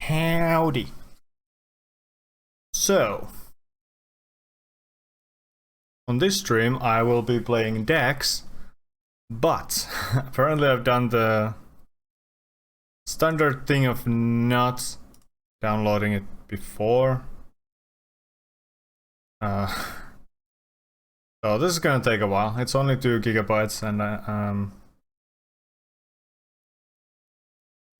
Howdy. So, on this stream I will be playing Dex, but apparently I've done the standard thing of not downloading it before. So this is gonna take a while. It's only 2 gigabytes and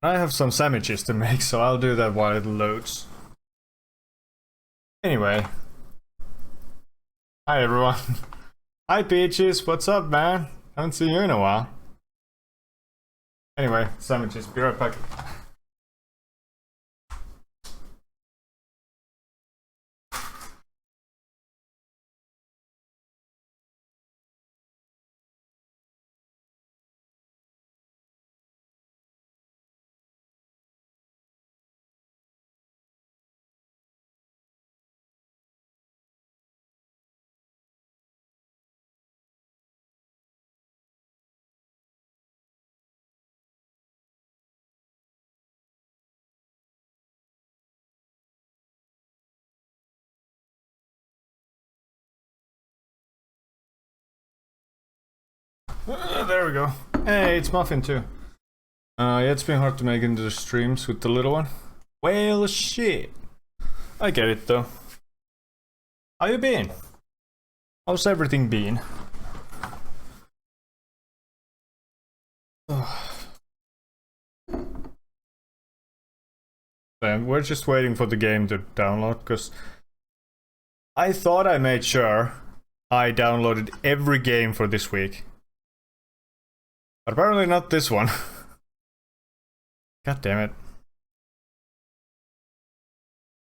I have some sandwiches to make, so I'll do that while it loads. Anyway. Hi everyone. Hi Peaches, what's up man? Haven't seen you in a while. Anyway, sandwiches, be right back. There we go. Hey, it's Muffin too. Yeah, it's been hard to make into the streams with the little one. Well, shit. I get it though. How you been? How's everything been? We're just waiting for the game to download, because I thought I made sure I downloaded every game for this week. But apparently not this one. God damn it.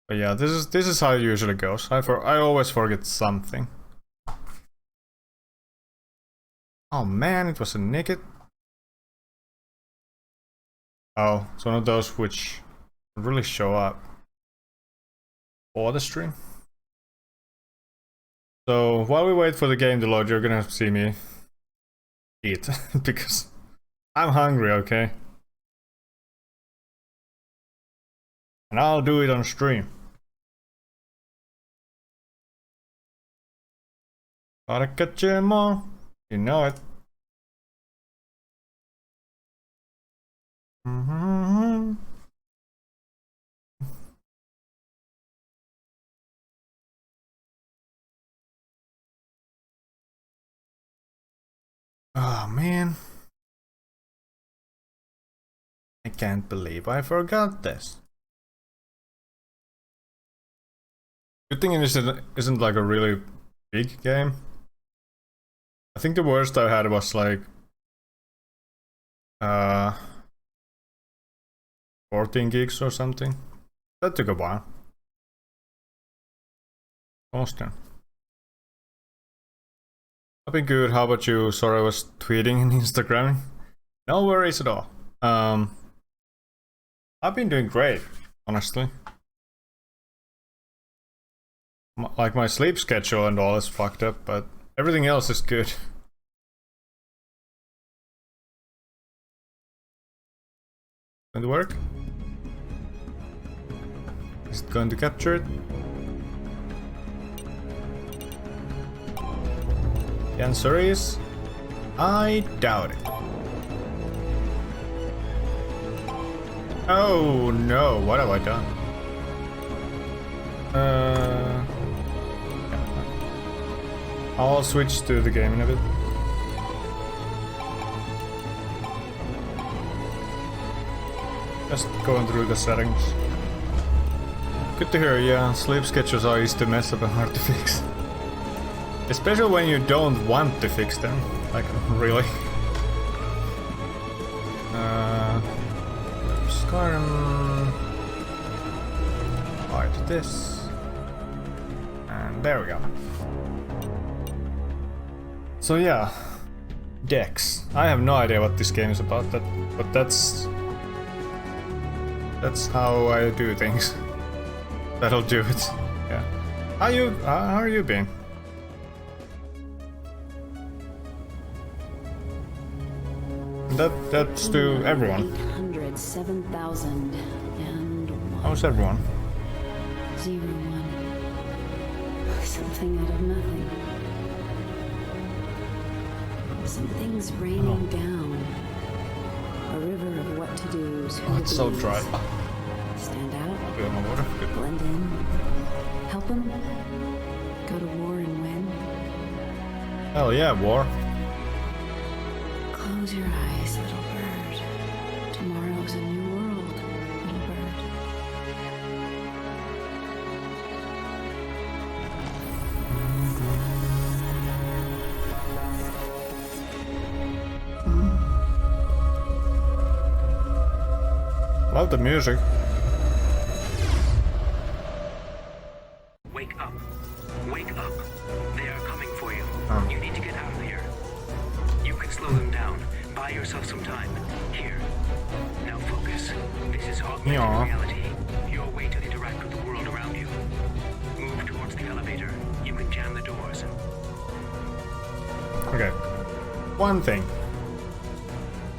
But yeah, this is how it usually goes. I always forget something. Oh man, it was a naked. Oh, it's one of those which really show up for the stream. So while we wait for the game to load, you're gonna see me eat because I'm hungry, okay? And I'll do it on stream. Parakachemo, you know it. Oh man. I can't believe I forgot this. Good thing it isn't like a really big game. I think the worst I had was like 14 gigs or something. That took a while. Almost done. I've been good. How about you? Sorry, I was tweeting and Instagramming. No worries at all. I've been doing great, honestly. Like my sleep schedule and all is fucked up, but everything else is good. Going to work? Is it going to capture it? The answer is I doubt it. Oh no, what have I done? I'll switch to the game in a bit. Just going through the settings. Good to hear, yeah, sleep schedules are easy to mess up and hard to fix. Especially when you don't want to fix them. Like, really. Skyrim. Hide this. And there we go. So yeah. Dex. I have no idea what this game is about, but that's how I do things. That'll do it. Yeah. How are you been? That's to everyone. 807,001. How's everyone? 0, 1. Something out of nothing. Something's raining down. A river of what to do's. Oh, it's so dry. Stand out. Good, my water. Good. Blend in. Help him. Go to war and win. Hell yeah, war. Close your eyes, little bird. Tomorrow's a new world, little bird. Love the music. Wake up. Wake up. They are coming for you. Oh. You need to get out of here. You can slow them down. Buy yourself some time. Here. Now focus. This is augmented Yeah. reality. Your way to interact with the world around you. Move towards the elevator. You can jam the doors. Okay. One thing.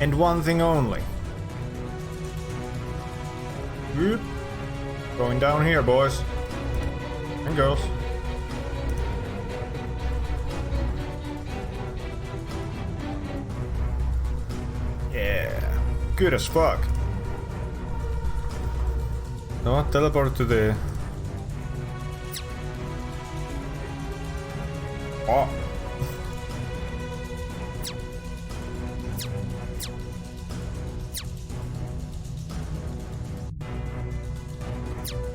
And one thing only. Good. Going down here, boys. And girls. Yeah. Good as fuck. No, teleport to the... Oh.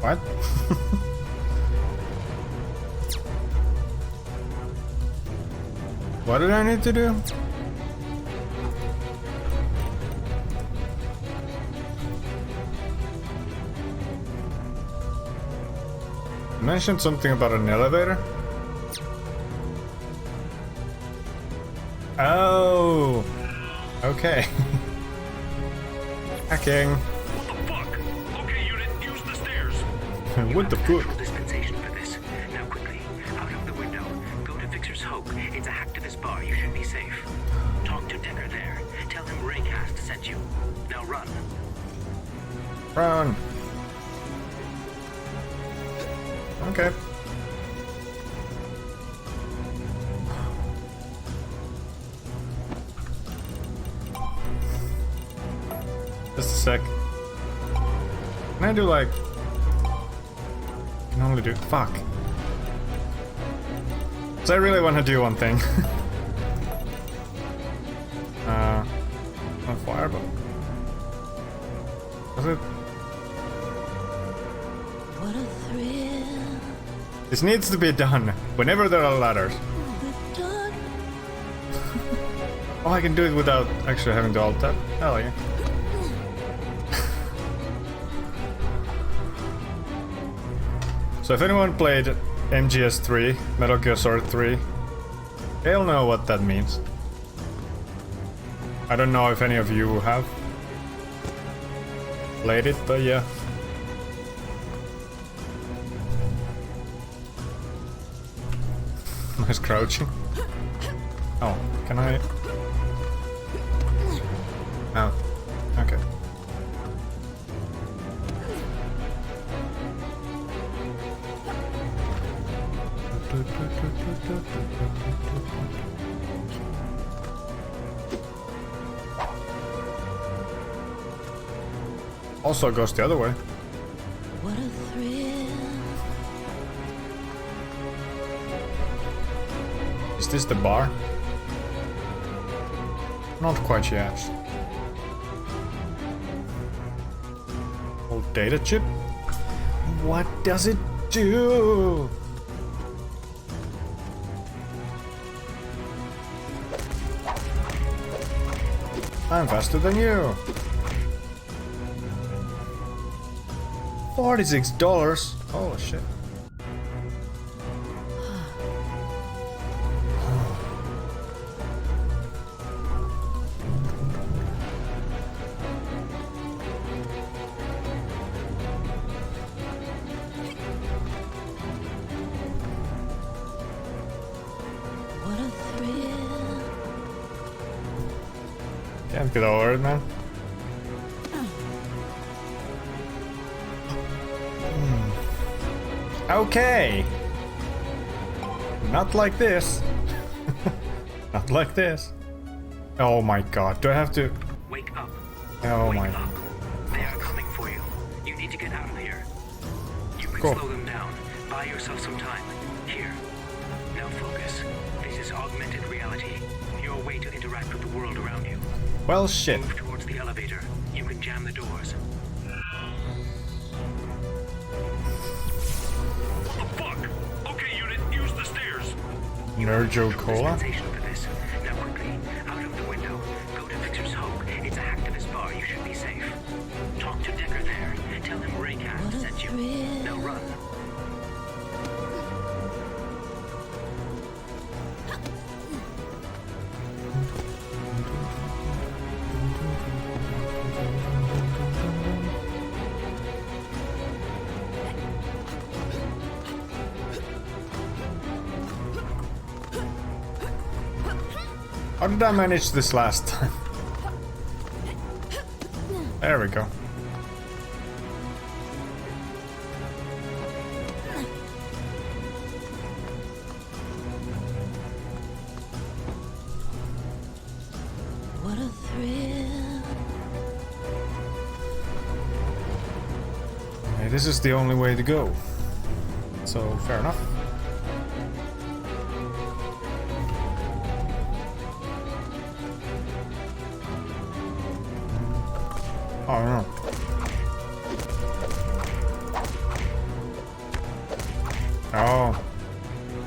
What? What did I need to do? Mentioned something about an elevator? Oh! Okay. Hacking. What the fuck? Okay, unit, use the stairs. What the fuck? Dispensation for this. Now quickly, out of the window. Go to Fixer's Hope. It's a hack to this bar. You should be safe. Talk to Decker there. Tell him Raycast sent you. Now run. Run. Okay. Just a sec. Can I do like... I can only do... Fuck. So I really want to do one thing. On fireball. Was it? What a thrill. This needs to be done whenever there are ladders. The dark. Oh, I can do it without actually having to alt tab. Hell yeah. So if anyone played MGS3, Metal Gear Solid 3, they'll know what that means. I don't know if any of you have played it, but yeah. Nice crouching. Oh, can I? Oh, okay. Also goes the other way. What a thrill. Is this the bar? Not quite yet. Old data chip? What does it do? I'm faster than you. $46. Oh shit. What a thrill. Can't get over it, man. Okay. Not like this. Not like this. Oh my god, do I have to... Wake up. Oh Wake my... up. They are coming for you. You need to get out of here. You can Cool. slow them down. Buy yourself some time. Here. Now focus. This is augmented reality. Your way to interact with the world around you. Well, shit. Move towards the elevator. You can jam the doors. What the fuck? Okay, unit, use the stairs. Nerjo Cola? Dispensation for this. Now quickly, out of the window. Go to Fixer's Hope. It's a hacktivist bar. You should be safe. Talk to Decker there. Tell him Raycast sent you. Now run. How did I manage this last time? There we go. What a thrill. Okay, this is the only way to go. So, fair enough. Oh no. Oh.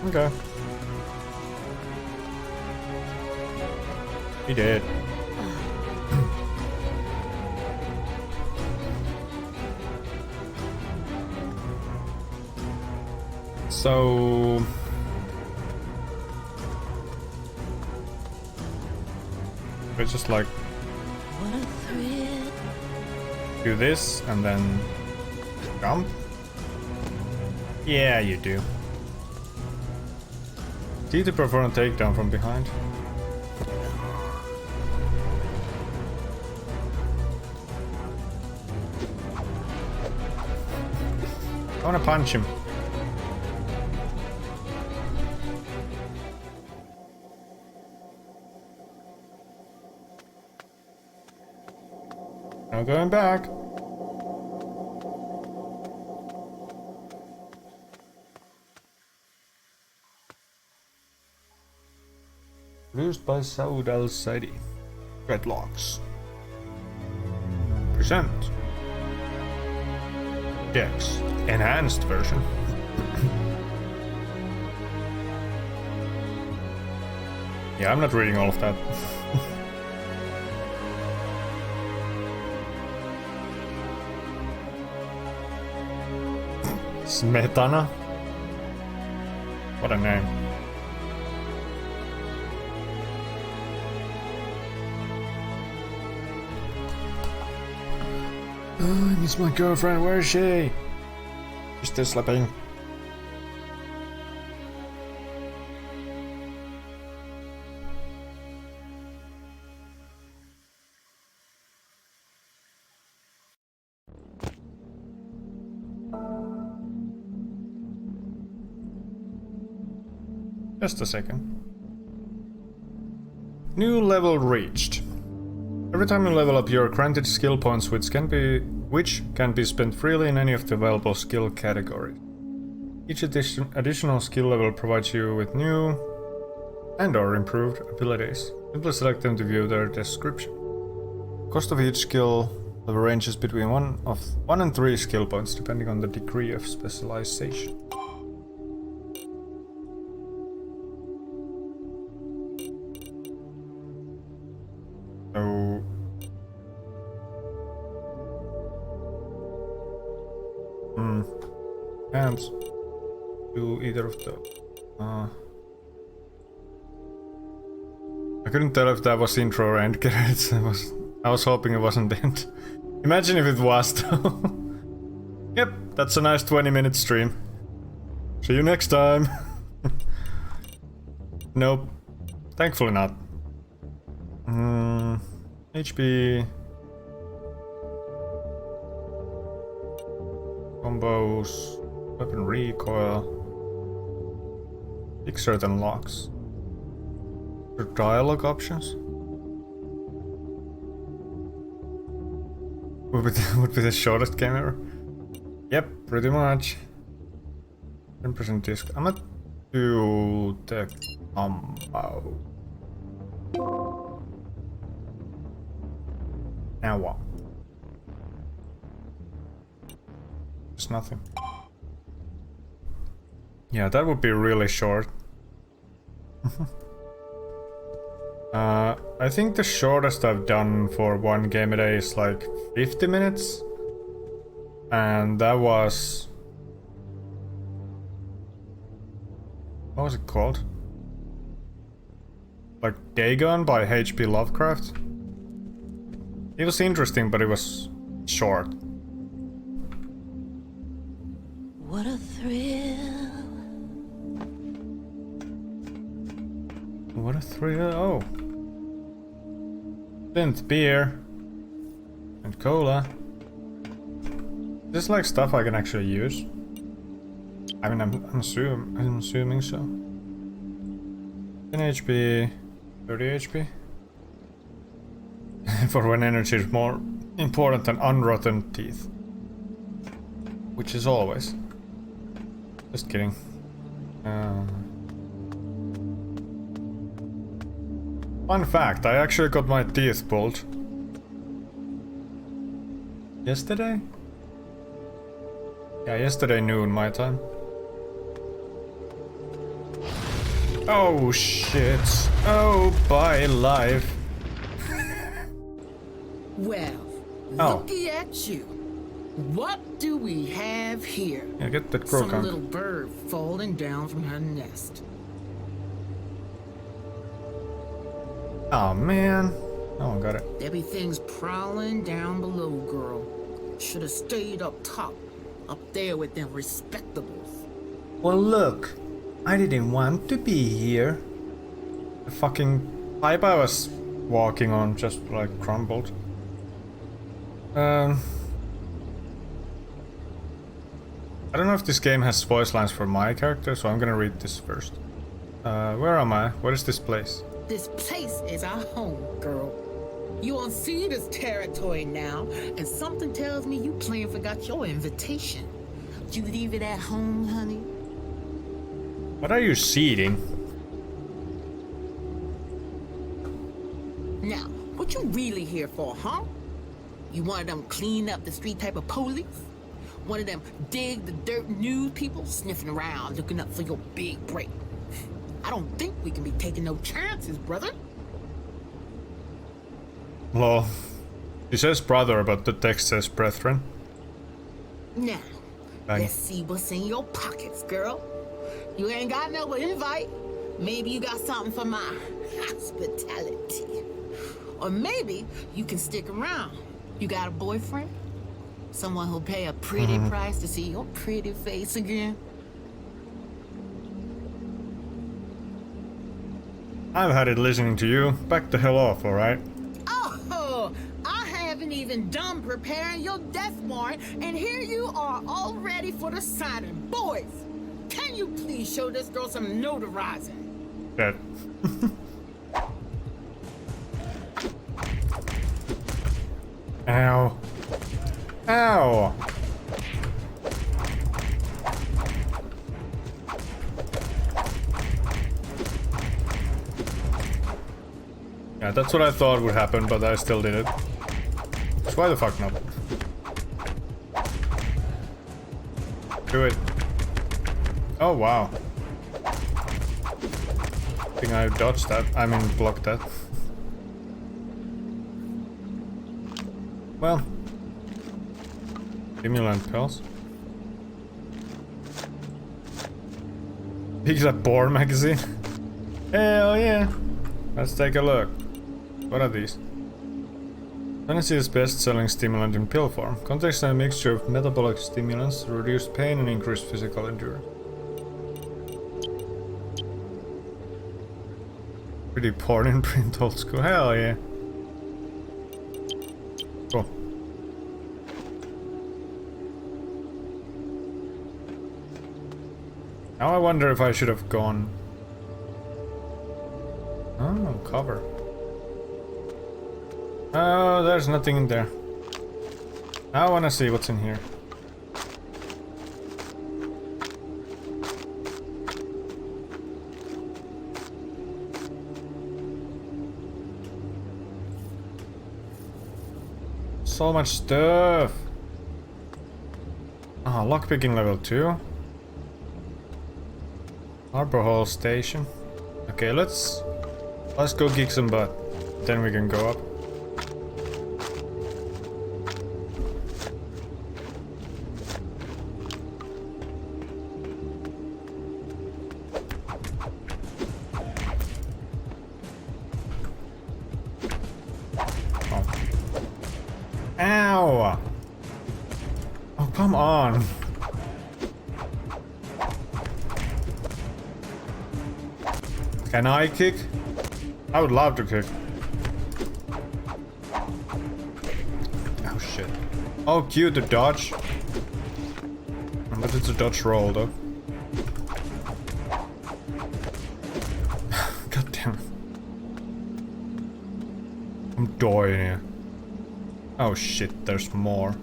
Okay. He did. So... It's just like... What a thrill. do this and then jump? Yeah, you do. D to perform a takedown from behind. I wanna punch him. No going back. Produced by Saud Al-Saidi. Dreadlocks. Present. Dex. Enhanced version. Yeah, I'm not reading all of that. Smetana? What a name. Oh, I miss my girlfriend. Where is she? She's still sleeping. Just a second. New level reached. Every time you level up, you're granted skill points which can be spent freely in any of the available skill categories. Each additional skill level provides you with new and/or improved abilities. Simply select them to view their description. Cost of each skill level ranges between 1 and 3 skill points, depending on the degree of specialization. So... Can't do either of those. I couldn't tell if that was intro or end credits. I was hoping it wasn't end. Imagine if it was though. Yep, that's a nice 20-minute stream. See you next time. Nope. Thankfully not. HP. Combos. Weapon recoil. Pick certain locks. Or dialogue options? Would be the shortest game ever. Yep, pretty much. 10% disc. I'm gonna do the combo. Now what? There's nothing. Yeah, that would be really short. I think the shortest I've done for one game a day is like 50 minutes. And that was... what was it called? Like Dagon by H.P. Lovecraft? It was interesting, but it was short. What a thrill. What a thrill. Oh. Synth beer. And cola. This is like stuff I can actually use. I mean, I'm assuming so. 10 HP, 30 HP. For when energy is more important than unrotten teeth. Which is always. Just kidding. Fun fact, I actually got my teeth pulled. Yesterday? Yeah, yesterday noon my time. Oh shit. Oh, bye life. Well, Oh. looky at you. What do we have here? Yeah, get that crow Some count. little bird falling down from her nest. Oh man. No one got it. There be things prowling down below, girl. Should have stayed up top, up there with them respectables. Well look, I didn't want to be here. The fucking pipe I was walking on just like crumbled. I don't know if this game has voice lines for my character, so I'm gonna read this first. Where am I? What is this place? This place is our home, girl. You on Cedar's territory now, and something tells me you plain forgot your invitation. You leave it at home, honey? What are you seeding? Now, what you really here for, huh? You one of them clean up the street type of police? One of them dig the dirt news people sniffing around looking up for your big break? I don't think we can be taking no chances, brother. Lol. He says brother, but the text says brethren. Now, Bang. let's see what's in your pockets, girl. You ain't got no invite. Maybe you got something for my hospitality. Or maybe you can stick around. You got a boyfriend? Someone who'll pay a pretty price to see your pretty face again? I've had it listening to you. Back the hell off, alright? Oh, I haven't even done preparing your death warrant, and here you are all ready for the signing. Boys, can you please show this girl some notarizing? Dead. Ow. Ow! Yeah, that's what I thought would happen, but I still did it. So why the fuck not? Do it. Oh wow. I think I dodged that. I mean blocked that. Well. Stimulant pills. Pizza Boar magazine. Hell yeah. Let's take a look. What are these? Tennessee's best-selling stimulant in pill form. Contains a mixture of metabolic stimulants, reduce pain and increase physical endurance. Pretty porn in print old school. Hell yeah. Cool. Now I wonder if I should have gone... Oh, cover. Oh, there's nothing in there. I wanna see what's in here. So much stuff. Ah, lockpicking level 2. Harbor Hall Station. Okay, let's go kick some butt. Then we can go up. Ow! Oh, come on. Can I kick? I would love to kick. Oh shit. Oh, cute, the dodge. But it's a dodge roll though. God damn. I'm dying here. Oh shit, there's more.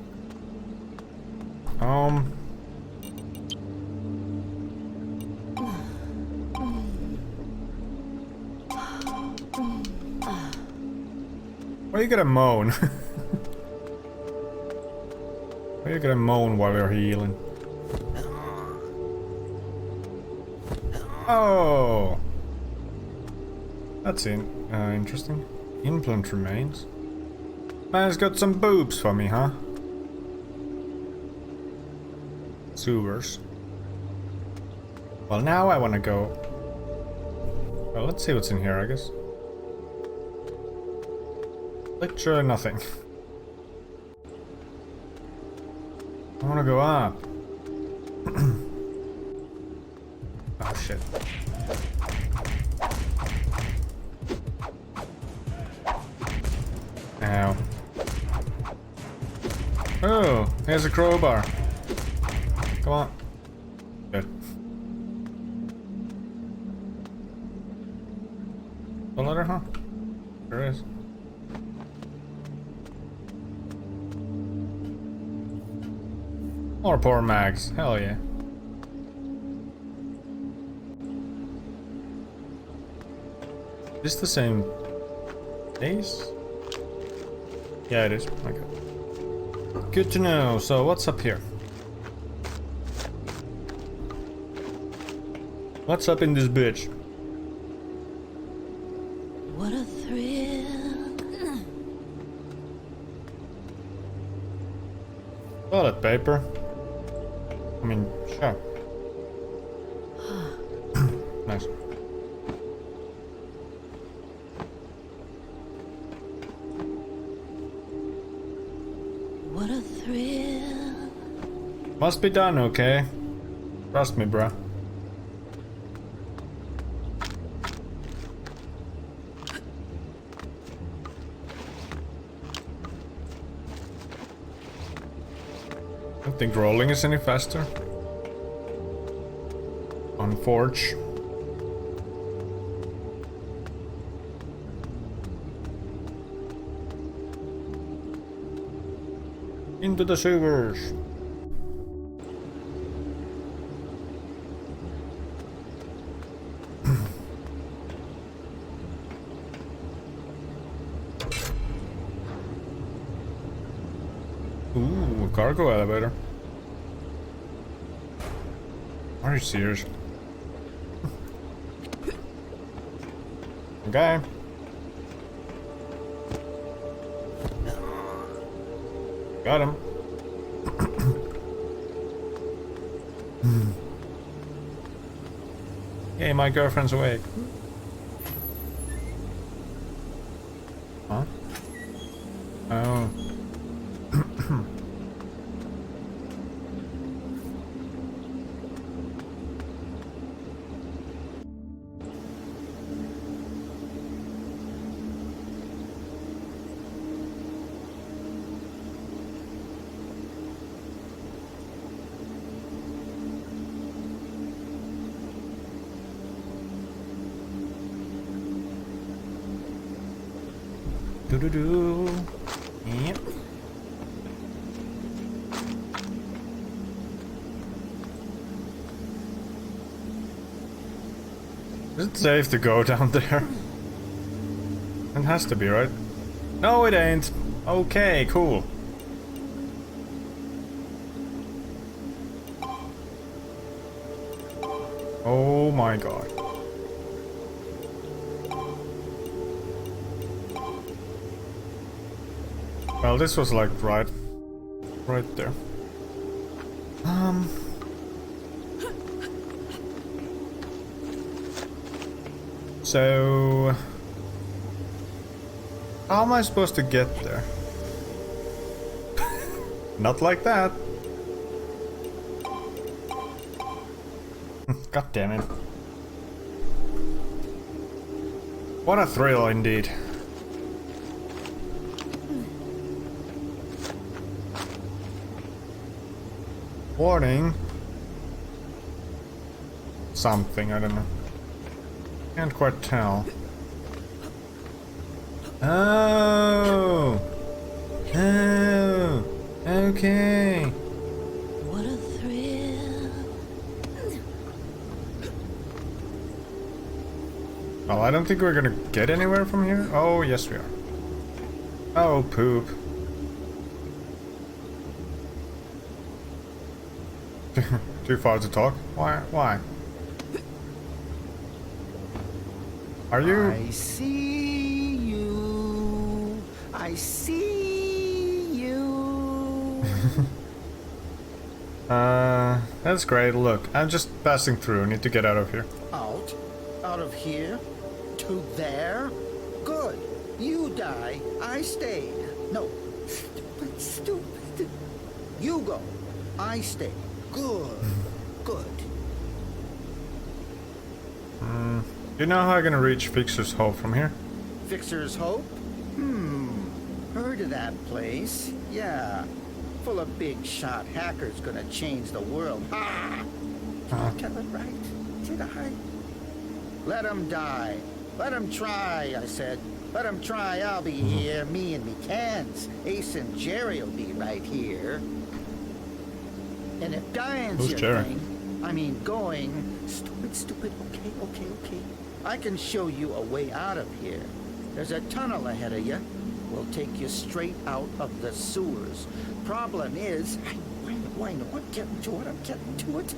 Why are you gonna moan? Why are you gonna moan while we're healing? Oh! That's interesting. Implant remains. Man's got some boobs for me, huh? Sewers. Well, now I wanna go... Well, let's see what's in here, I guess. Literally nothing. I wanna go up. Oh shit. Ow. Oh, here's a crowbar. Come on. Good. A letter, huh? There is. More poor mags. Hell yeah. Is this the same place? Yeah, it is. Okay. Good to know. So, what's up here? What's up in this bitch? What a thrill. Toilet paper. I mean, sure. Nice. What a thrill. Must be done, okay? Trust me, bruh. I don't think rolling is any faster. On Forge. Into the sewers. Ooh, a cargo elevator. Are you serious? Okay. Got him. Hey, my girlfriend's awake. Huh? Oh. Do. Yep. Is it safe to go down there? It has to be, right? No, it ain't. Okay, cool. Oh my god. Well, this was like right there. So how am I supposed to get there? Not like that. God damn it. What a thrill indeed. Warning. Something, I don't know. Can't quite tell. Oh! Oh! Okay. What a thrill. Well, I don't think we're gonna get anywhere from here. Oh, yes we are. Oh, poop. Too far to talk? Why? Are you? I see you. I see you. That's great. Look, I'm just passing through. I need to get out of here. Out? Out of here? To there? Good. You die. I stay. No. Stupid. You go. I stay. Good. Good. You know how I'm gonna reach Fixer's Hope from here? Fixer's Hope? Heard of that place? Yeah. Full of big shot hackers gonna change the world. Ha! Did I tell it right? Did I? Let 'em die. Let 'em try, I said. Let 'em try, I'll be here. Me and me cans. Ace and Jerry will be right here. And if dying's Who's your Jerry? thing, I mean going, stupid, okay. I can show you a way out of here. There's a tunnel ahead of you. We'll take you straight out of the sewers. Problem is, I know, I'm getting to it.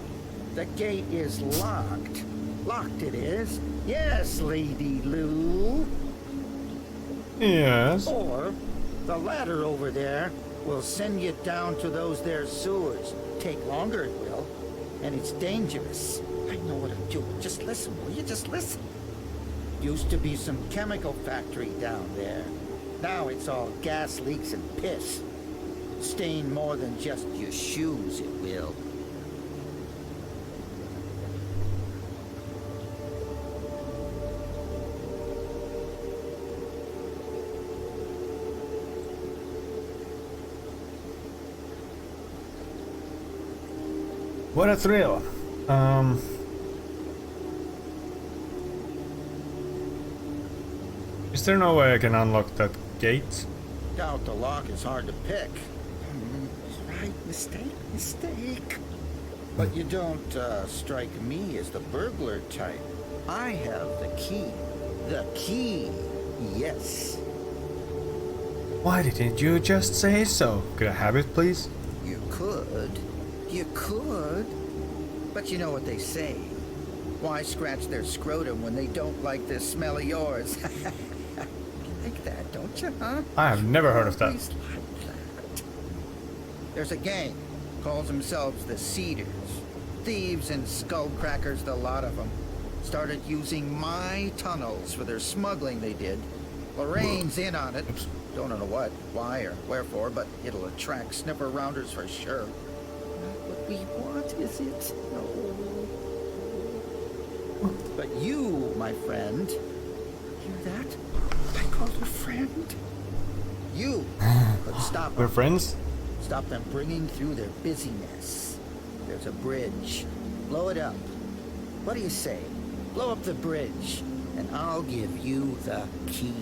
The gate is locked. Locked it is. Yes, Lady Lou. Yes. Or the ladder over there will send you down to those there sewers. Take longer, it will. And it's dangerous. I know what I'm doing. Just listen, will you? Just listen. Used to be some chemical factory down there. Now it's all gas leaks and piss. Stain more than just your shoes, it will. What a thrill. Is there no way I can unlock that gate? Doubt the lock is hard to pick. Right, mistake. But you don't strike me as the burglar type. I have the key. The key, yes. Why didn't you just say so? Could I have it, please? You could. But you know what they say. Why scratch their scrotum when they don't like the smell of yours? Like that, don't you, huh? I have never heard of that. Always like that. There's a gang. Calls themselves the Cedars. Thieves and skullcrackers, the lot of them. Started using my tunnels for their smuggling, they did. Lorraine's in on it. Oops. Don't know what, why, or wherefore, but it'll attract sniffer-rounders for sure. Not what we want, is it? No. But you, my friend, hear that? I called her friend. You could stop We're them. friends? Stop them bringing through their busyness. There's a bridge. Blow it up. What do you say? Blow up the bridge, and I'll give you the key.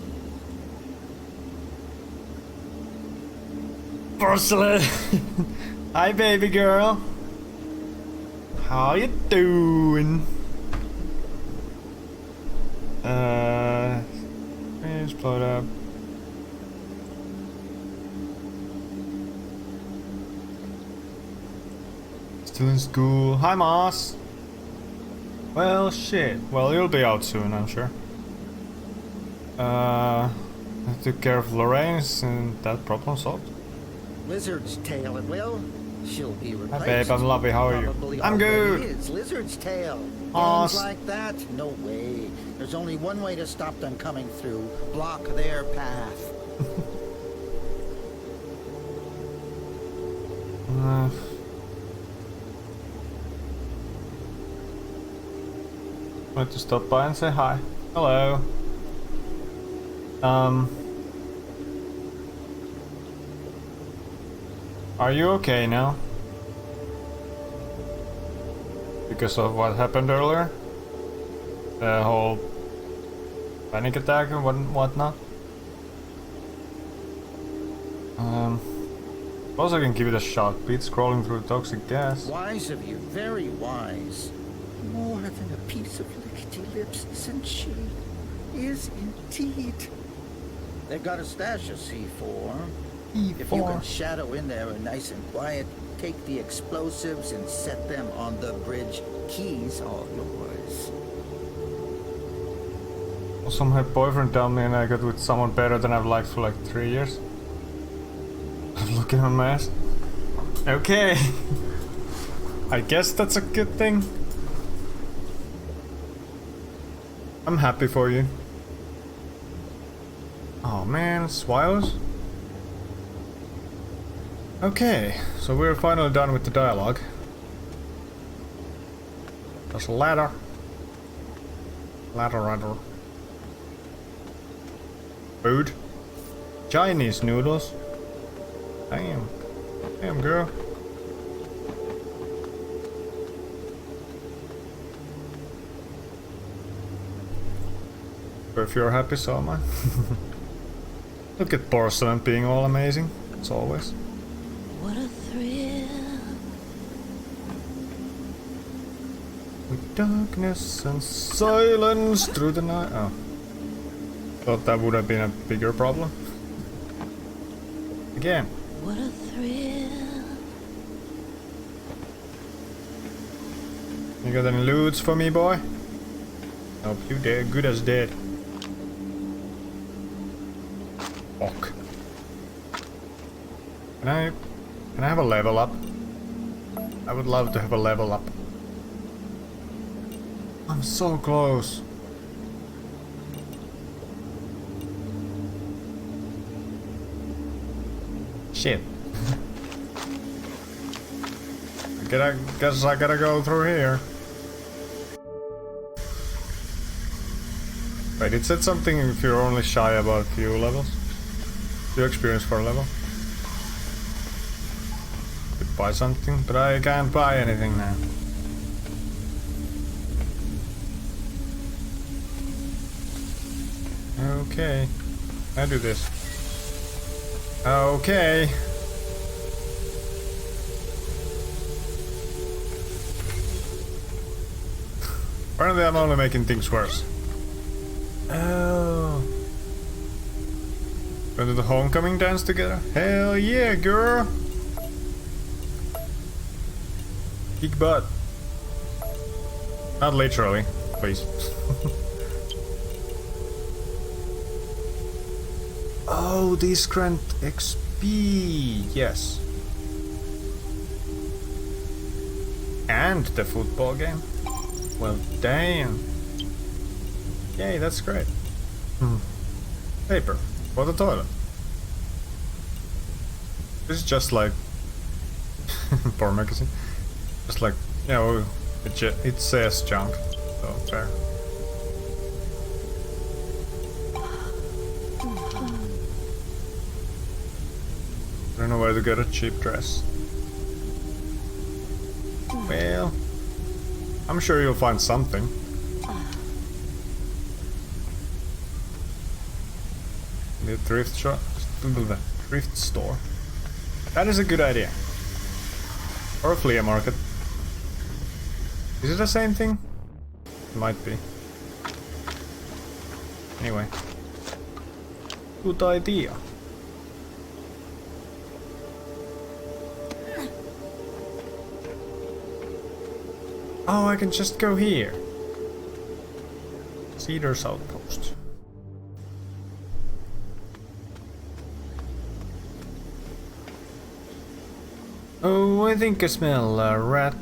Porcelain! Hi, baby girl. How you doing? Explode up. Still in school. Hi, Moss. Well, shit. Well, you'll be out soon, I'm sure. I took care of Lorraine's and that problem solved. Lizard's tail, it will. She'll be replaced. Hi, babe. I'm lovely. How are you? Probably I'm already good. Is Lizard's tail. Aw, Things like that? No way. There's only one way to stop them coming through. Block their path. Wanted to stop by and say hi. Hello. Are you okay now? Because of what happened earlier? The whole panic attack and whatnot? Suppose I can give it a shot. Beat scrolling through toxic gas. Wise of you, very wise. More than a piece of lickety lips, isn't she? Is indeed. They've got a stash of C4. If you can shadow in there and nice and quiet, take the explosives and set them on the bridge. Keys all yours. Also, my boyfriend told me and I got with someone better than I've liked for like 3 years. I'm looking on my ass. Okay. I guess that's a good thing. I'm happy for you. Oh man, Swilers? Okay, so we're finally done with the dialogue. There's a ladder. Ladder. Food. Chinese noodles. Damn. Damn, girl. But if you're happy, so am I. Look at Porcelain being all amazing, as always. What a thrill. With darkness and silence through the night. Oh. Thought that would have been a bigger problem. Again. What a thrill. You got any loots for me, boy? Nope, you dead. Good as dead. Fuck. Can I have a level up? I would love to have a level up. I'm so close. Shit. I guess I gotta go through here. Wait, it said something if you're only shy about a few levels. Few experience for a level. Could buy something, but I can't buy anything now. Okay. I do this. Okay. Apparently I'm only making things worse. Oh. Going to the homecoming dance together? Hell yeah, girl! Kick butt. Not literally, please. Oh, these grant XP, yes. And the football game. Well, damn. Yay, that's great. Paper for the toilet. This is just like Poor magazine. Just like, you know, it says junk, so fair. I don't know where to get a cheap dress. Well, I'm sure you'll find something. The thrift shop, the thrift store. That is a good idea. Or a flea market. Is it the same thing? It might be. Anyway. Good idea. Oh, I can just go here. Cedar's outpost. Oh, I think I smell a rat.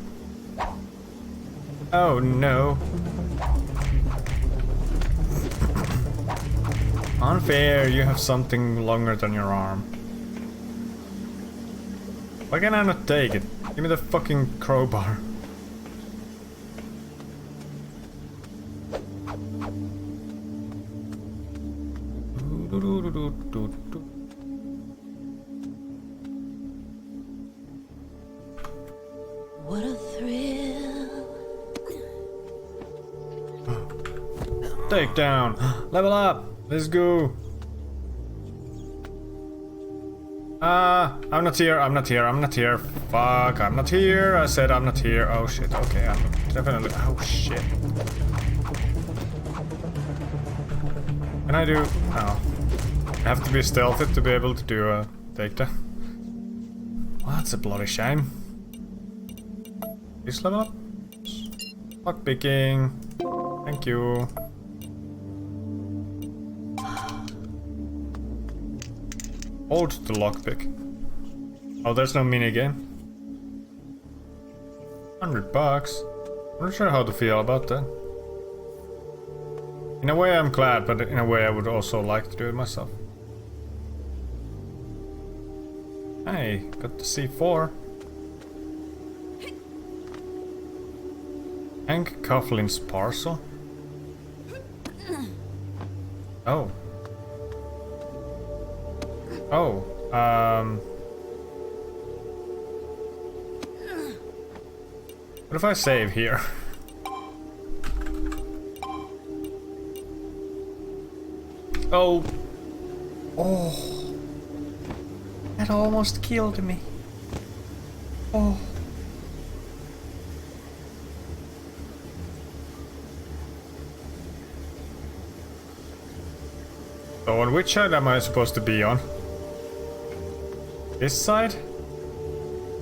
Oh no. Unfair, you have something longer than your arm. Why can I not take it? Give me the fucking crowbar. What a thrill. Take down. Level up. Let's go. I'm not here. I'm not here. I'm not here. Fuck, I'm not here. I said I'm not here. Oh shit. Okay, I'm definitely. Oh shit. Can I do? Oh. I have to be stealthy to be able to do a takedown. Well, that's a bloody shame. Please level up. Lock picking. Thank you. Hold the lockpick. Oh, there's no minigame. $100. I'm not sure how to feel about that. In a way I'm glad, but in a way I would also like to do it myself. Hey, got the C4. Hank Coughlin's parcel. Oh. Oh, what if I save here? Oh. Oh. That almost killed me. Oh. So on which side am I supposed to be on? This side?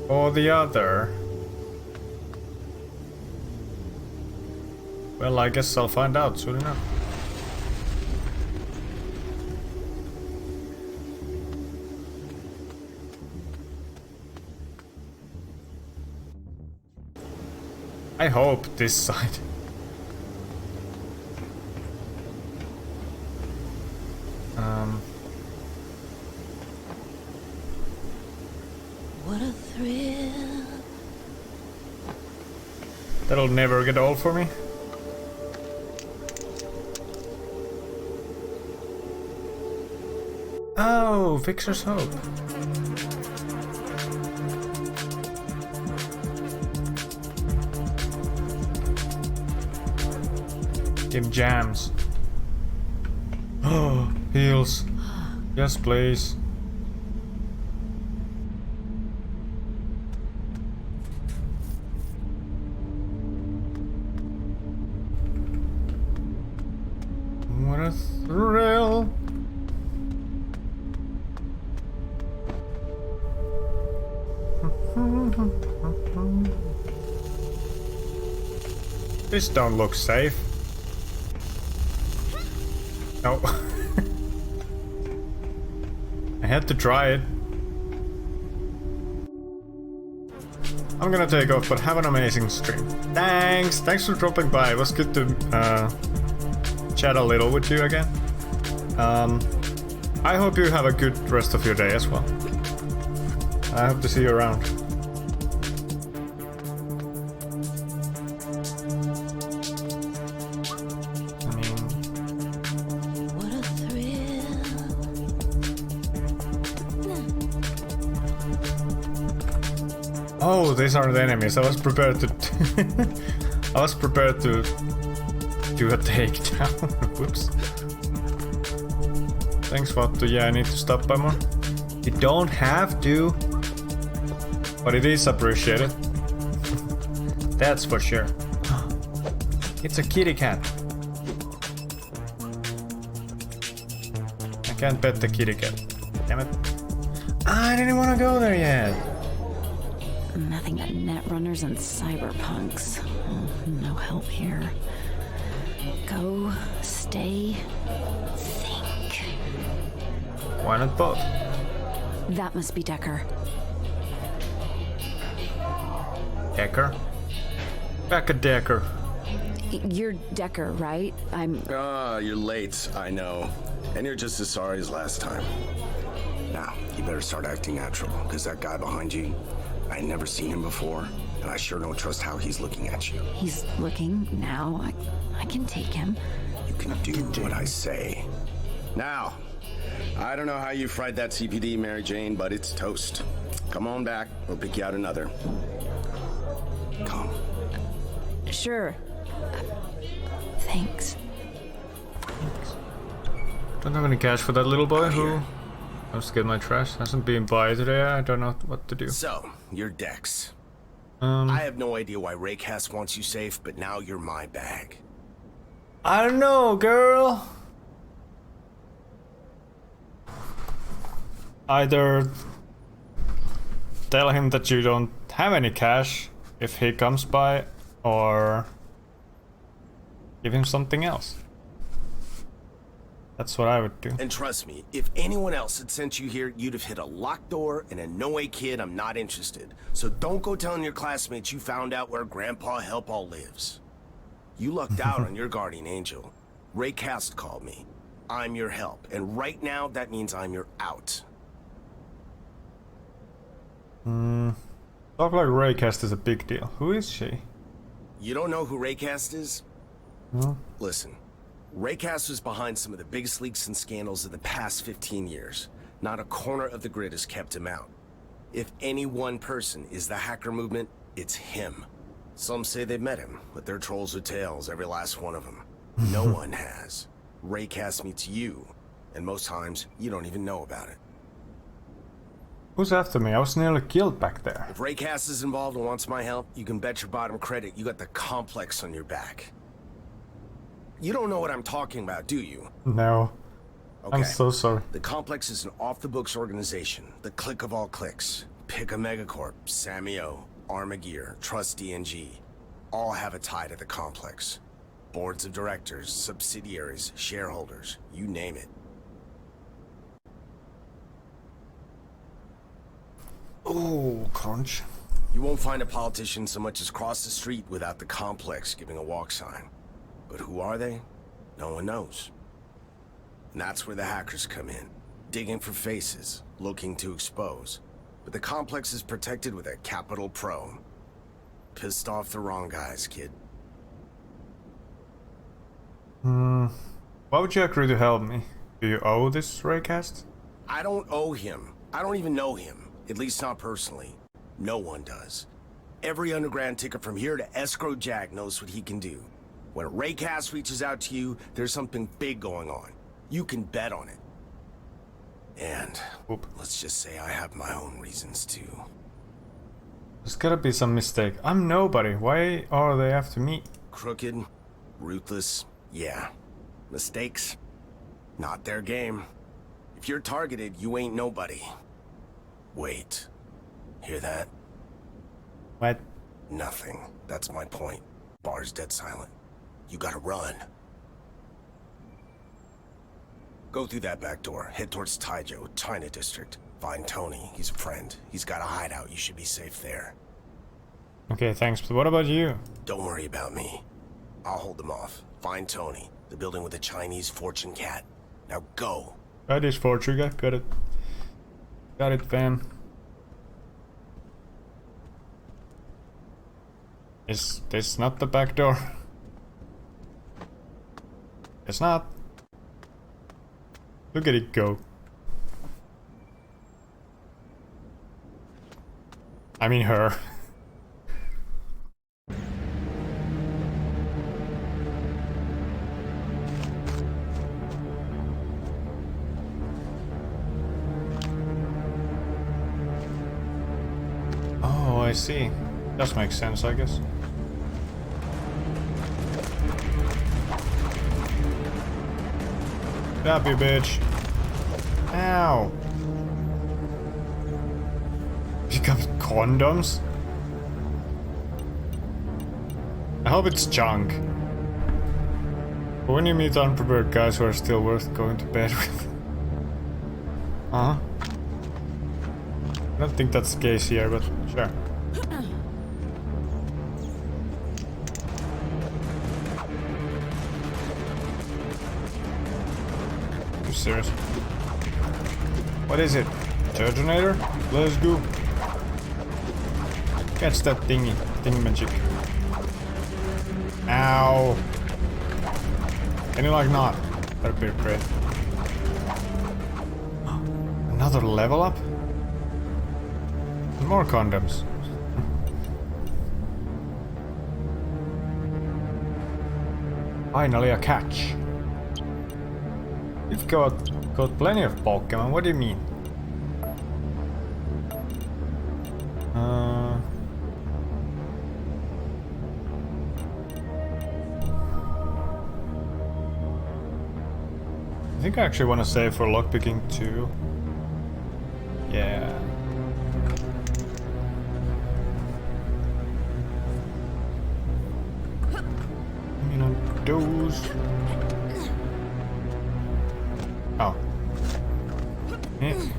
Or the other? Well, I guess I'll find out soon enough. I hope this side. What a thrill. That'll never get old for me. Oh, Fixer's Hope. Give jams. Oh, heals. Yes, please. What a thrill. This don't look safe. No. I had to try it. I'm gonna take off, but have an amazing stream. Thanks! Thanks for dropping by. It was good to chat a little with you again. I hope you have a good rest of your day as well. I hope to see you around. What a thrill. Oh, these are the enemies. I was prepared to I was prepared to do a takedown. Whoops. Thanks, Vattu. Yeah, I need to stop by more. You don't have to. but it is appreciated. That's for sure. It's a kitty cat. I can't pet the kitty cat. Damn it. I didn't want to go there yet. Nothing but netrunners and cyberpunks. Oh, no help here. Go, stay, think. Why not both? That must be Decker. Decker? Back a Decker. You're Decker, right? You're late, I know. And you're just as sorry as last time. Now, you better start acting natural, because that guy behind you, I ain't never seen him before, and I sure don't trust how he's looking at you. He's looking now. I can take him. You can do what I say. Now, I don't know how you fried that CPD, Mary Jane, but it's toast. Come on back, we'll pick you out another. Come. Sure. Thanks. Don't have any cash for that little boy who wants to get my trash. Hasn't been by today. I don't know what to do. So, you're Dex. I have no idea why Raycast wants you safe, but now you're my bag. I don't know, girl. Either tell him that you don't have any cash if he comes by, or give him something else. That's what I would do. And trust me, if anyone else had sent you here, you'd have hit a locked door, and in no way, kid, I'm not interested. So don't go telling your classmates you found out where Grandpa Helpall lives. You lucked out on your guardian angel. Raycast called me. I'm your help, and right now, that means I'm your out. Talk like Raycast is a big deal. Who is she? You don't know who Raycast is? No. Listen, Raycast was behind some of the biggest leaks and scandals of the past 15 years. Not a corner of the grid has kept him out. If any one person is the hacker movement, it's him. Some say they've met him, but they're trolls with tails, every last one of them. No one has. Raycast meets you, and most times, you don't even know about it. Who's after me? I was nearly killed back there. If Raycast is involved and wants my help, you can bet your bottom credit you got the complex on your back. You don't know what I'm talking about, do you? No. Okay. I'm so sorry. The Complex is an off-the-books organization, the clique of all cliques. Pick a megacorp, Sammy-O, Armagear, Trust DNG. All have a tie to the Complex. Boards of directors, subsidiaries, shareholders, you name it. Oh, crunch. You won't find a politician so much as cross the street without the Complex giving a walk sign. But who are they? No one knows. And that's where the hackers come in, digging for faces, looking to expose. But the Complex is protected with a capital Pro. Pissed off the wrong guys, kid. Why would you agree to help me? Do you owe this Raycast? I don't owe him. I don't even know him. At least not personally. No one does. Every underground ticket from here to Escrow Jack knows what he can do. When Raycast reaches out to you, there's something big going on. You can bet on it. And let's just say I have my own reasons too. There's gotta be some mistake. I'm nobody. Why are they after me? Crooked, ruthless, yeah. Mistakes, not their game. If you're targeted, you ain't nobody. Wait, hear that? What? Nothing. That's my point. Bar's dead silent. You gotta run. Go through that back door. Head towards Taijo, China District. Find Tony. He's a friend. He's got a hideout. You should be safe there. Okay, thanks. But what about you? Don't worry about me. I'll hold them off. Find Tony. The building with the Chinese fortune cat. Now go. That is fortune. Got it. Got it, fam. Is this not the back door? It's not. Look at it go. I mean her. Oh. I see. Does make sense, I guess. Stop you, bitch. Ow. You got condoms? I hope it's junk. But when you meet unprepared guys who are still worth going to bed with. Uh-huh. I don't think that's the case here, but sure. You serious? What is it? Turtonator? Let's go. Catch that thingy. Thingy-magic. Ow. Can you like not? That'd be great. Another level up? More condoms. Finally a catch. You've got plenty of Pokemon, what do you mean? I think I actually want to save for lockpicking too. Yeah. You know, those. Oh. Eh.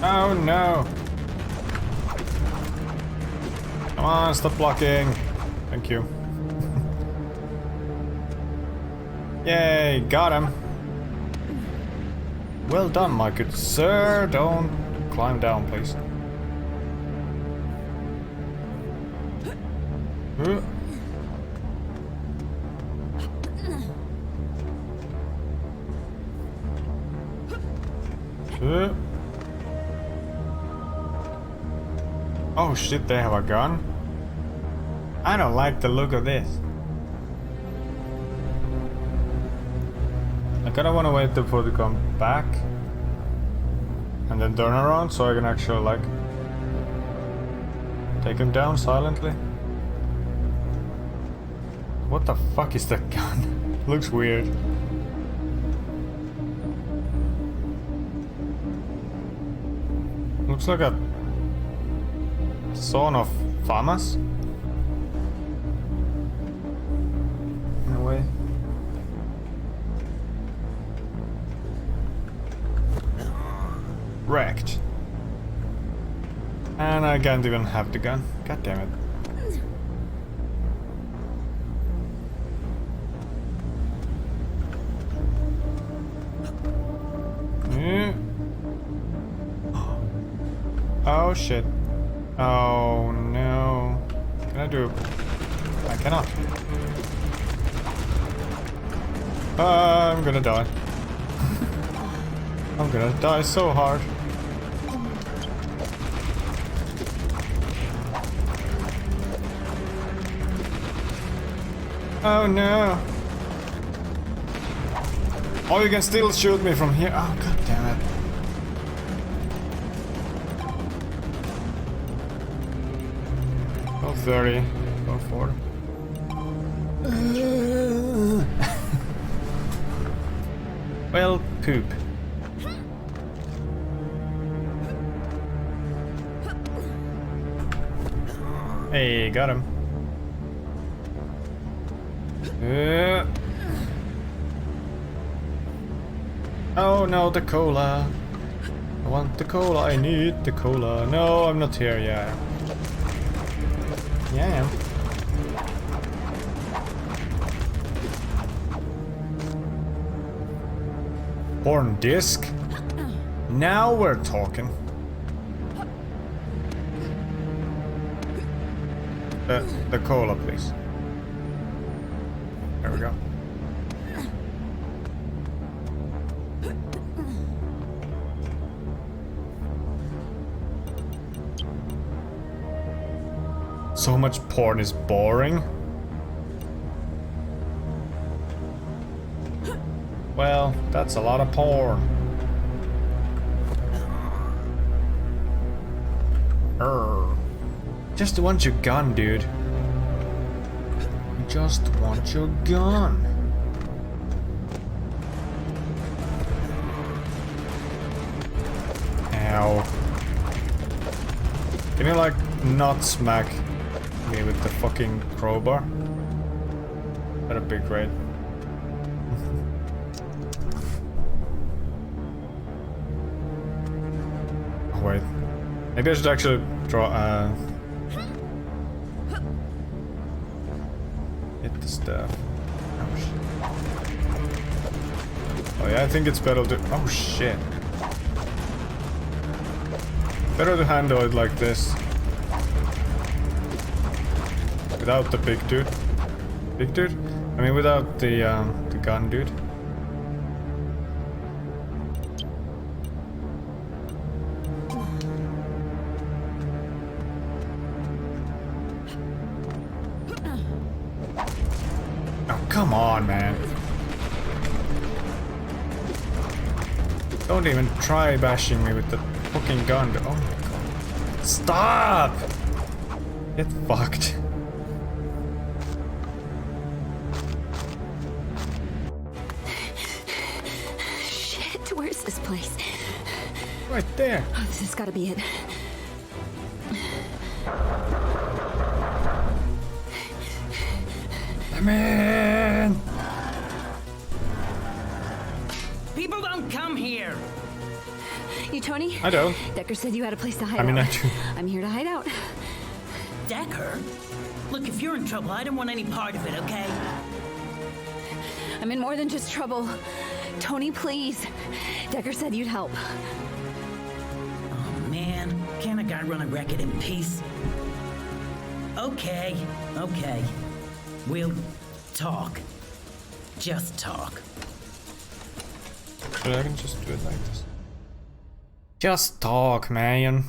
Oh no. Come on, stop blocking. Thank you. Yay, got him. Well done, my good sir. Don't climb down, please. Oh shit, they have a gun? I don't like the look of this. I kinda wanna wait for it to come back and then turn around so I can actually like take him down silently. What the fuck is that gun? Looks weird. Looks like a son of Famas. In a way. Wrecked. And I can't even have the gun. God damn it. Oh shit. Oh no. Can I do? I cannot. I'm gonna die. I'm gonna die so hard. Oh no. Oh, you can still shoot me from here. Oh, god damn it. Oh, 30. Go 4. Well, poop. Hey, got him. Oh no, the cola. I want the cola, I need the cola. No, I'm not here, yeah. Yeah, I am. Porn disc? Now we're talking. The cola, please. There we go. So much porn is boring. Well, that's a lot of porn. Just want your gun, dude. Just want your gun. Ow. Can you like not smack me with the fucking crowbar? That'd be great. Oh wait. Maybe I should actually draw hit the stuff. Oh shit. Oh yeah, I think it's better to oh shit. Better to handle it like this. Without the big dude. Big dude? I mean without the gun dude. Oh, come on, man. Don't even try bashing me with the fucking gun. Oh my god. Stop! Get fucked. Shit, where's this place? Right there. Oh, this has gotta be it. Man! People don't come here. You Tony? I don't. Decker said you had a place to hide I mean, out. I do. I'm here to hide out. Decker? Look, if you're in trouble, I don't want any part of it, okay? I'm in more than just trouble. Tony, please. Decker said you'd help. Oh, man. Can't a guy run a record in peace? Okay, okay. We'll talk. Just talk. Actually, I can just do it like this. Just talk, man.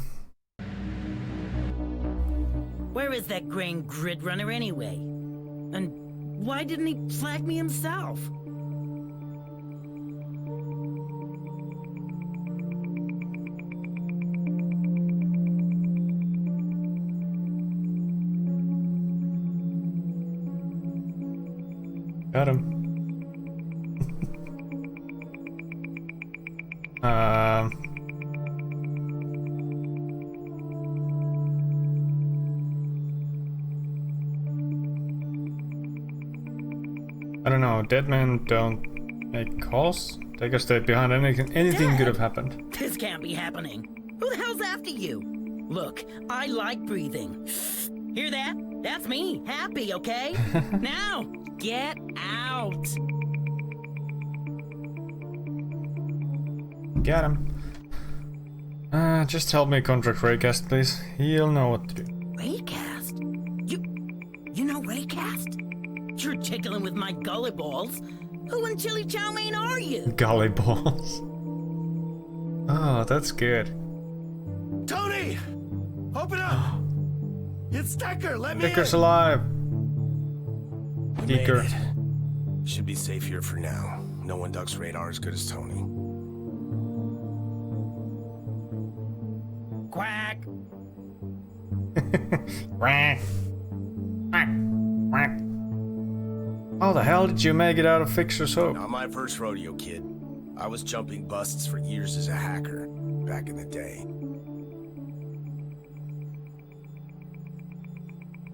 Where is that Grain Grid Runner anyway? And why didn't he flag me himself? Got him. I don't know. Dead men don't make calls. Take a step behind. Anything could have happened. This can't be happening. Who the hell's after you? Look, I like breathing. Hear that? That's me. Happy, okay? Now, get out. Got him. Just help me contract Raycast, please. He'll know what to do. Raycast? You know Raycast? You're tickling with my gully balls. Who in chili chow mein are you? Golly balls. Oh, that's good. Tony! Open up! It's Decker, let me Decker's in! alive. We made Decker. it. Should be safe here for now. No one ducks radar as good as Tony. Quack. Quack. Quack. Quack. How the hell did you make it out of Fixer's Hope? Not my first rodeo, kid. I was jumping busts for years as a hacker, back in the day.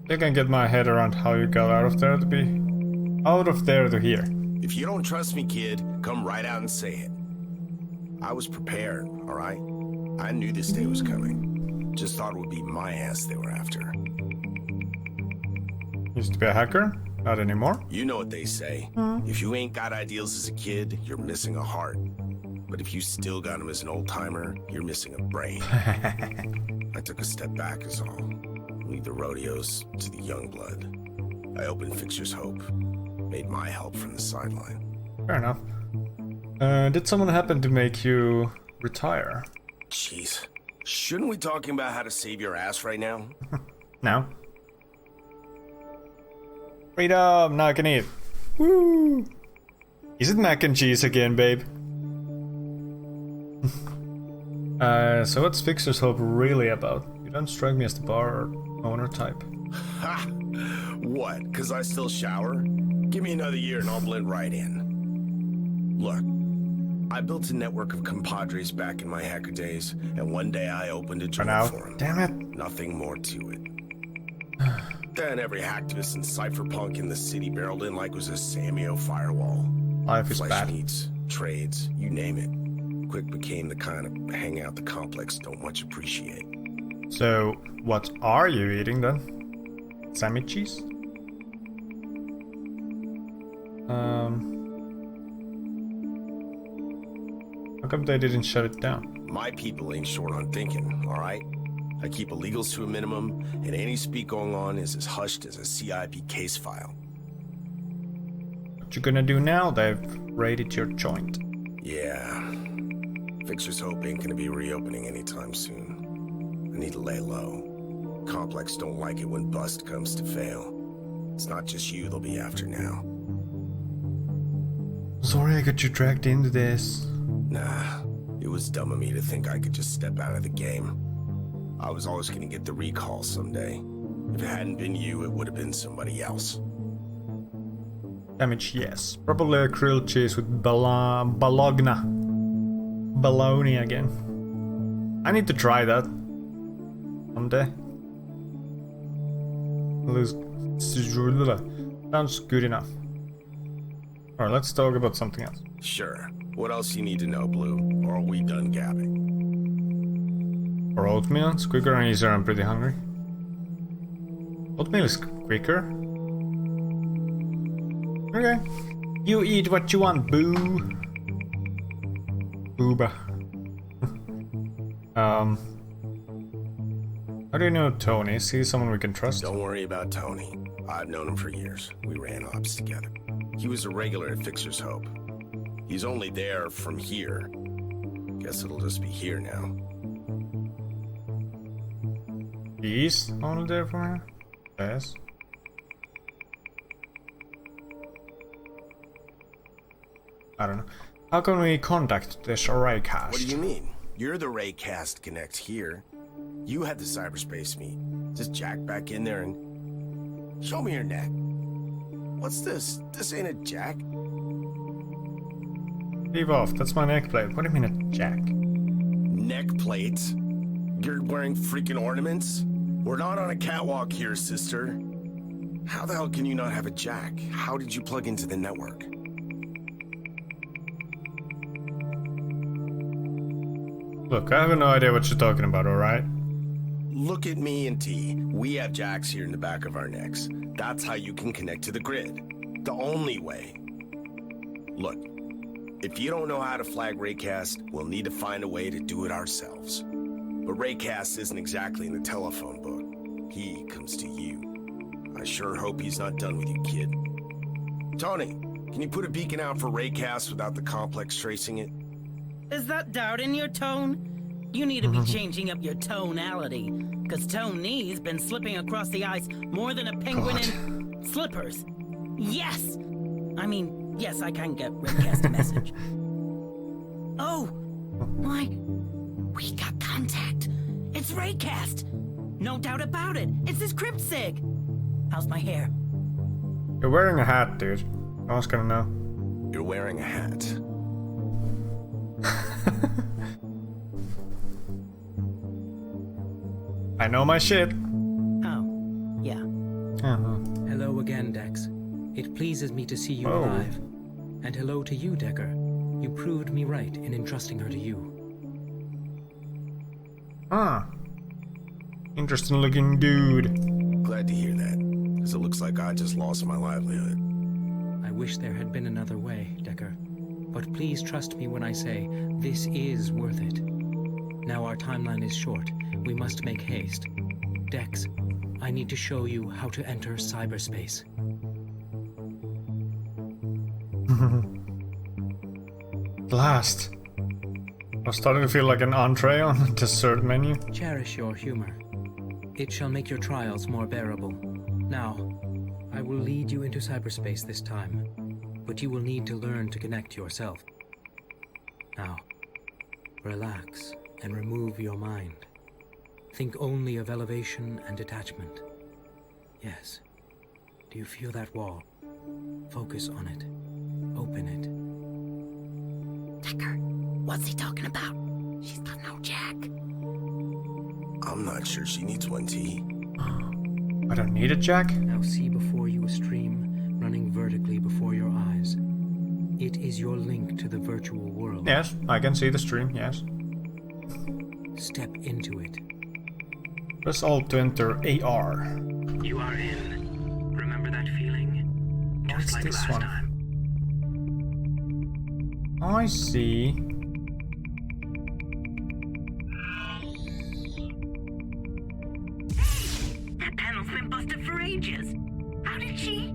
I can get my head around how you got out of there to here. If you don't trust me, kid, come right out and say it. I was prepared, alright? I knew this day was coming. Just thought it would be my ass they were after. Used to be a hacker? Not anymore. You know what they say. If you ain't got ideals as a kid, you're missing a heart. But if you still got them as an old-timer, you're missing a brain. I took a step back is all. Leave the rodeos to the young blood. I opened Fixer's Hope. Made my help from the sideline. Fair enough. Did someone happen to make you retire? Jeez. Shouldn't we talking about how to save your ass right now? No. Freedom! Now I can eat. Woo! Is it mac and cheese again, babe? So what's Fixer's Hope really about? You Don't strike me as the bar owner type. Ha! What? 'Cause I still shower? Give me another year and I'll blend right in. Look, I built a network of compadres back in my hacker days, and one day I opened a For joint now. for them. Damn it. Nothing more to it. Then every hacktivist and cypherpunk in the city barreled in like it was a Samio firewall. Life is Flesh bad. meats, trades, you name it. Quick became the kind of hangout the complex don't much appreciate. So, what are you eating then? Sammy cheese? How come they didn't shut it down? My people ain't short on thinking, alright? I keep illegals to a minimum, and any speak going on is as hushed as a CIP case file. What you gonna do now? They've raided your joint. Yeah. Fixer's Hope ain't gonna be reopening anytime soon. I need to lay low. Complex don't like it when bust comes to fail. It's not just you they'll be after now. Sorry I got you dragged into this. Nah, it was dumb of me to think I could just step out of the game. I was always gonna get the recall someday. If it hadn't been you, it would have been somebody else. Damage, yes. Probably a grilled cheese with bologna. Bologna again. I need to try that someday. Sounds good enough. Alright, let's talk about something else. Sure. What else you need to know, Blue? Or are we done gabbing? Or oatmeal? It's quicker and easier. I'm pretty hungry. Oatmeal is quicker. Okay. You eat what you want, boo. Booba. How do you know Tony? Is he someone we can trust? Don't worry about Tony. I've known him for years. We ran ops together. He was a regular at Fixer's Hope. He's only there from here. Guess it'll just be here now. He's only there for her? Yes. I don't know. How can we contact this Raycast? What do you mean? You're the Raycast Connect here. You had the cyberspace meet. Just jack back in there and... Show me your neck. What's this? This ain't a jack. Leave off. That's my neck plate. What do you mean a jack? Neck plates? You're wearing freaking ornaments? We're not on a catwalk here, sister. How the hell can you not have a jack? How did you plug into the network? Look, I have no idea what you're talking about, alright? Look at me and T. We have jacks here in the back of our necks. That's how you can connect to the grid. The only way. Look, if you don't know how to flag Raycast, we'll need to find a way to do it ourselves. But Raycast isn't exactly in the telephone book. He comes to you. I sure hope he's not done with you, kid. Tony, can you put a beacon out for Raycast without the complex tracing it? Is that doubt in your tone? You need to be changing up your tonality, because Tony's been slipping across the ice more than a penguin in slippers. Yes! I mean, yes, I can get Raycast a message. Oh, my... We got contact. It's Raycast. No doubt about it. It's his crypt sig. How's my hair? You're wearing a hat, dude. No one's gonna know. You're wearing a hat. I know my shit. Oh, yeah. Hello again, Dex. It pleases me to see you Oh. alive. And hello to you, Decker. You proved me right in entrusting her to you. Interesting looking dude. Glad to hear that, because it looks like I just lost my livelihood. I wish there had been another way, Decker. But please trust me when I say this is worth it. Now our timeline is short. We must make haste. Dex, I need to show you how to enter cyberspace. Last. I was starting to feel like an entree on the dessert menu. Cherish your humor. It shall make your trials more bearable. Now, I will lead you into cyberspace this time, but you will need to learn to connect yourself. Now, relax and remove your mind. Think only of elevation and detachment. Yes. Do you feel that wall? Focus on it. Open it. Decker, what's he talking about? She's got no jack. I'm not sure she needs one, T. I don't need a jack. Now see before you a stream running vertically before your eyes. It is your link to the virtual world. Yes, I can see the stream, yes. Step into it. Press Alt to enter AR. You are in. Remember that feeling? Just What's like this last one? time. I see. That panel's been busted for ages. How did she?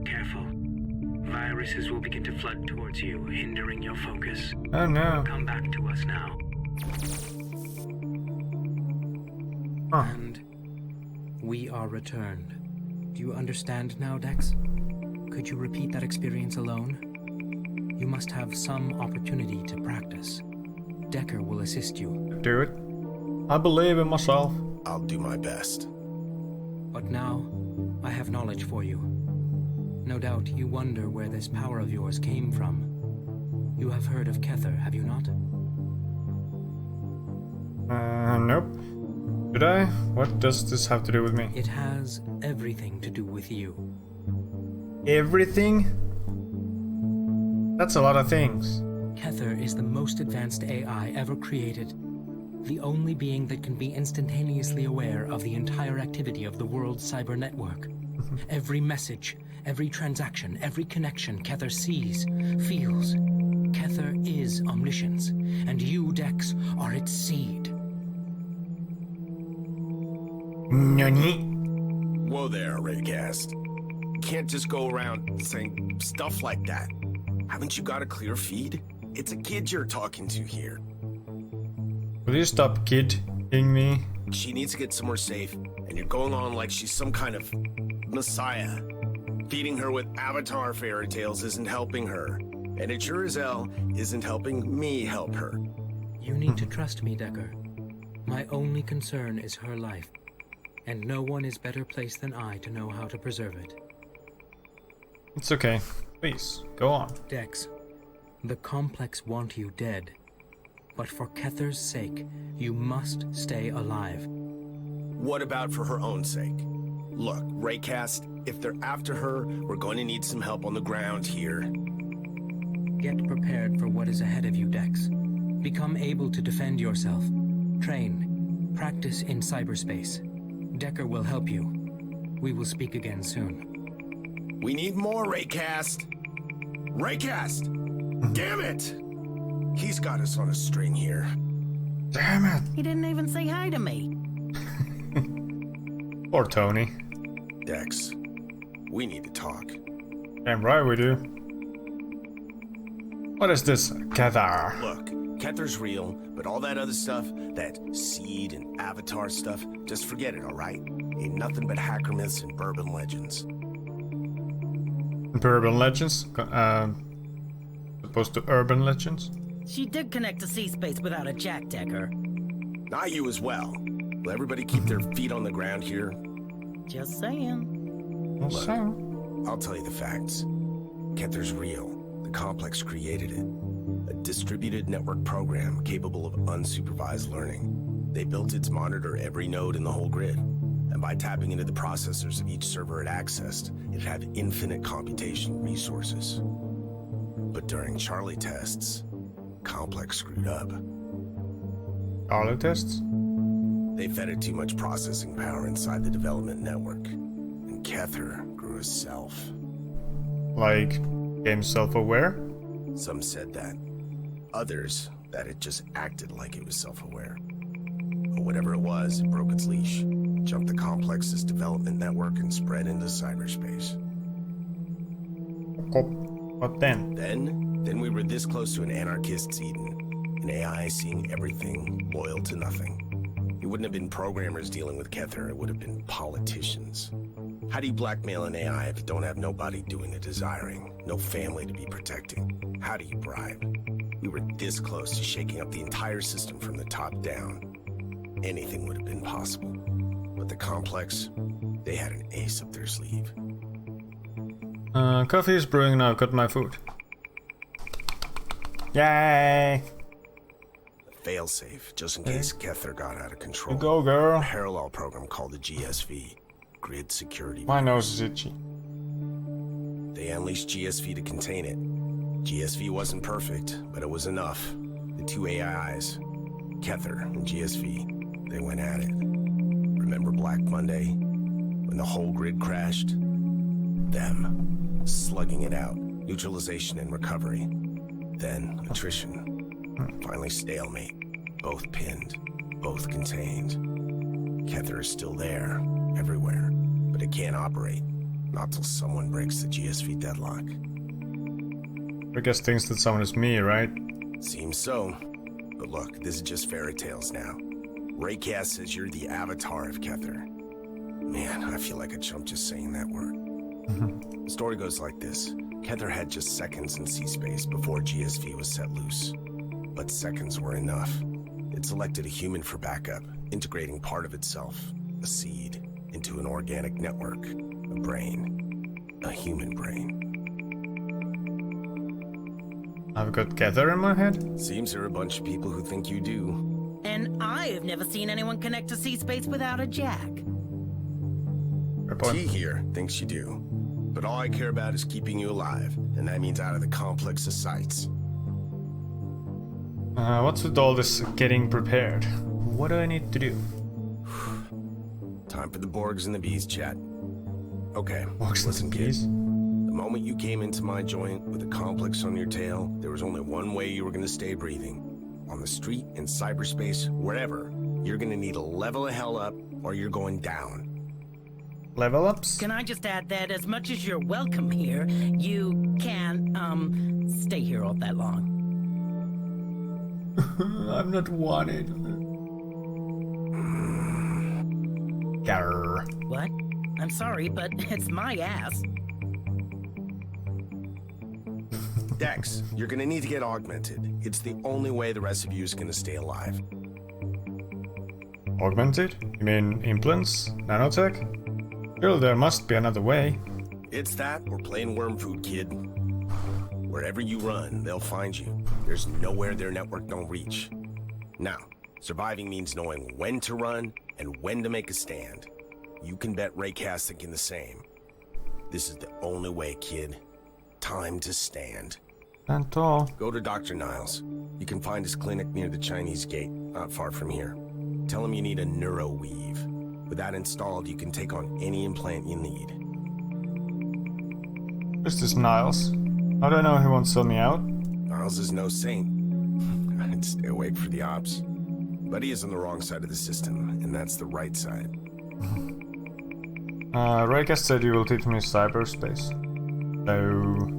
Careful. Viruses will begin to flood towards you, hindering your focus. Oh no. Come back to us now. Huh. And we are returned. Do you understand now, Dex? Could you repeat that experience alone? You must have some opportunity to practice. Decker will assist you. Do it. I believe in myself. I'll do my best. But now, I have knowledge for you. No doubt you wonder where this power of yours came from. You have heard of Kether, have you not? Nope. Did I? What does this have to do with me? It has everything to do with you. Everything? That's a lot of things. Kether is the most advanced AI ever created. The only being that can be instantaneously aware of the entire activity of the world's cyber network. Every message, every transaction, every connection Kether sees, feels. Kether is omniscience, and you, Dex, are its seed. Nani? Whoa there, Raycast. You can't just go around saying stuff like that. Haven't you got a clear feed? It's a kid you're talking to here. Will you stop kidding me? She needs to get somewhere safe, and you're going on like she's some kind of messiah. Feeding her with Avatar fairy tales isn't helping her, and it sure as hell isn't helping me help her. You need to trust me, Decker. My only concern is her life, and no one is better placed than I to know how to preserve it. It's okay. Please, go on. Dex, the Complex want you dead. But for Kether's sake, you must stay alive. What about for her own sake? Look, Raycast, if they're after her, we're going to need some help on the ground here. Get prepared for what is ahead of you, Dex. Become able to defend yourself. Train. Practice in cyberspace. Decker will help you. We will speak again soon. We need more, Raycast! Raycast! Damn it! He's got us on a string here. Damn it. He didn't even say hi to me. Poor Tony. Dex, we need to talk. Damn right we do. What is this, Kether? Look, Kether's real, but all that other stuff, that seed and avatar stuff, just forget it, alright? Ain't nothing but hacker myths and bourbon legends. Urban legends? Opposed to urban legends? She did connect to C-Space without a jack, Decker. Not you as well. Will everybody keep their feet on the ground here? Just saying. Also, I'll tell you the facts. Kether's real. The Complex created it. A distributed network program capable of unsupervised learning. They built it to monitor every node in the whole grid. And by tapping into the processors of each server it accessed, it'd have infinite computational resources. But during Charlie tests, Complex screwed up. Charlie tests? They fed it too much processing power inside the development network. And Kether grew a self. Like, game self-aware? Some said that. Others, that it just acted like it was self-aware. But whatever it was, it broke its leash, jumped the Complex's development network, and spread into cyberspace. What then? Then we were this close to an anarchist's Eden. An AI seeing everything, loyal to nothing. It wouldn't have been programmers dealing with Kether, it would have been politicians. How do you blackmail an AI if you don't have nobody doing the desiring? No family to be protecting? How do you bribe? We were this close to shaking up the entire system from the top down. anything would have been possible. But the complex, they had an ace up their sleeve. Coffee is brewing now. I've got my food. Yay! Failsafe, just in case Kether got out of control. You go, girl. A parallel program called the GSV, Grid Security. My nose is itchy. They unleashed GSV to contain it. GSV wasn't perfect, but it was enough. The two AIs, Kether and GSV, they went at it. Remember Black Monday? When the whole grid crashed? Them, slugging it out, neutralization and recovery. Then attrition. Finally stalemate. Both pinned, both contained. Kether is still there, everywhere, but it can't operate. Not till someone breaks the GSV deadlock. I guess thinks that someone is me, right? Seems so. But look, this is just fairy tales now. Raycast says you're the avatar of Kether. Man, I feel like a chump just saying that word. The story goes like this. Kether had just seconds in C-space before GSV was set loose. But seconds were enough. It selected a human for backup, integrating part of itself, a seed, into an organic network, a brain, a human brain. I've got Kether in my head. Seems there are a bunch of people who think you do. And I have never seen anyone connect to C-Space without a jack. Fair point. T here thinks you do. But all I care about is keeping you alive, and that means out of the complex of sights. What's with all this getting prepared? What do I need to do? Time for the Borgs and the Bees chat. Okay, Borgs and listen, the kid. Bees? The moment you came into my joint with a complex on your tail, there was only one way you were going to stay breathing. On the street, in cyberspace, wherever, you're going to need to level the hell up or you're going down. Level ups? Can I just add that as much as you're welcome here, you can't, stay here all that long. I'm not wanted. Garr. What? I'm sorry, but it's my ass. Dex, you're going to need to get augmented. It's the only way the rest of you is going to stay alive. Augmented? You mean implants? Nanotech? Surely there must be another way. It's that or plain worm food, kid. Wherever you run, they'll find you. There's nowhere their network don't reach. Now, surviving means knowing when to run and when to make a stand. You can bet Raycast thinking the same. This is the only way, kid. Time to stand. And tall. Go to Dr. Niles. You can find his clinic near the Chinese gate, not far from here. Tell him you need a neuroweave. With that installed, you can take on any implant you need. Where's this Niles? How do I know he won't sell me out? Niles is no saint. I'd stay awake for the ops. But he is on the wrong side of the system, and that's the right side. Raycast said you will teach me cyberspace. So...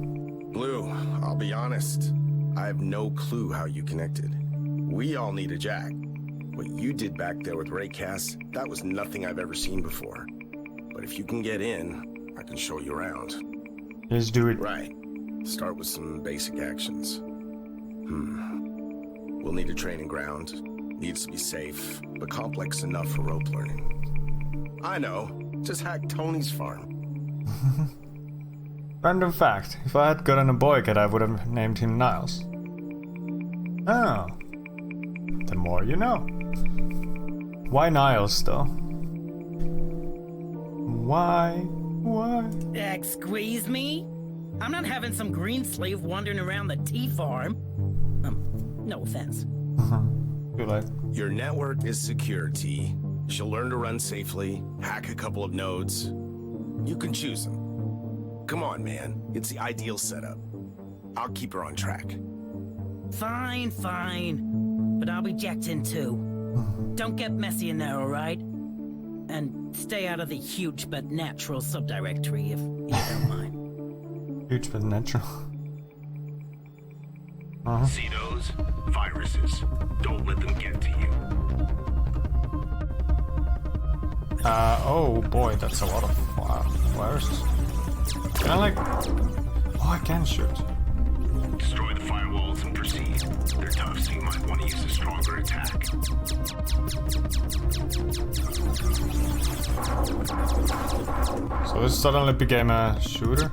Blue, I'll be honest. I have no clue how you connected. We all need a jack. What you did back there with Raycast, that was nothing I've ever seen before. But if you can get in, I can show you around. Let's do it. Right. Start with some basic actions. We'll need a training ground. Needs to be safe, but complex enough for rope learning. I know. Just hack Tony's farm. Random fact. If I had gotten a boy cat, I would have named him Niles. Oh. The more you know. Why Niles, though? Why? Squeeze me? I'm not having some green slave wandering around the tea farm. No offense. Too late. Your network is secure, T. She'll learn to run safely, hack a couple of nodes. You can choose them. Come on, man. It's the ideal setup. I'll keep her on track. Fine. But I'll be jacked in too. Don't get messy in there, alright? And stay out of the huge but natural subdirectory if you don't mind. Huge but natural. See those? Viruses. Don't let them get to you. Oh boy, that's a lot of viruses. Can I like... Oh, I can shoot. Destroy the firewall. firewalls and proceed. They're tough, so you might want to use a stronger attack. So this suddenly became a shooter?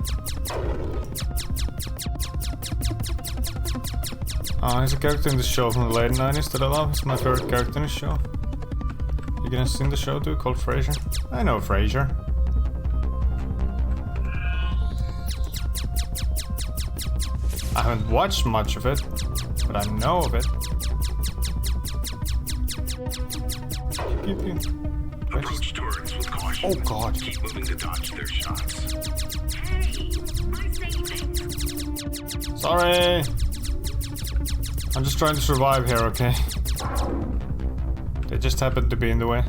Oh, he's a character in the show from the late 90s that I love. He's my favorite character in the show. You gonna seen the show too, called Frasier? I know Frasier. I haven't watched much of it, but I know of it. Pew, pew. Approach turrets with caution. Oh god. Keep moving to dodge their shots. Sorry. I'm just trying to survive here, okay? They just happened to be in the way.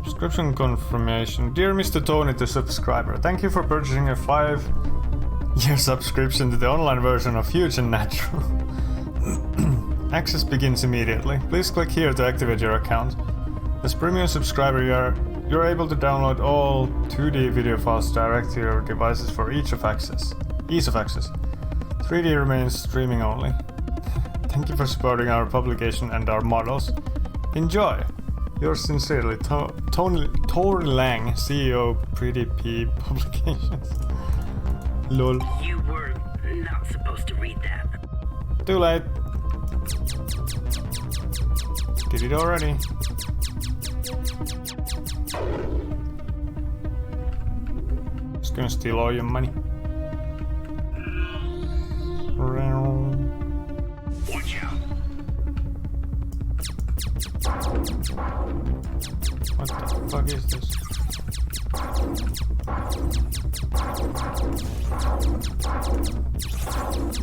Subscription confirmation. Dear Mr. Tony, the subscriber, thank you for purchasing a 5-year subscription to the online version of Huge and Natural. Access begins immediately. Please click here to activate your account. As premium subscriber, you're able to download all 2D video files direct to your devices for ease of access. 3D remains streaming only. Thank you for supporting our publication and our models. Enjoy! Yours sincerely, Tony Lang, CEO Pretty P Publications. Lol. You were not supposed to read that. Too late. Did it already. Just gonna steal all your money. Watch out. What the fuck is this?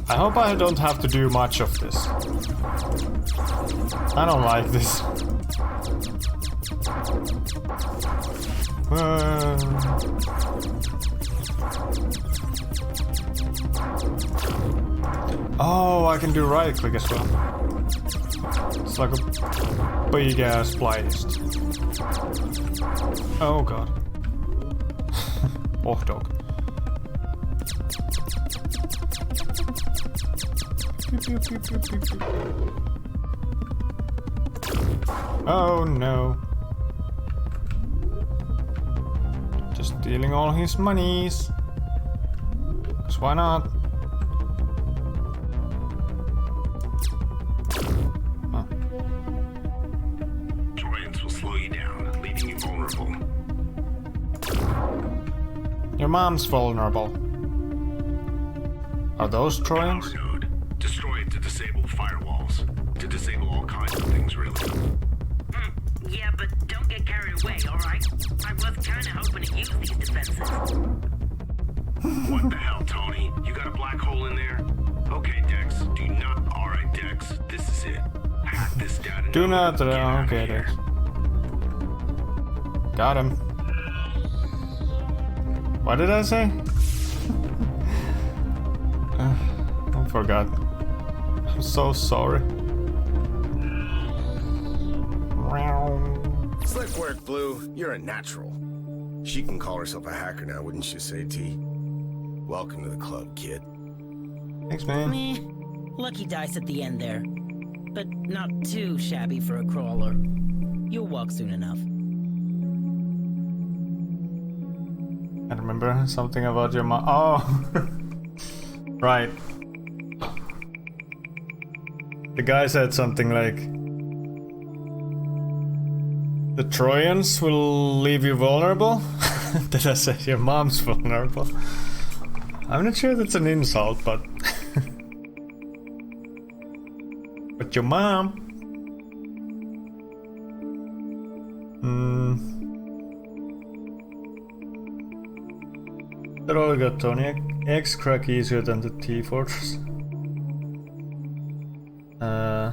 I hope I don't have to do much of this. I don't like this. Oh, I can do right click as well. It's like a big ass playlist. Oh god. Oh dog. Oh no. Just stealing all his monies. 'Cause why not? Huh. Troyans will slow you down, leaving you vulnerable. Your mom's vulnerable. Are those Troyans? Power node. Destroy it to disable firewalls. To disable all kinds of things, really. Yeah, but don't get carried away, alright? I was kinda hoping to use these defenses. What the hell, Tony? You got a black hole in there? Okay, Dex. Do not. Alright, Dex. This is it. Hack this data. Do not. Get out of Okay, here. Dex. Got him. What did I say? I forgot. I'm so sorry. Slick work, Blue. You're a natural. She can call herself a hacker now, wouldn't you say, T? Welcome to the club, kid. Thanks, man. Meh. Lucky dice at the end there. But not too shabby for a crawler. You'll walk soon enough. I remember something about your mom. Oh, right. The guy said something like, "The Trojans will leave you vulnerable." Did I say your mom's vulnerable? I'm not sure that's an insult, but but your mom. That all got Tony. X crack easier than the T Fortress. I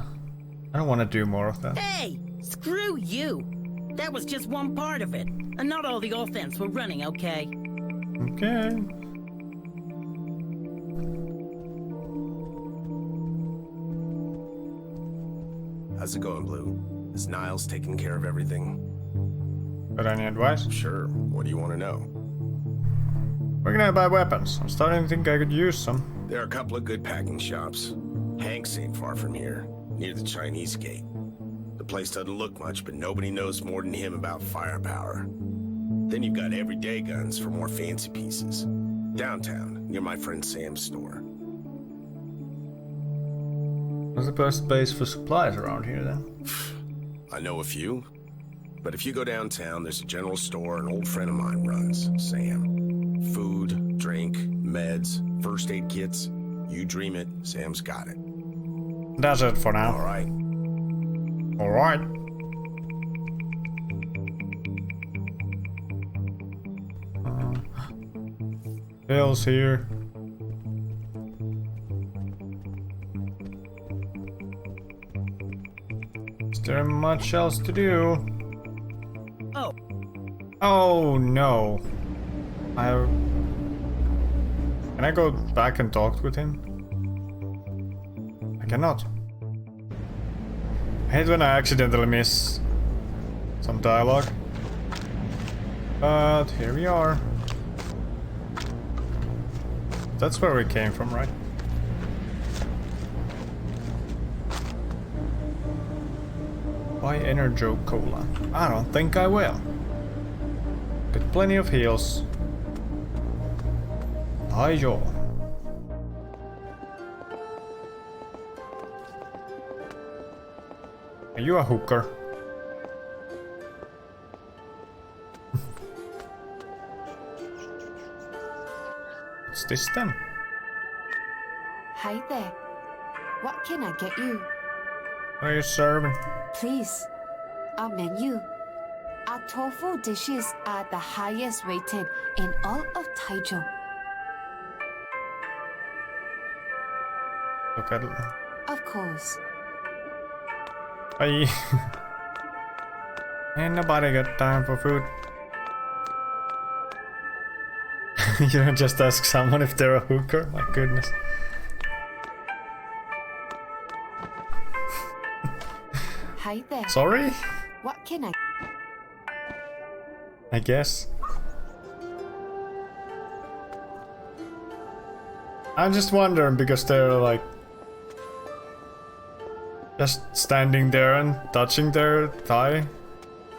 don't want to do more of that. Hey! Screw you! That was just one part of it. And not all the offense we're running, okay? Okay. How's it going, Blue? Is Niles taking care of everything? Got any advice? Sure. What do you want to know? Where can I buy weapons? I'm starting to think I could use some. There are a couple of good packing shops. Hank's ain't far from here, near the Chinese gate. The place doesn't look much, but nobody knows more than him about firepower. Then you've got everyday guns for more fancy pieces. Downtown, near my friend Sam's store. What's the best place for supplies around here then? I know a few. But if you go downtown, there's a general store an old friend of mine runs, Sam. Food, drink, meds, first aid kits. You dream it, Sam's got it. That's it for now. Alright. Alright. Bill's here. Is there much else to do? Oh, Oh no. Can I go back and talk with him? I cannot. I hate when I accidentally miss some dialogue. But here we are. That's where we came from, right? Buy Energo Cola. I don't think I will. Got plenty of heals. Hiyo. Are you a hooker? What's this then? Hi there. What can I get you? What are you serving? Please. Our menu. Our tofu dishes are the highest rated in all of Taichung. Look at it. Of course. Bye. Ain't nobody got time for food. You don't just ask someone if they're a hooker? My goodness. Hi there. Sorry? What can I guess. I'm just wondering because they're like just standing there and touching their thigh,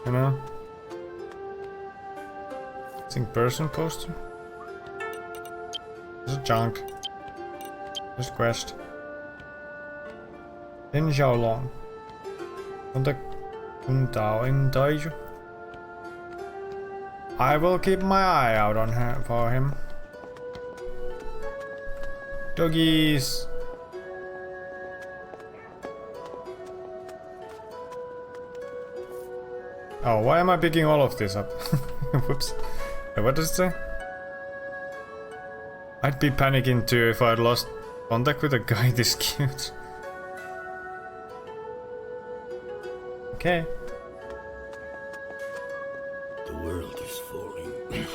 you know? Missing person poster? This is junk. This quest. In Xiaolong. Contact Dao in Daiju. I will keep my eye out on her for him. Doggies. Oh, why am I picking all of this up? Whoops. Wait, what does it say? I'd be panicking too if I'd lost contact with a guy this cute. Okay. The world is falling. If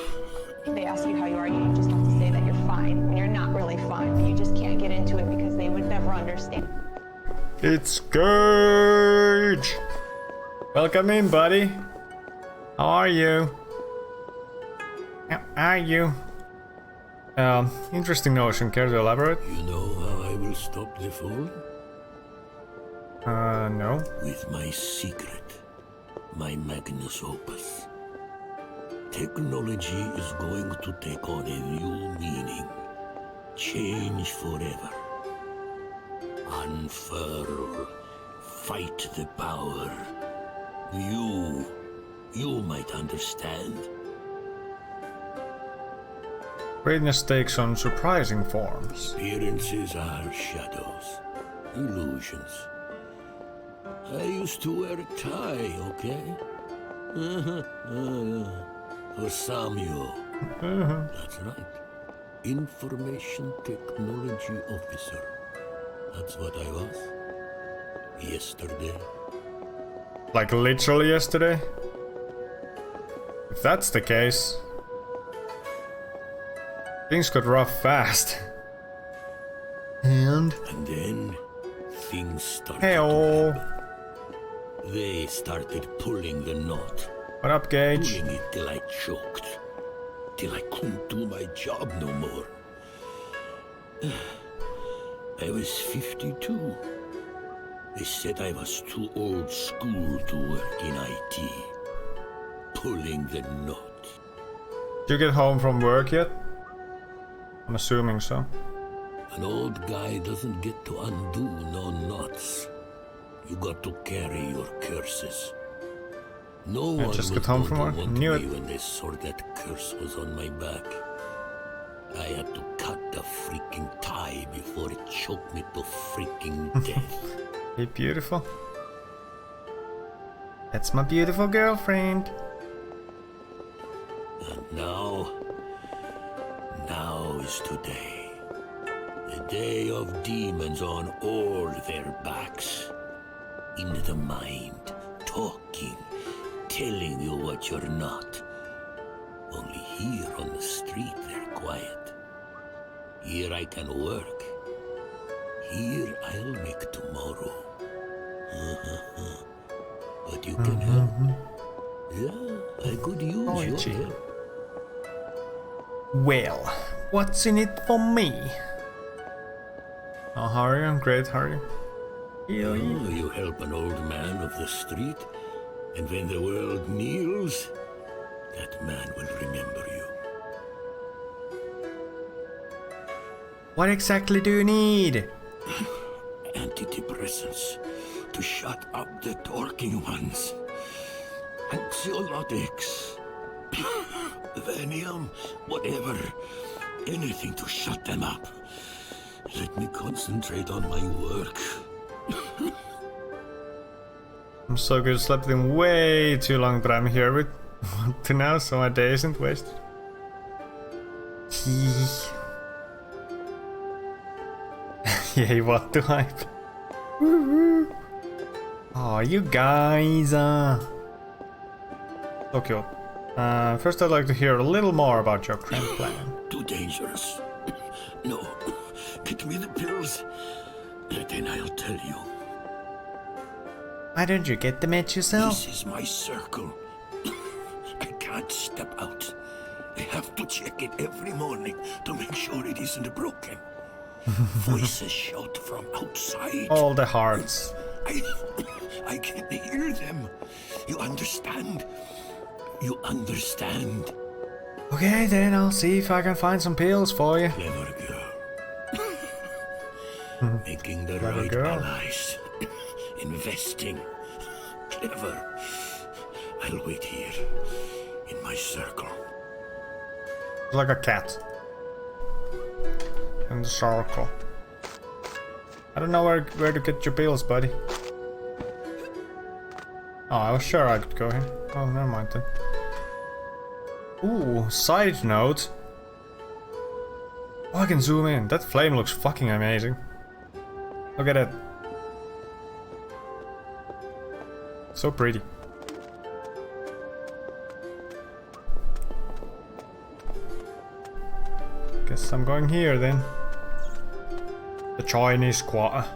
they ask you how you are, you just have to say that you're fine. And you're not really fine, but you just can't get into it because they would never understand. It's Gage! Welcome in, buddy. How are you? How are you? Interesting notion. Care to elaborate? You know how I will stop the fall? No. With my secret. My magnus opus. Technology is going to take on a new meaning. Change forever. Unfurl. Fight the power. You might understand. Greatness takes on surprising forms. Appearances are shadows. Illusions. I used to wear a tie, okay? For Samuel. That's right. Information technology officer. That's what I was. Yesterday. Like literally yesterday? If that's the case, things got rough fast. And then things started. Hey-oh. They started pulling the knot. What up, Gage? Pulling it till I choked. Till I couldn't do my job no more. I was 52. They said I was too old school to work in IT. Pulling the knot. Did you get home from work yet? I'm assuming so. An old guy doesn't get to undo no knots. You got to carry your curses. No one just was got home going from to work. want Knew me it. when they saw that curse was on my back. I had to cut the freaking tie before it choked me to freaking death. Hey, beautiful. That's my beautiful girlfriend. And now is today. The day of demons on all their backs. In the mind, talking, telling you what you're not. Only here on the street they're quiet. Here I can work. Here I'll make tomorrow. But you can help. Yeah, I could use your help. Well, what's in it for me? Oh, how are you? Great, how are you? Oh, you help an old man of the street, and when the world kneels, that man will remember you. What exactly do you need? Antidepressants to shut up the talking ones. Anxiolytics. Vanium, whatever. Anything to shut them up. Let me concentrate on my work. I'm so good, slept in way too long, but I'm here with to now, so my day isn't wasted. Yay, what to hype? Oh, you guys, so cute. First I'd like to hear a little more about your grand plan. Too dangerous. No, get me the pills, then I'll tell you. Why don't you get them at yourself? This is my circle. I can't step out. I have to check it every morning to make sure it isn't broken. Voices shout from outside. All the hearts. I can hear them. You understand? You understand? Okay, then I'll see if I can find some pills for you. Clever girl. Making the Clever right girl. allies. Investing. Clever. I'll wait here. In my circle. Like a cat. In the circle. I don't know where to get your pills, buddy. Oh, I was sure I could go here. Oh, never mind then. Ooh, side note. Oh, I can zoom in. That flame looks fucking amazing. Look at it. So pretty. Guess I'm going here then. The Chinese Quarter.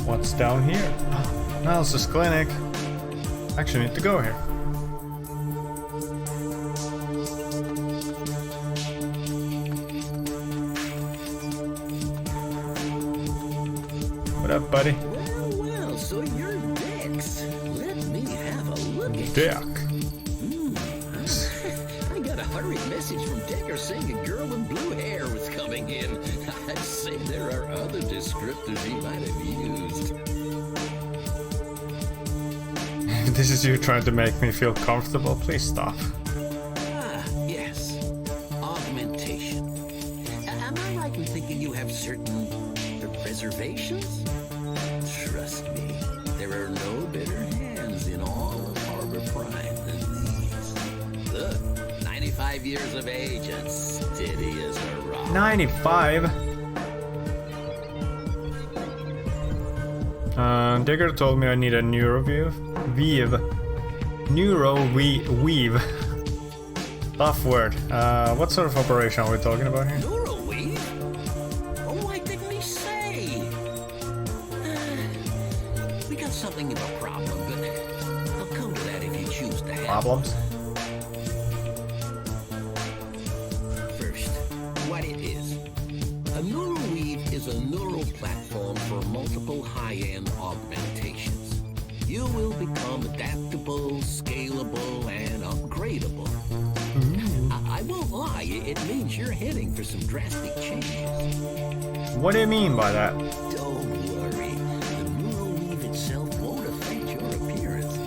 What's down here? Nels's clinic. Actually need to go here. What up, buddy? Well, so you're Dex. Let me have a look at Dick. I got a hurried message from Decker saying a girl with blue hair was coming in. I'd say there are other descriptors he might have used. If this is you trying to make me feel comfortable, please stop. Ah, yes. Augmentation. Am I right in thinking you have certain reservations? Trust me, there are no better hands in all of Harbor Prime than these. Look, 95 years of age and steady as a rock. 95? Digger told me I need a Neurovive. Neuroweave. Tough word. What sort of operation are we talking about here? Neuroweave? Oh, why didn't he say? We got something of a problem, but I'll come to that if you choose to have Problems? First, what it is. A Neuroweave is a neural platform for multiple high-end augmentations. You will become adaptable, scalable, and upgradable. I won't lie, it means you're heading for some drastic changes. What do you mean by that? Don't worry, the Neuroweave itself won't affect your appearance.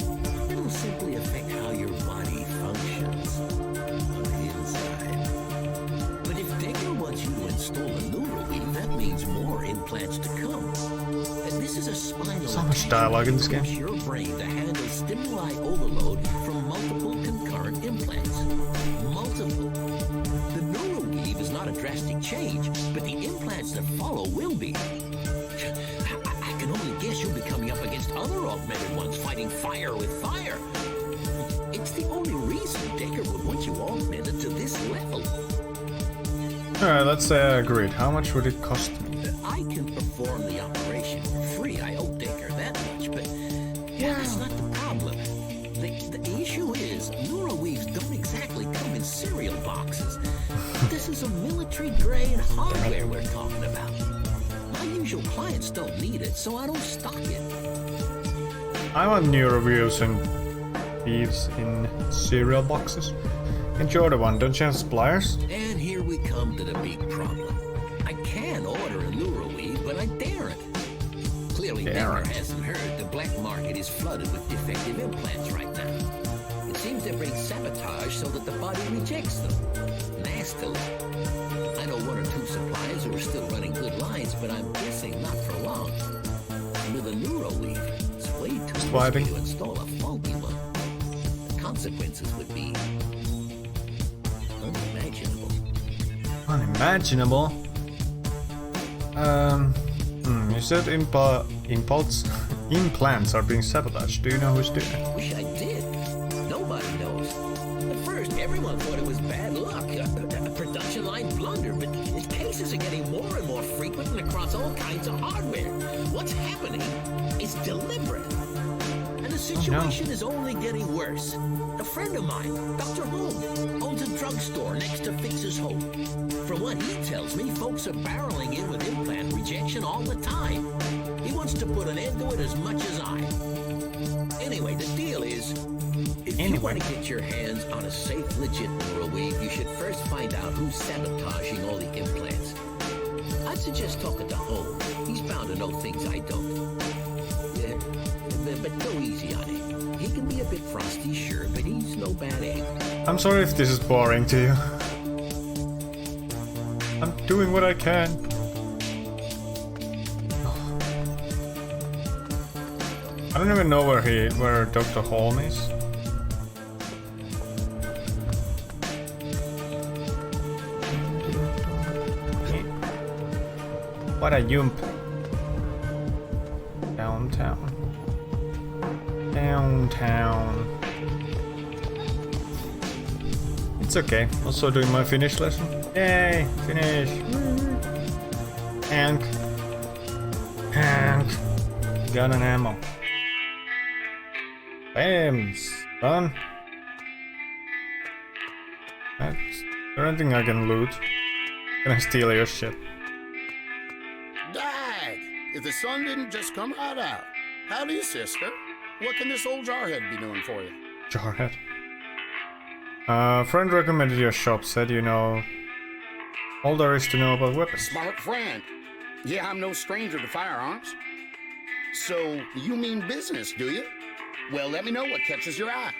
It'll simply affect how your body functions on the inside. But if Decker wants you to install a Neuroweave, that means more implants to come. And this is a spinal So much dialogue in this game. your brain to handle stimuli overload from multiple concurrent implants. Multiple. The Neuroweave is not a drastic change, but the implants that follow will be. I can only guess you'll be coming up against other augmented ones fighting fire with fire. It's the only reason Decker would want you augmented to this level. Alright, let's say I agreed. How much would it cost me? I can perform the operation for free. I owe Decker that much, but that's not the problem. The issue is, Neuroweaves don't exactly come in cereal boxes. This is a military-grade hardware we're talking about. My usual clients don't need it, so I don't stock it. I want new reviews and thieves in cereal boxes. Enjoy the one, don't you have suppliers? And here we come to the big problem. I can order a Neuroweave, but I daren't. Clearly, Decker hasn't heard the black market is flooded with defective implants right now. It seems they bring sabotage so that the body rejects them. Nastily. I know one or two suppliers who are still running good lines, but I'm guessing not for long. With a Neuroweave, it's way too risky to install a faulty one. The consequences would be unimaginable. Unimaginable? You said implants are being sabotaged. Do you know who's doing it? Wish I did. Nobody knows. At first, everyone thought it was bad luck, a production line blunder, but cases are getting more and more frequent and across all kinds of hardware. What's happening is deliberate. And the situation is only getting worse. A friend of mine, Dr. Holm, owns a drugstore next to Fixer's Hope. From what he tells me, folks are barreling in with implant rejection all the time. He wants to put an end to it as much as I. Anyway, the deal is, if you want to get your hands on a safe, legit Neuroweave, you should first find out who's sabotaging all the implants. I'd suggest talking to Holm. He's bound to know things I don't. But go easy on him. He can be a bit frosty, sure, but he's no bad egg. I'm sorry if this is boring to you. I'm doing what I can. I don't even know where Dr. Holm is. What a yump. Downtown. It's okay. Also doing my Finnish lesson. Yay! Finish! Hank. Gun and ammo. Bam! Done. Is there anything I can loot? Can I steal your shit? Dag! If the sun didn't just come right out. Howdy, sister. What can this old jarhead be doing for you? Jarhead. Friend recommended your shop, said you know all there is to know about weapons. Smart friend. Yeah, I'm no stranger to firearms. So, you mean business, do you? Well, let me know what catches your eye.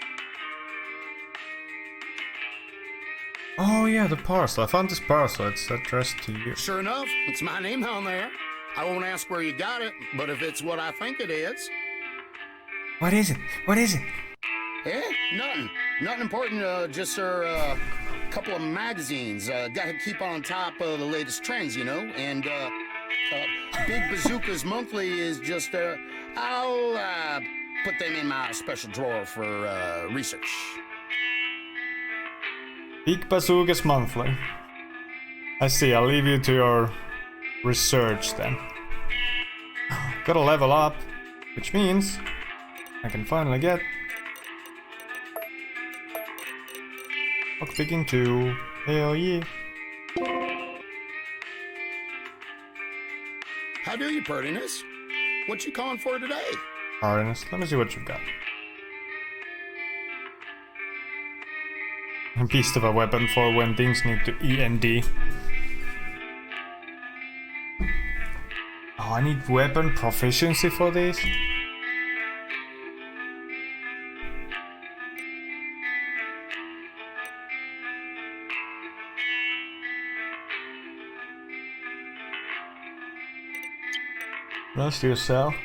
Oh yeah, the parcel. I found this parcel. It's addressed to you. Sure enough, it's my name on there. I won't ask where you got it, but if it's what I think it is... What is it? What is it? Nothing. Nothing important, just a couple of magazines. Gotta keep on top of the latest trends, you know? And, Big Bazookas Monthly is just, I'll put them in my special drawer for research. Big Bazookas Monthly. I see, I'll leave you to your research then. Gotta level up, which means I can finally get lockpicking 2. Hell yeah. How do you, Purtiness? What you calling for today? Alright, let me see what you've got. A beast of a weapon for when things need to END. Oh, I need weapon proficiency for this? Rest yourself.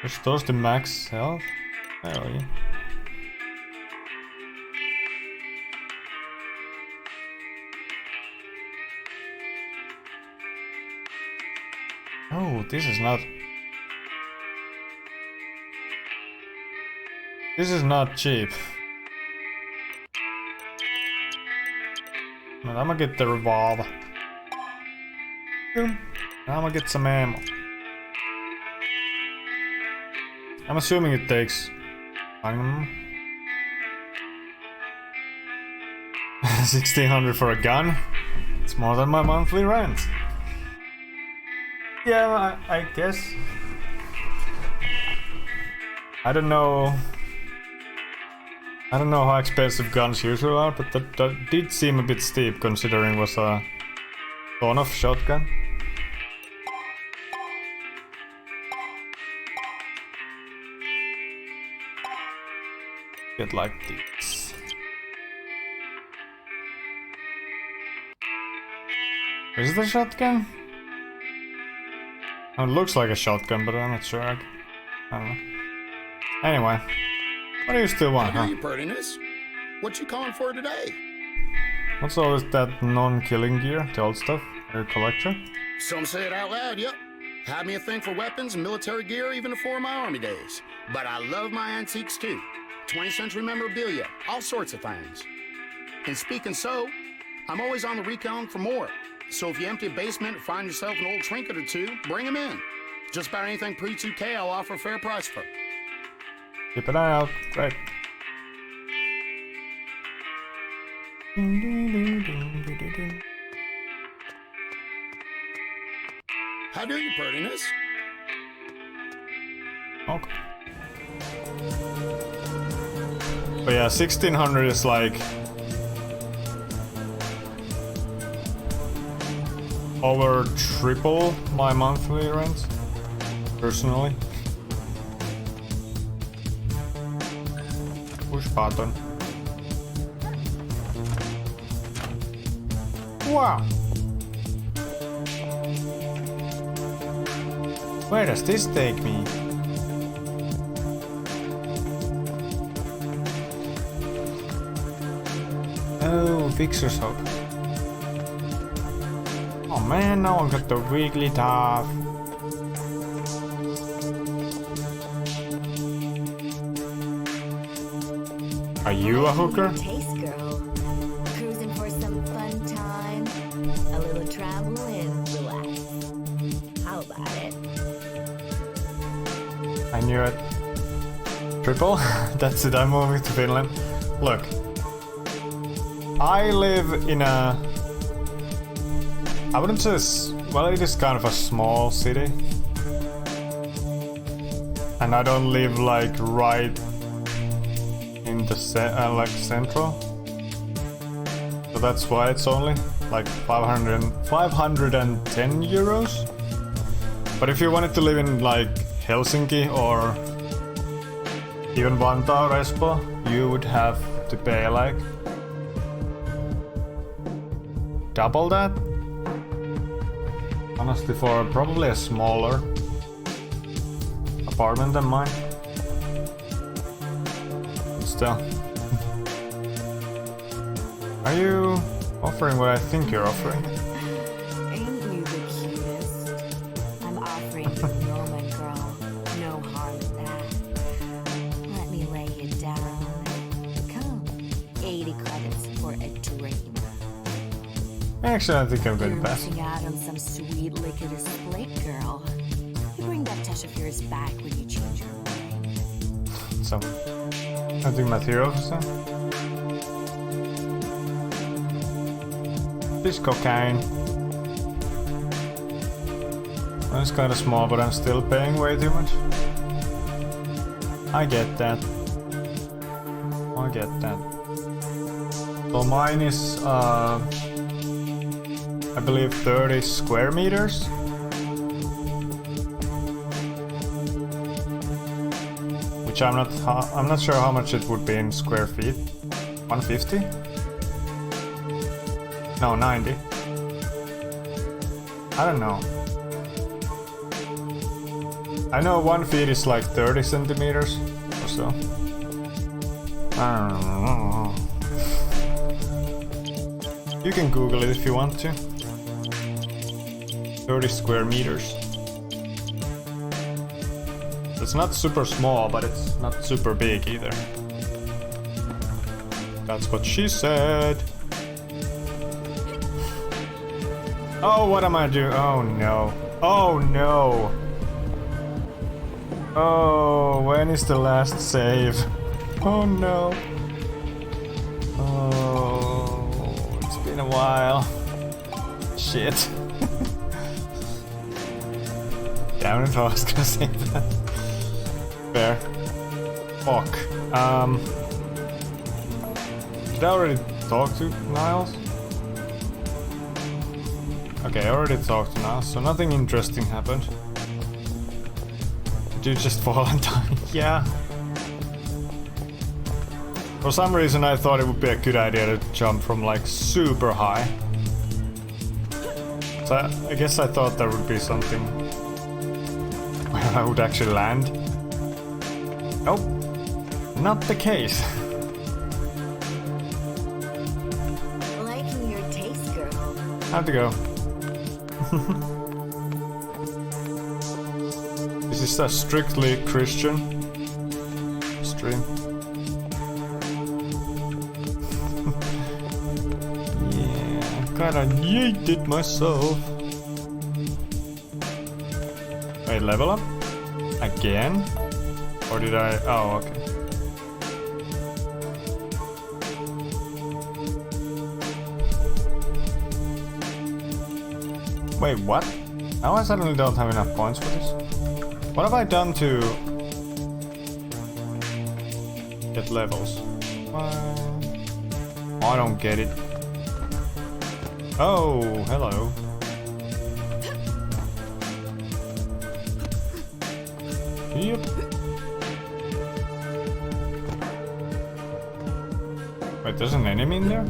Restores the max health. Hell yeah. Oh, this is not... This is not cheap. But I'm gonna get the revolver. Boom. I'm gonna get some ammo. I'm assuming it takes 1600 for a gun. It's more than my monthly rent. Yeah, I guess. I don't know how expensive guns usually are, but that did seem a bit steep considering it was a ton-off shotgun. Get like this. Is it a shotgun? Oh, it looks like a shotgun, but I'm not sure. I don't know. Anyway, what do you still want, How huh? do you, Purtiness? What you calling for today? What's all that non-killing gear, the old stuff? Are you a collector? Some say it out loud, yep. Had me a thing for weapons and military gear even before my army days. But I love my antiques too. 20th century memorabilia, all sorts of things. And speaking so, I'm always on the recon for more. So if you empty a basement and find yourself an old trinket or two, bring them in. Just about anything pre-2K I'll offer a fair price for. Keep an eye out. Great. How do you, Purtiness? Okay. But yeah, 1600 is like over triple my monthly rent, personally. Push button. Wow. Where does this take me? Oh, Fixer's Hook. Oh man, now I've got the Wigglytuff. Are you a hooker? Taste girl. Cruising for some fun time. A little travel and relax. How about it? I knew it. Triple? That's it, I'm moving to Finland. Look. I live in a... I wouldn't say... Well, it is kind of a small city. And I don't live like right in the like central. So that's why it's only like 510 euros. But if you wanted to live in like Helsinki or even Vantaa or Espoo, you would have to pay like double that. Honestly, for probably a smaller apartment than mine. But still. Are you offering what I think you're offering? Ain't you the cutest? I'm 80 credits for a dream. Actually, I think I'm going You're to pass. missing out on some sweet lickety split, girl. You bring that touch of yours back when you change your mind. So, I think materials or something. This cocaine. Well, it's kind of small, but I'm still paying way too much. I get that. I get that. So mine is, I believe 30 square meters. Which I'm not sure how much it would be in square feet. 150? No, 90. I don't know. I know 1 feet is like 30 centimeters or so. I don't know. You can Google it if you want to. 30 square meters. It's not super small, but it's not super big either. That's what she said. Oh, what am I doing? Oh no. Oh no. Oh, when is the last save? Oh no. Oh, it's been a while. Shit. Damn it, I was gonna say that. Fair. Fuck. Did I already talk to Niles? Okay, I already talked to Niles, so nothing interesting happened. Did you just fall and die? Yeah. For some reason I thought it would be a good idea to jump from like super high. So I guess I thought there would be something where I would actually land. Nope, not the case. Liking your taste, girl. Have to go. This is a strictly Christian stream. Yeah, I kinda yeeted myself. Wait, level up? Again? Or did I? Oh, okay. Wait, what? Now I suddenly don't have enough points for this? What have I done to get levels? I don't get it. Oh, hello. Yep. Wait, there's an enemy in there?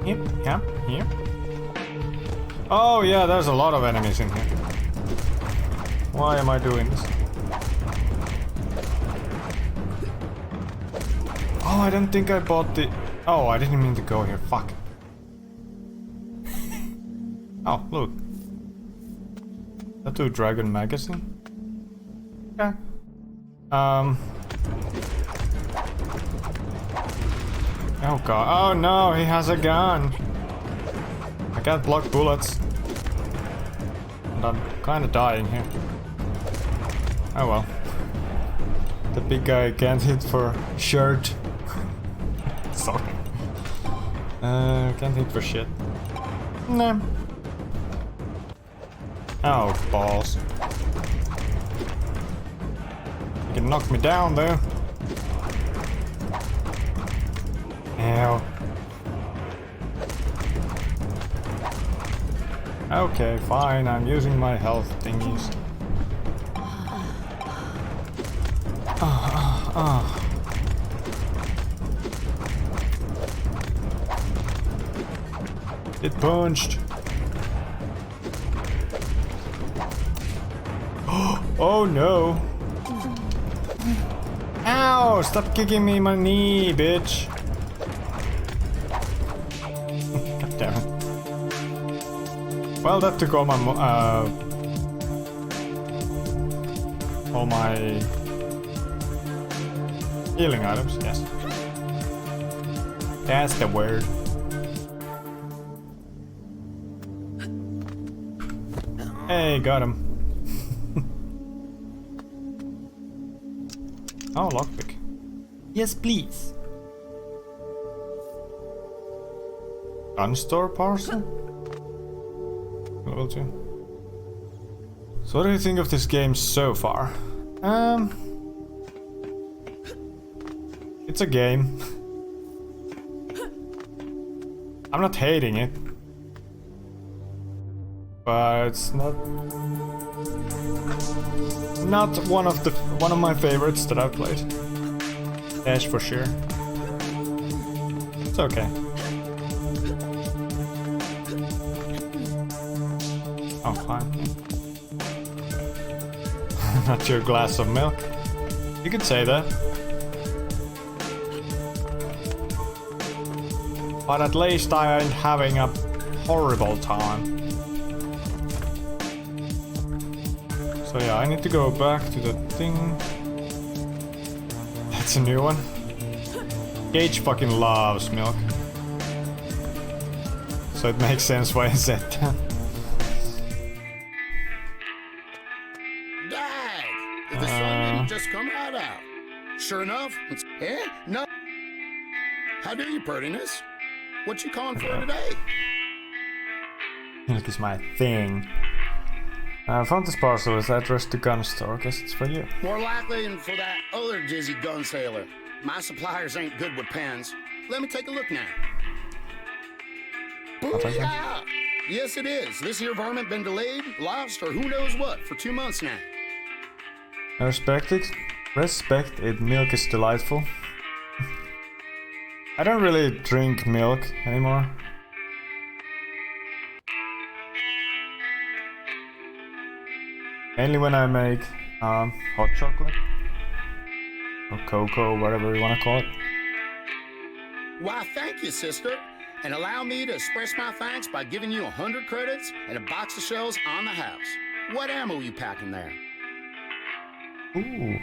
Yep, yep, yep. Oh yeah, there's a lot of enemies in here. Why am I doing this? Oh, I don't think I bought the... Oh, I didn't mean to go here, fuck. Oh, look. Tattoo Dragon magazine? Yeah. Oh god. Oh no, he has a gun. I can't block bullets. And I'm kinda dying here. Oh well. The big guy can't hit for shirt. Sorry. Can't hit for shit. Nah. Oh, balls. You can knock me down though. Ow. Okay, fine, I'm using my health thingies. It punched. Oh no. Ow! Stop kicking me in my knee, bitch. God damn it. Well, that took all my Healing items, yes. That's the word. Hey, got him. Oh, lockpick. Yes, please. Gun store parcel? Level 2. So what do you think of this game so far? It's a game. I'm not hating it. But it's not one of my favorites that I've played. Dash for sure. It's okay. Oh, fine. Not your glass of milk. You could say that. But at least I ain't having a horrible time. So yeah, I need to go back to the thing. That's a new one. Gage fucking loves milk. So it makes sense why I said that. Dag! The sun didn't just come right out. Sure enough, it's... Eh? No. How do you, prettiness? What you calling for today? Milk is my thing. I found this parcel is addressed to gun store. Guess it's for you. More likely than for that other dizzy gun sailor. My suppliers ain't good with pens. Let me take a look now. Booyah! Yes, it is. This here varmint been delayed, lost, or who knows what for 2 months now. I respect it. Milk is delightful. I don't really drink milk anymore. Mainly when I make hot chocolate or cocoa, whatever you want to call it. Why, thank you, sister. And allow me to express my thanks by giving you 100 credits and a box of shells on the house. What ammo you packing there? Ooh.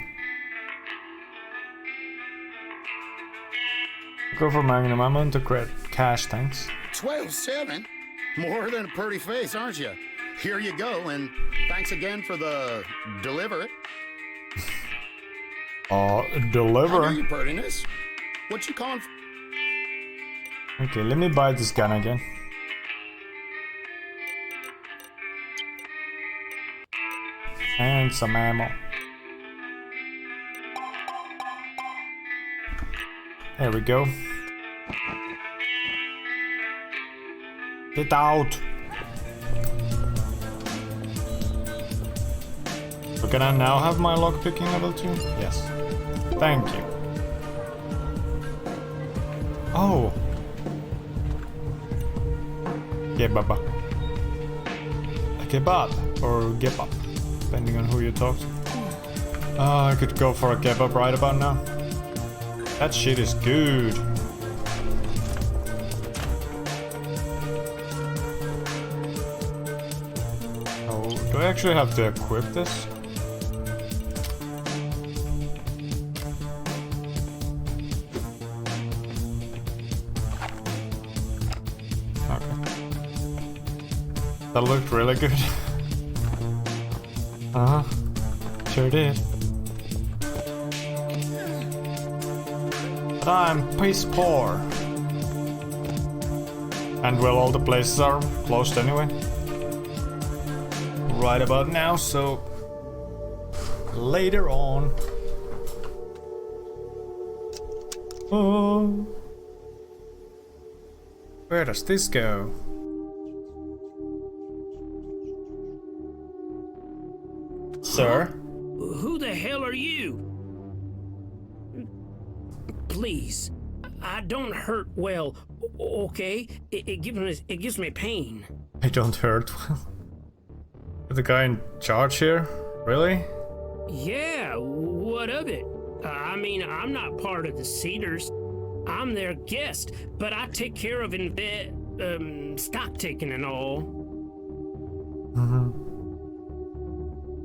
Go for magnum ammo and to credit cash, thanks. 12-7? More than a pretty face, aren't you? Here you go, and thanks again for the deliver it. Deliver? How do you, prettiness? What you calling for? Okay, let me buy this gun again. And some ammo. There we go. Get out! So can I now have my lockpicking level 2? Yes. Thank you. Oh! Kebab. A kebab or kebab, depending on who you talk to. I could go for a kebab right about now. That shit is good. Oh, do I actually have to equip this? That looked really good. Sure did. But I'm piss poor. And well, all the places are closed anyway. Right about now, so later on. Oh, where does this go? Sir? Who the hell are you? Please, I don't hurt well, okay? It gives me pain. I don't hurt well. The guy in charge here? Really? Yeah, what of it? I mean, I'm not part of the Cedars. I'm their guest, but I take care of stock taking and all.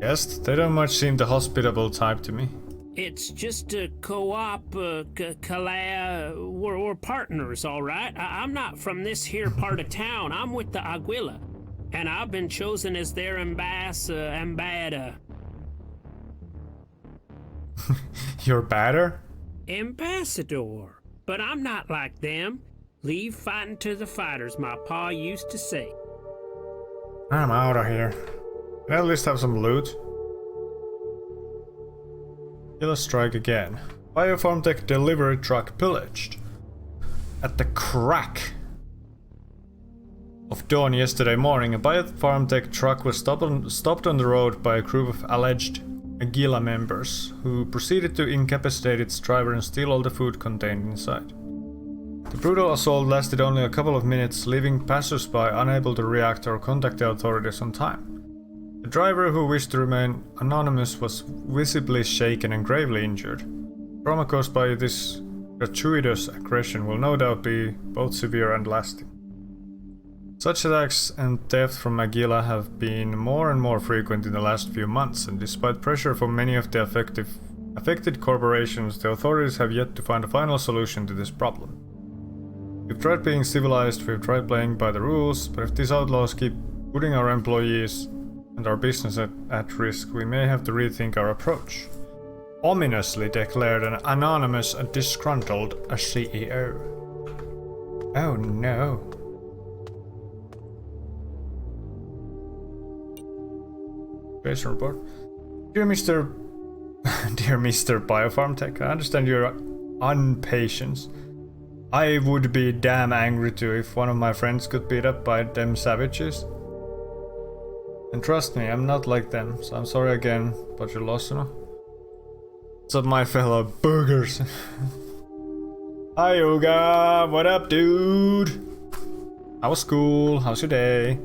Yes, they don't much seem the hospitable type to me. It's just a co-op, we're partners, all right? I'm not from this here part of town. I'm with the Aguila, and I've been chosen as their ambassador. You're better? Ambassador. But I'm not like them. Leave fighting to the fighters, my pa used to say. I'm out of here. Can I at least have some loot? Killer strike again. Biofarm Tech delivery truck pillaged. At the crack of dawn yesterday morning, a Biofarm Tech truck was stopped on the road by a group of alleged Aguila members, who proceeded to incapacitate its driver and steal all the food contained inside. The brutal assault lasted only a couple of minutes, leaving passers-by unable to react or contact the authorities on time. The driver, who wished to remain anonymous, was visibly shaken and gravely injured. Trauma caused by this gratuitous aggression will no doubt be both severe and lasting. Such attacks and theft from Aguila have been more and more frequent in the last few months, and despite pressure from many of the affected corporations, the authorities have yet to find a final solution to this problem. We've tried being civilized, we've tried playing by the rules, but if these outlaws keep putting our employees and our business at risk, we may have to rethink our approach. Ominously declared an anonymous and disgruntled CEO. Oh no. Case report. Dear Mr. Biofarm Tech, I understand your impatience. I would be damn angry too if one of my friends got beat up by them savages. And trust me, I'm not like them, so I'm sorry again about your loss, you know. What's up, my fellow boogers? Hi, Yoga. What up, dude? How was school? How's your day?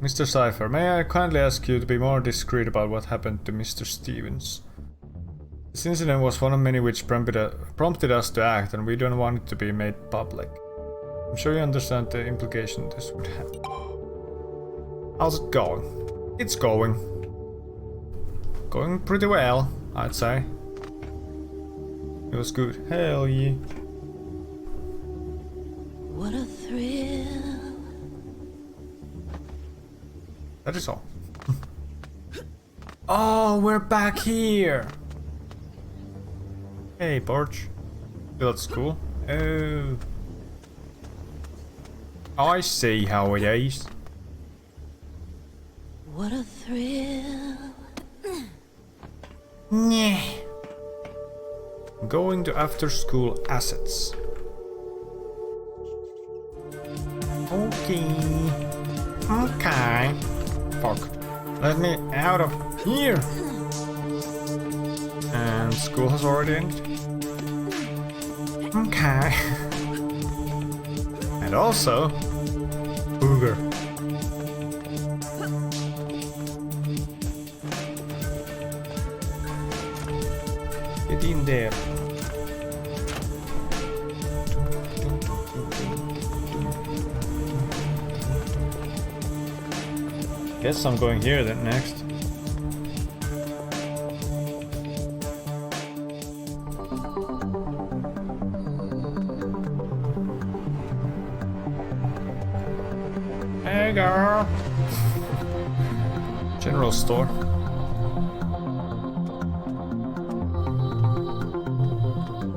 Mr. Cypher, may I kindly ask you to be more discreet about what happened to Mr. Stevens? This incident was one of many which prompted us to act, and we don't want it to be made public. I'm sure you understand the implication this would have. How's it going? It's going. Going pretty well, I'd say. It was good. Hell yeah. What a thrill. That is all. Oh, we're back here. Hey, Borch. Still at school? Oh. I see how it is. What a thrill. Nyeh. Going to after school assets. Okay. Okay. Fuck. Let me out of here. And school has already ended. Okay. And also, Booger. Get in there. Guess I'm going here then next. Hey girl. General store.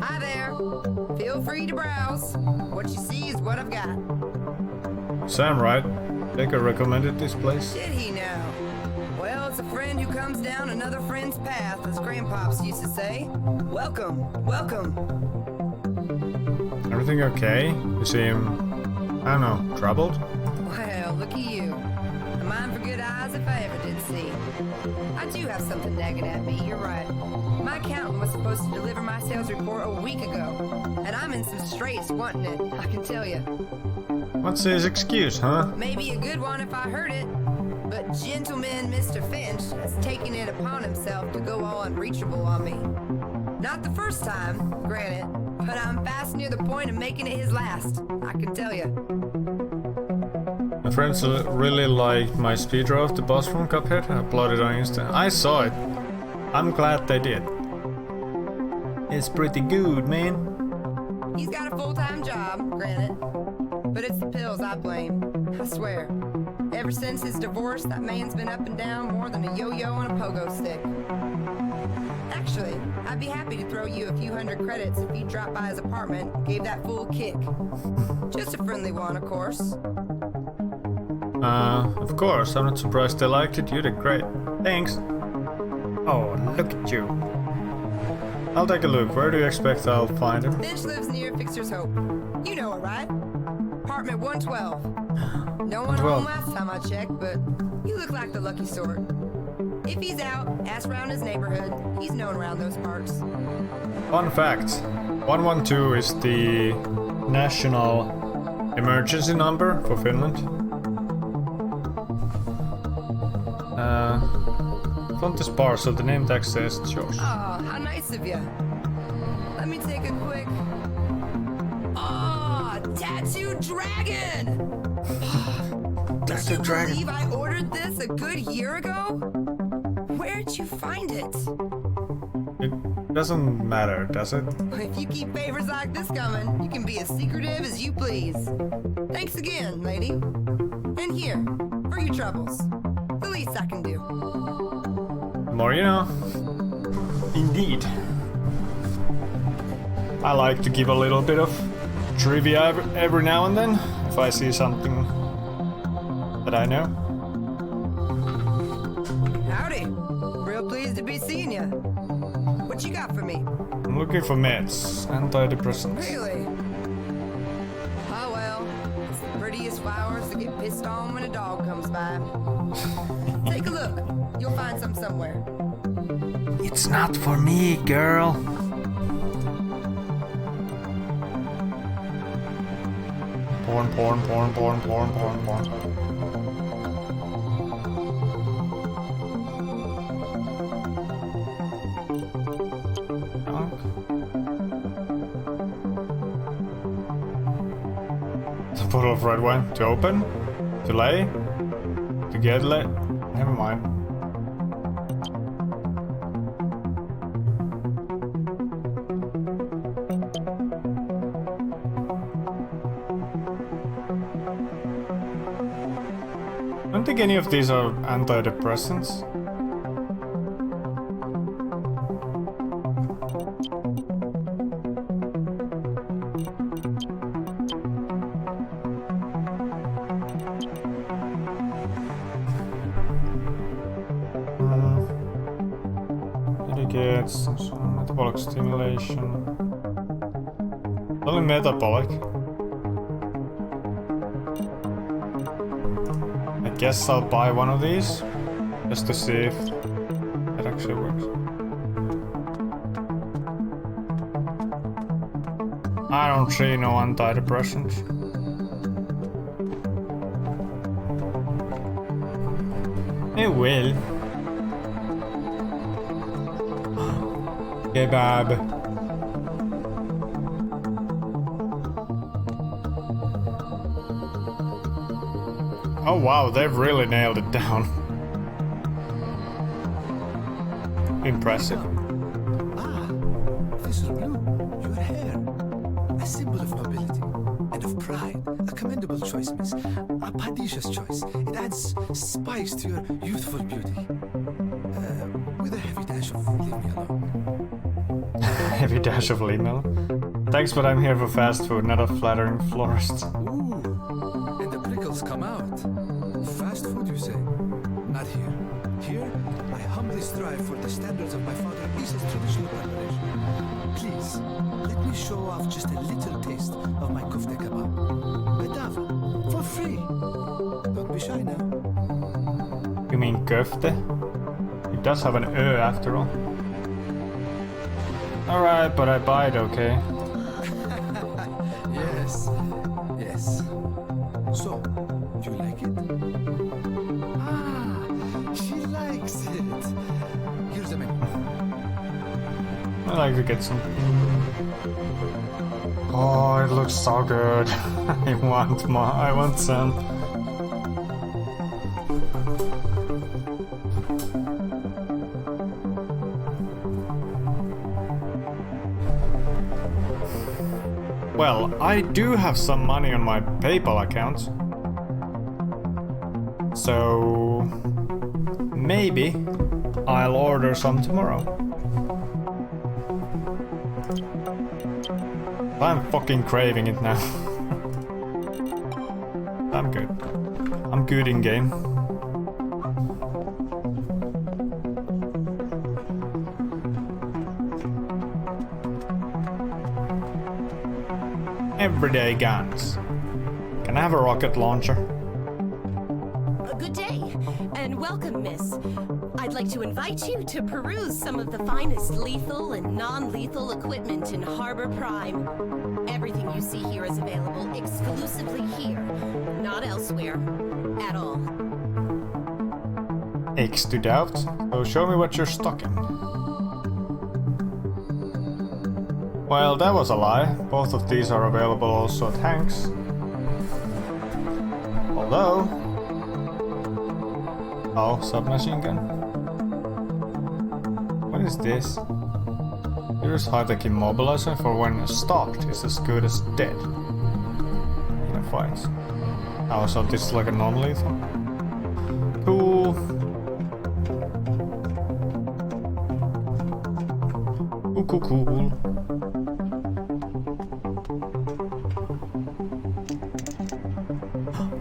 Hi there. Feel free to browse. What you see is what I've got. Sam, right? Baker recommended this place. Did he now? Well, it's a friend who comes down another friend's path, as Grandpops used to say. Welcome, welcome. Everything okay? You seem, I don't know, troubled? Well, look at you. A mind for good eyes if I ever did see. I do have something nagging at me, you're right. My accountant was supposed to deliver my sales report a week ago, and I'm in some straits wanting it, I can tell you. What's his excuse, huh? Maybe a good one if I heard it, but gentleman Mr. Finch has taken it upon himself to go all unreachable on me. Not the first time, granted, but I'm fast near the point of making it his last, I can tell you. My friends really liked my speedrun of the boss from Cuphead. I uploaded on Insta. I saw it. I'm glad they did. It's pretty good, man. He's got a full-time job, granted. But it's the pills I blame. I swear. Ever since his divorce, that man's been up and down more than a yo-yo on a pogo stick. Actually, I'd be happy to throw you a few hundred credits if you dropped by his apartment and gave that fool a kick. Just a friendly one, of course. Of course. I'm not surprised they liked it. You did great. Thanks. Oh, look at you. I'll take a look. Where do you expect I'll find him? Finch lives near Fixer's Hope. You know it, right? Apartment 112. No one 112. home last time I checked, but you look like the lucky sort. If he's out, ask around his neighborhood. He's known around those parts. Fun fact. 112 is the national emergency number for Finland. Front is bar, so the name tag says it's yours. Oh, how nice of you. Let me take a quick... Oh, Tattoo Dragon! Tattoo Can you Dragon. believe I ordered this a good year ago? Where'd you find it? It doesn't matter, does it? If you keep favors like this coming, you can be as secretive as you please. Thanks again, lady. And here, for your troubles. The least I can do. The more you know. Indeed. I like to give a little bit of trivia every now and then, if I see something that I know. Howdy. Real pleased to be seeing you. What you got for me? I'm looking for meds, antidepressants. Really? Oh well, it's the prettiest flowers to get pissed on when a dog comes by. Take a look. You'll find some somewhere. It's not for me, girl. Porn. A bottle of red wine to open? To lay? To get lit? Never mind. I don't think any of these are antidepressants. Indicates some metabolic stimulation. Only metabolic. I guess I'll buy one of these just to see if it actually works. I don't see no antidepressants. It will. Kebab. Oh wow, they've really nailed it down. Impressive. Officer Blue, your hair. A symbol of nobility and of pride. A commendable choice, miss. A prodigious choice. It adds spice to your youthful beauty. With a heavy dash of leave me alone. Heavy dash of leave me alone. Thanks, but I'm here for fast food, not a flattering florist. Ooh, and the prickles come out. Fast food, you say? Not here. Here, I humbly strive for the standards of my father Isa's traditional preparation. Please, let me show off just a little taste of my kofte kebab. Madame, for free. Don't be shy now. You mean köfte? It does have an ö after all. Alright, but I buy it, okay? Yes, yes. So, do you like it? Ah, she likes it. Here's the menu. I like to get some. Oh, it looks so good. I want more. I want some. Well, I do have some money on my PayPal account. So maybe I'll order some tomorrow. I'm fucking craving it now. I'm good. I'm good in game. Everyday guns. Can I have a rocket launcher? Good day, and welcome, miss. I'd like to invite you to peruse some of the finest lethal and non-lethal equipment in Harbor Prime. Everything you see here is available exclusively here, not elsewhere, at all. X to doubt. So show me what you're stocking. Well, that was a lie. Both of these are available also at Hank's. Although... Oh, submachine gun. What is this? Here's high-tech immobilizer for when stalked is as good as dead in a fight. Oh, so this is like a non-lethal? Cool. Cool.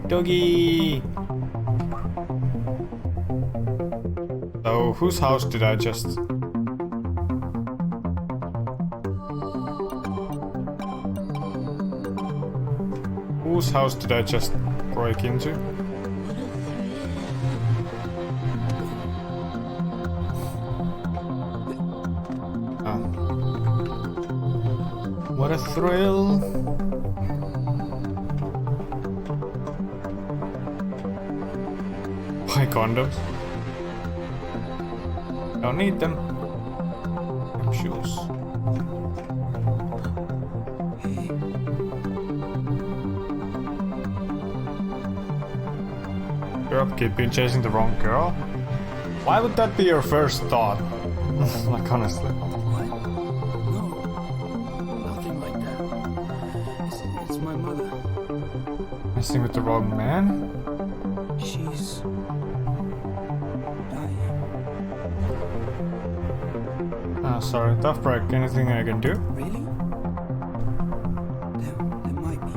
Doggy! So, whose house did I just... Whose house did I just break into? Oh. What a thrill! Buy condoms. Don't need them. And shoes. You're upkeep, been chasing the wrong girl? Why would that be your first thought? Like, honestly. Nothing like that. It's my mother. Messing with the wrong man? She's dying. Ah, sorry, tough break. Anything I can do? Really? There might be.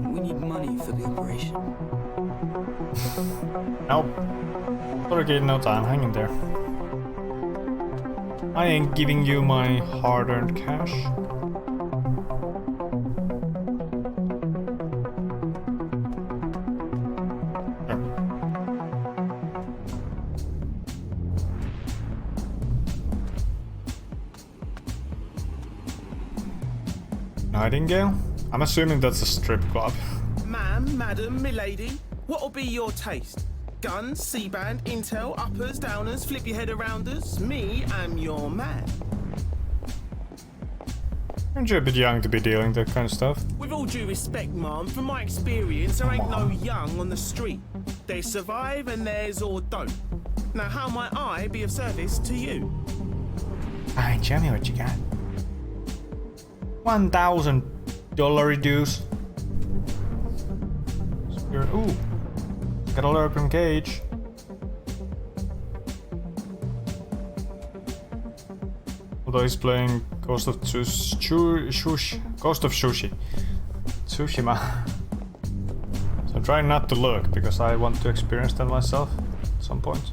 We need money for the operation. Nope. Okay, no time. Hang in there. I ain't giving you my hard-earned cash. Nightingale? I'm assuming that's a strip club. Ma'am, madam, milady, what'll be your taste? Guns, C-band, intel, uppers, downers, flip your head around us? Me, I'm your man. Aren't you a bit young to be dealing that kind of stuff? With all due respect, ma'am, from my experience, there ain't no young on the street. They survive and there's or don't. Now, how might I be of service to you? Alright, show me what you got. $1,000 dues. Ooh, got a lurking cage. Although he's playing Ghost of Tsushima. So I'm trying not to look because I want to experience that myself at some point.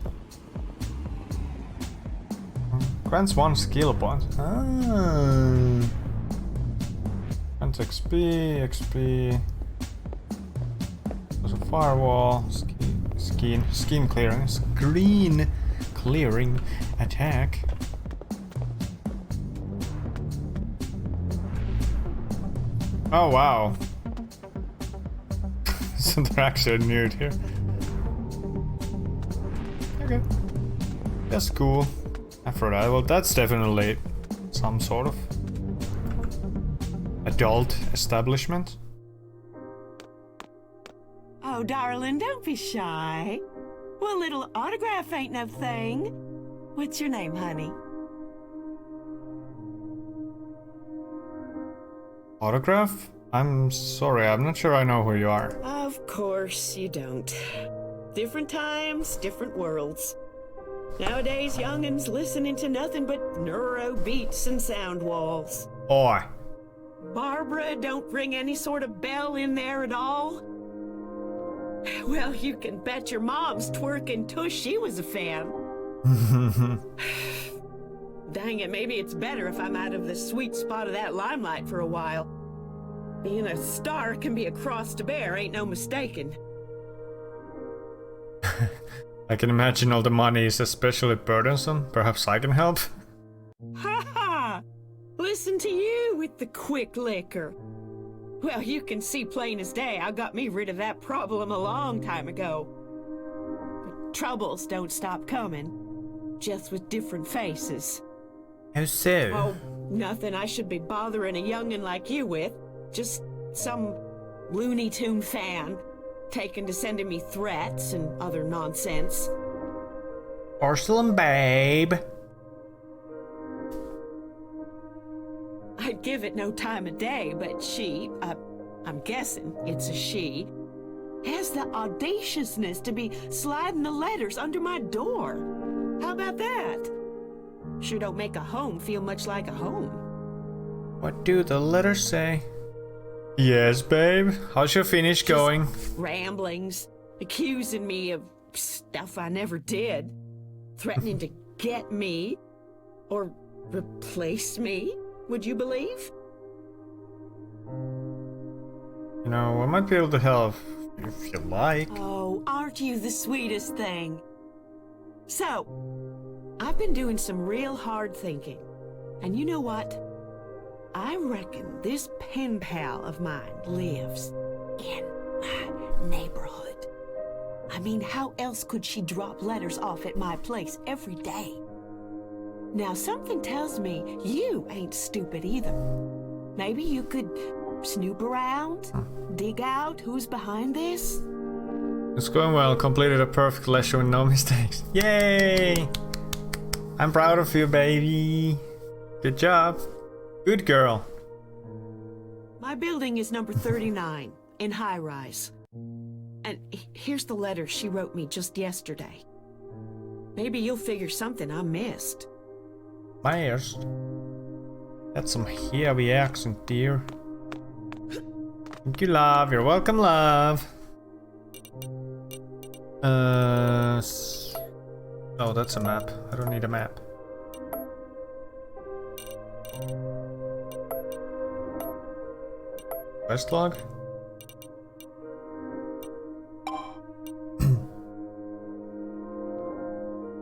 Grants 1 skill point. Ah. Grants XP. There's a firewall. Screen clearing attack. Oh wow. So they're actually nude here. Okay. That's cool. Aphrodite, well that's definitely some sort of adult establishment. Oh, darling, don't be shy. Well, little autograph ain't no thing. What's your name, honey? Autograph? I'm sorry, I'm not sure I know who you are. Of course you don't. Different times, different worlds. Nowadays, young'uns listening to nothing but neuro beats and sound walls. Oi. Barbara don't ring any sort of bell in there at all. Well, you can bet your mom's twerking tush she was a fan. Dang it, maybe it's better if I'm out of the sweet spot of that limelight for a while. Being a star can be a cross to bear, ain't no mistaking. I can imagine all the money is especially burdensome. Perhaps I can help? Ha ha! Listen to you with the quick liquor. Well, you can see plain as day I got me rid of that problem a long time ago. But troubles don't stop coming, just with different faces. How so? Oh, nothing I should be bothering a young'un like you with. Just some Looney Tune fan taken to sending me threats and other nonsense. Porcelain babe. I'd give it no time of day, but she, I'm guessing it's a she, has the audaciousness to be sliding the letters under my door. How about that? Sure don't make a home feel much like a home. What do the letters say? Yes, babe. How's your finish going? Ramblings, accusing me of stuff I never did, threatening to get me or replace me. Would you believe? You know, I might be able to help if you like. Oh, aren't you the sweetest thing? So, I've been doing some real hard thinking. And you know what? I reckon this pen pal of mine lives in my neighborhood. I mean, how else could she drop letters off at my place every day? Now, something tells me you ain't stupid either. Maybe you could snoop around, dig out who's behind this? It's going well. Completed a perfect lecture with no mistakes. Yay! I'm proud of you, baby. Good job. Good girl. My building is number 39 in high rise. And here's the letter she wrote me just yesterday. Maybe you'll figure something I missed. Myers. That's some heavy accent, dear. Thank you, love. You're welcome, love. Oh, that's a map. I don't need a map. Quest log?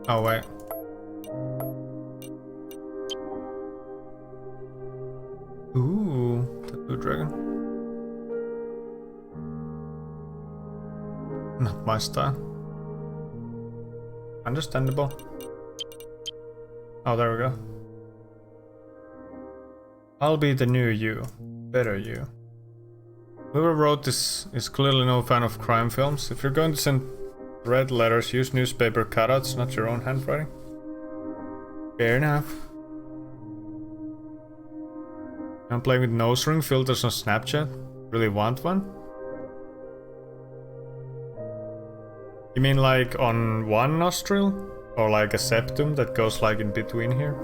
Oh, wait. Ooh, the blue dragon. Not my style. Understandable. Oh, there we go. I'll be the new you. Better you. Whoever wrote this is clearly no fan of crime films. If you're going to send red letters, use newspaper cutouts, not your own handwriting. Fair enough. I'm playing with nose ring filters on Snapchat. Really want one? You mean like on one nostril? Or like a septum that goes like in between here?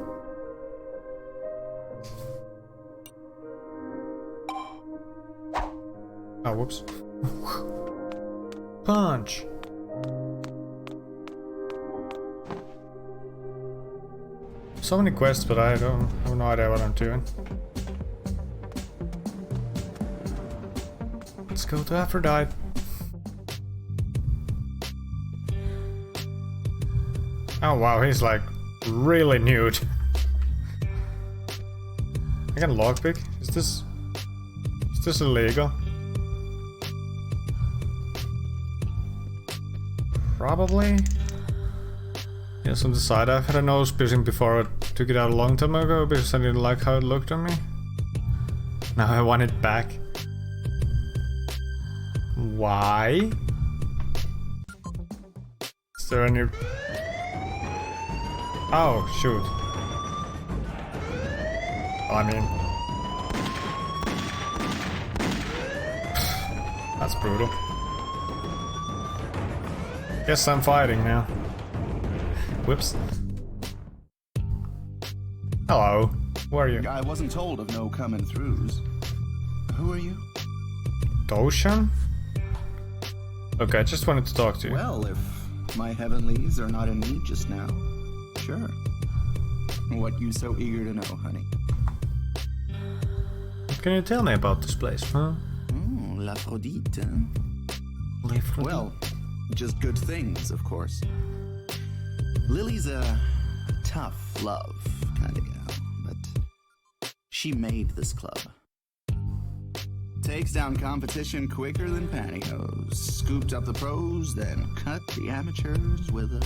Oh, whoops. Punch! So many quests, but I have no idea what I'm doing. Let's go to Aphrodite. Oh wow, he's like really nude. I can lockpick? Is this illegal? Probably. Yes, on the side, I've had a nose piercing before. I took it out a long time ago because I didn't like how it looked on me. Now I want it back. Why? Is there any... Oh, shoot. Well, I mean... That's brutal. Guess I'm fighting now. Whoops. Hello. Who are you? I wasn't told of no coming throughs. Who are you? Doshan? Okay, I just wanted to talk to you. Well, if my heavenlies are not in need just now, sure. What you so eager to know, honey? What can you tell me about this place, huh? L'Aphrodite, huh? Well, just good things, of course. Lily's a tough love kind of gal, but she made this club. Takes down competition quicker than pantyhose. Scooped up the pros, then cut the amateurs with a...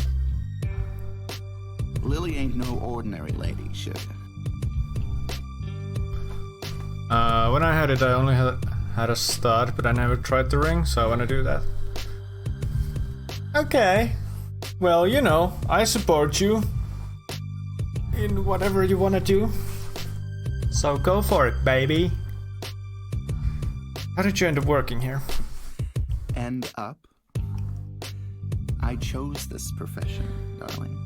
Lily ain't no ordinary lady, sugar. When I had it, I only had a stud, but I never tried the ring, so I want to do that. Okay. Well, you know, I support you in whatever you want to do. So go for it, baby. How did you end up working here? End up? I chose this profession, darling.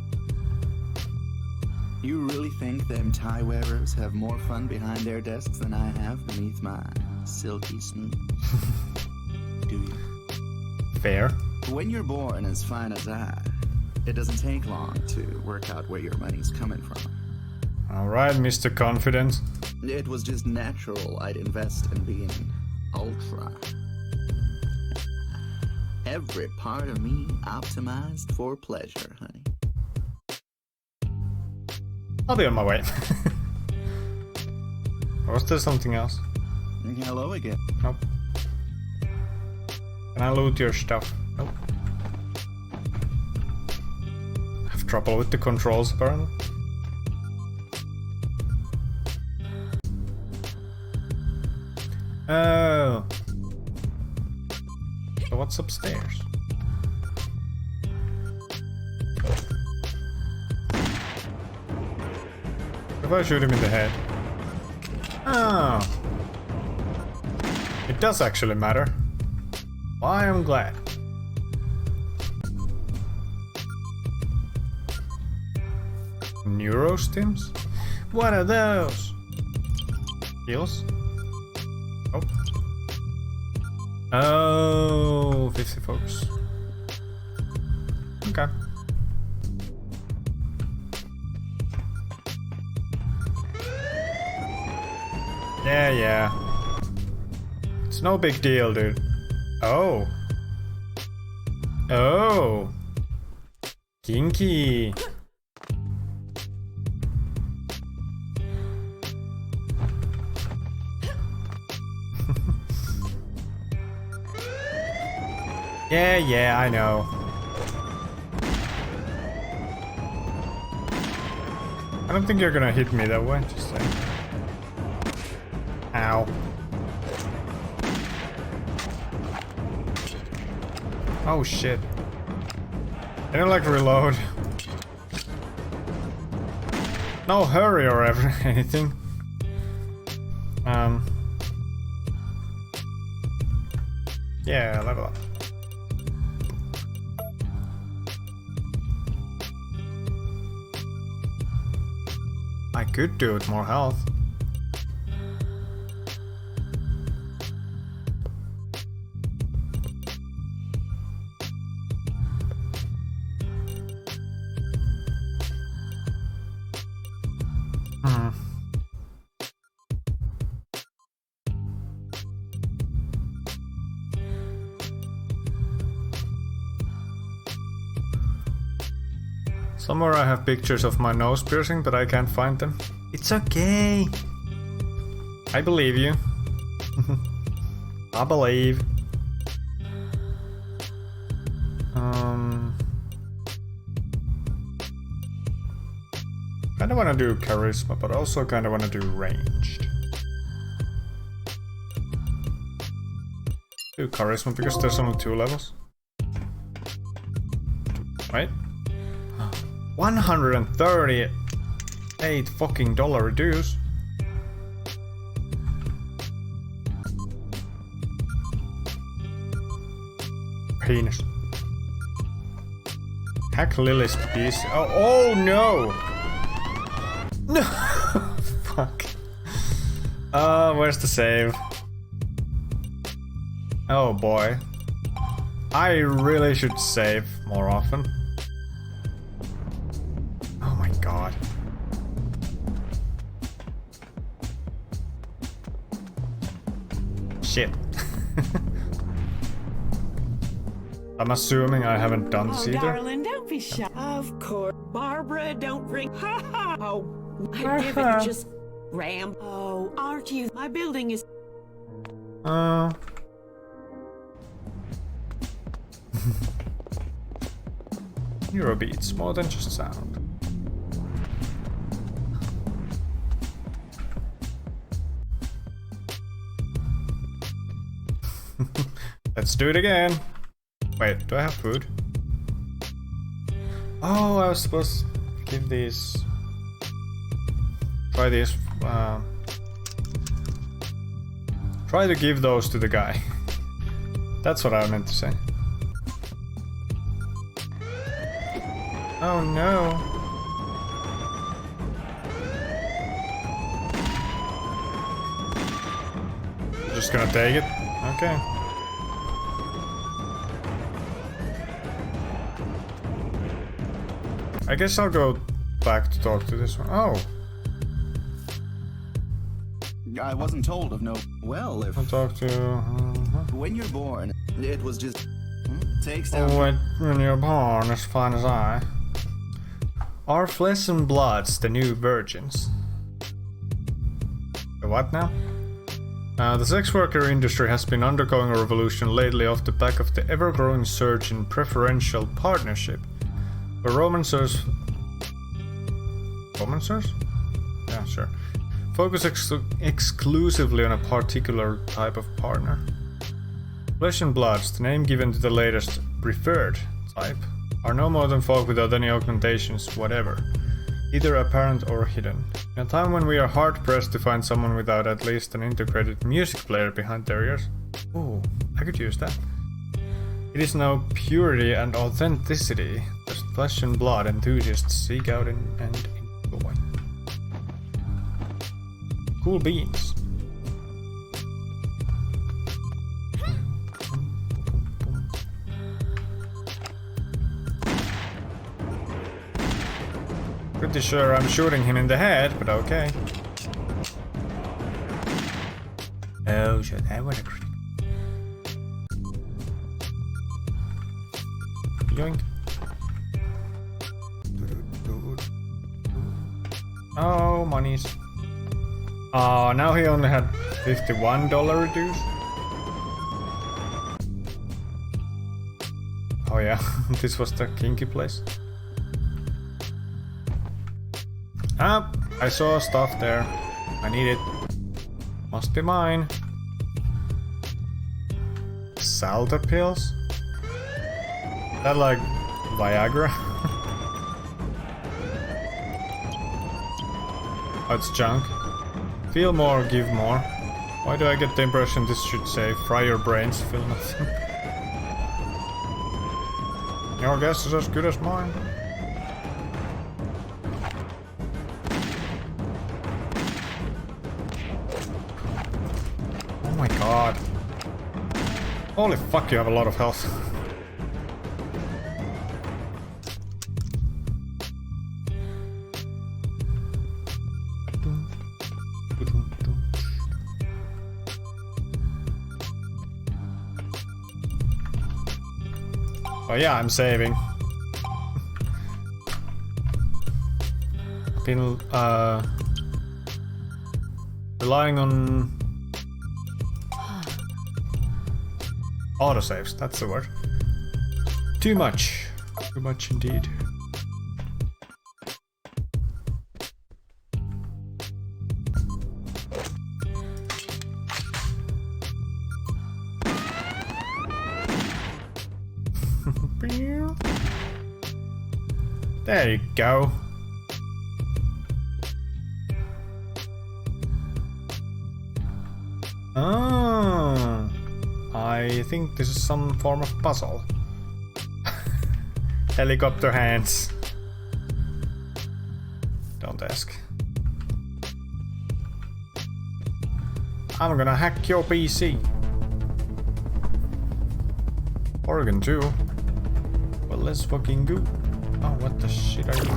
You really think them tie wearers have more fun behind their desks than I have beneath my silky smooth? Do you? Fair. When you're born as fine as I, it doesn't take long to work out where your money's coming from. Alright, Mr. Confident. It was just natural I'd invest in being ultra. Every part of me optimized for pleasure, honey. I'll be on my way. Or was there something else? Hello again. Nope. Can I loot your stuff? Nope. I have trouble with the controls apparently. Oh. So what's upstairs? If I shoot him in the head. Oh. It does actually matter. I am glad. Neurostims? What are those? Heals? Oh. Oh, 50 focus. Okay. Yeah. It's no big deal, dude. Oh. Oh. Kinky. Yeah, I know. I don't think you're gonna hit me that way, just saying. Ow. Oh shit. I don't like reload. No hurry or anything. Yeah, level up. I could do with more health. Somewhere I have pictures of my nose piercing, but I can't find them. It's okay. I believe you. I believe. Kinda wanna do charisma, but also kinda wanna do ranged. Do charisma because there's only 2 levels. Right? $138 fucking reduce. penis. Hack Lily's piece. Oh no! No! Fuck. Where's the save? Oh boy. I really should save more often. Oh my god. Shit. I'm assuming I haven't done this either. Darling, don't be shy. Of course. Barbara, don't bring. Ha ha! Oh, I give it just ram. Oh, aren't you? My building is. Eurobeats, more than just sound. Let's do it again. Wait, do I have food? Oh, I was supposed to give these. Try these. Try to give those to the guy. That's what I meant to say. Oh no. Just gonna take it? Okay. I guess I'll go back to talk to this one. Oh. I wasn't told of no. Well, if I'll talk to. When you're born, it was just takes down. Oh, when you're born, as fine as I. Are flesh and bloods the new virgins? The what now? The sex worker industry has been undergoing a revolution lately off the back of the ever-growing surge in preferential partnership, where romancers? Yeah, sure. Focus exclusively on a particular type of partner. Flesh and bloods, the name given to the latest preferred type, are no more than folk without any augmentations whatever, either apparent or hidden. In a time when we are hard-pressed to find someone without at least an integrated music player behind their ears. Ooh, I could use that. It is now purity and authenticity that flesh and blood enthusiasts seek out and enjoy. Cool beans. Pretty sure I'm shooting him in the head, but okay. Oh shit, I want a crit. Yoink. Oh, monies. Oh, now he only had $51 reduced. Oh yeah, this was the kinky place. Ah, I saw stuff there. I need it. Must be mine. Salta pills? That like Viagra? Oh, it's junk. Feel more, give more. Why do I get the impression this should say fry your brains, feel nothing? Your guess is as good as mine. Oh my god. Holy fuck, you have a lot of health. Oh yeah, I'm saving. Been relying on autosaves, that's the word. Too much. Too much indeed. There you go. Oh. I think this is some form of puzzle. Helicopter hands. Don't ask. I'm gonna hack your PC. Oregon too. Well, let's fucking go. Oh, what the shit are you?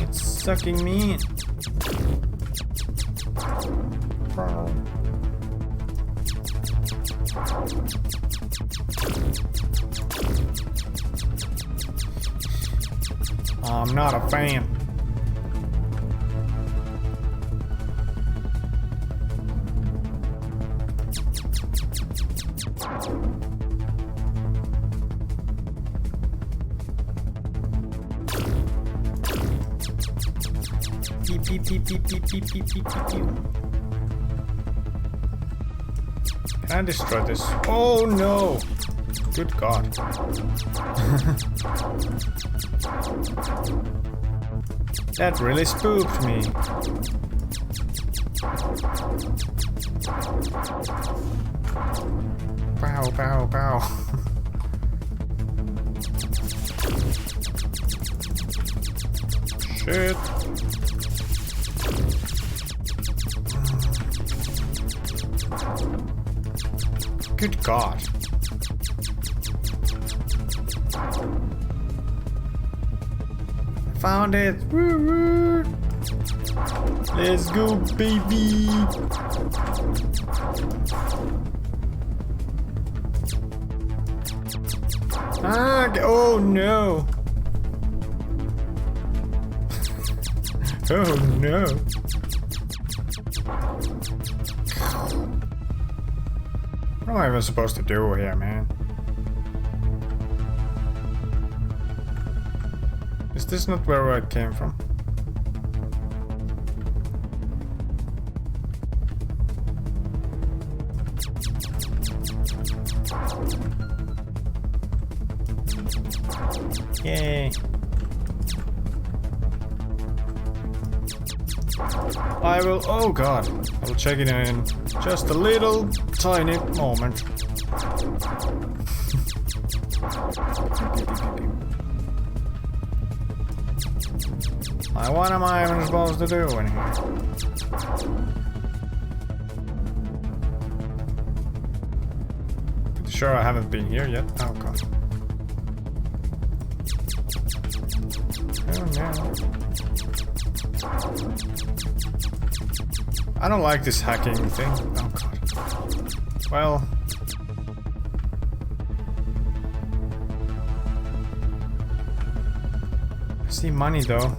It's sucking me in. I'm not a fan. Beep, beep, beep, beep, beep, beep, beep, beep, beep. Can I destroy this? Oh no! Good God. That really spooked me. Pow, pow, pow. Shit. Good God. Found it. Woo woo. Let's go, baby. Ah, oh no. Oh no. What am I even supposed to do here, man? Is this not where I came from? Yay. I will, oh god, I will check it in just a little tiny moment. What am I even supposed to do in here? Pretty sure I haven't been here yet. Oh god. Oh no. I don't like this hacking thing. Oh god. Well. I see money though.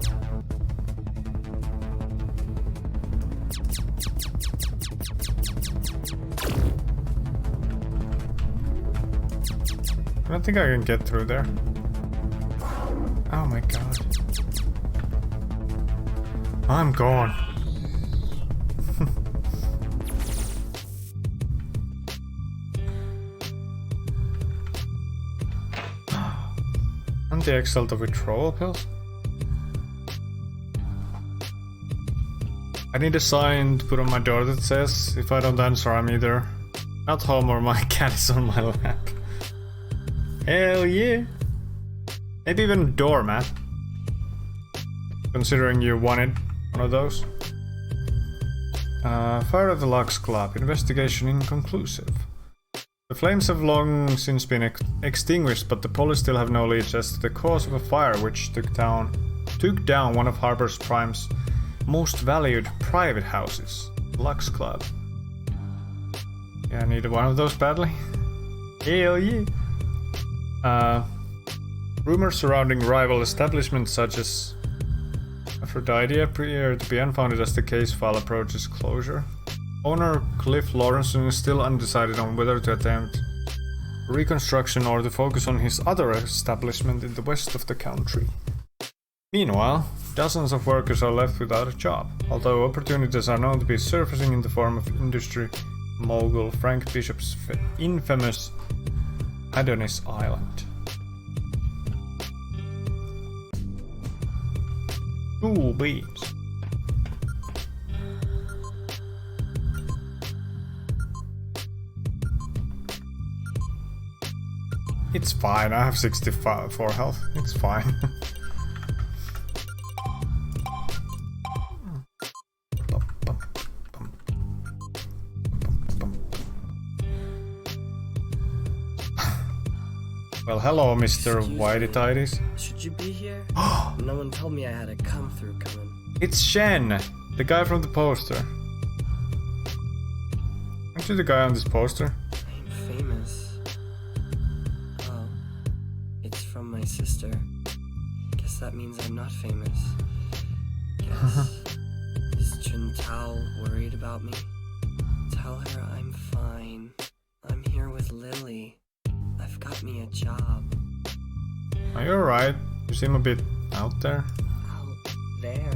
I don't think I can get through there. Oh my god. I'm gone. Anti-exalt of withdrawal pills? I need a sign to put on my door that says, if I don't answer, I'm either not home or my cat is on my lap. Hell yeah! Maybe even a doormat. Considering you wanted one of those. Fire at the Lux Club. Investigation inconclusive. The flames have long since been extinguished, but the police still have no leads as to the cause of a fire which took down one of Harbour Prime's most valued private houses, Lux Club. Yeah, I needed one of those badly. Hell yeah! Rumors surrounding rival establishments such as Aphrodite appear to be unfounded as the case file approaches closure. Owner Cliff Lawrenson is still undecided on whether to attempt reconstruction or to focus on his other establishment in the west of the country. Meanwhile, dozens of workers are left without a job, although opportunities are known to be surfacing in the form of industry mogul Frank Bishop's infamous Adonis Island. Cool beans. It's fine, I have 64 health. It's fine. Well, hello, Mr. Whitey Tidies. Should you be here? No one told me I had a come-through coming. It's Shen, the guy from the poster. Aren't you the guy on this poster? I'm famous. Oh, it's from my sister. Guess that means I'm not famous. Guess. Is Chun-Tao worried about me? Tell her I'm fine. I'm here with Lily. I've got me a job. Are you alright? You seem a bit out there. Out there?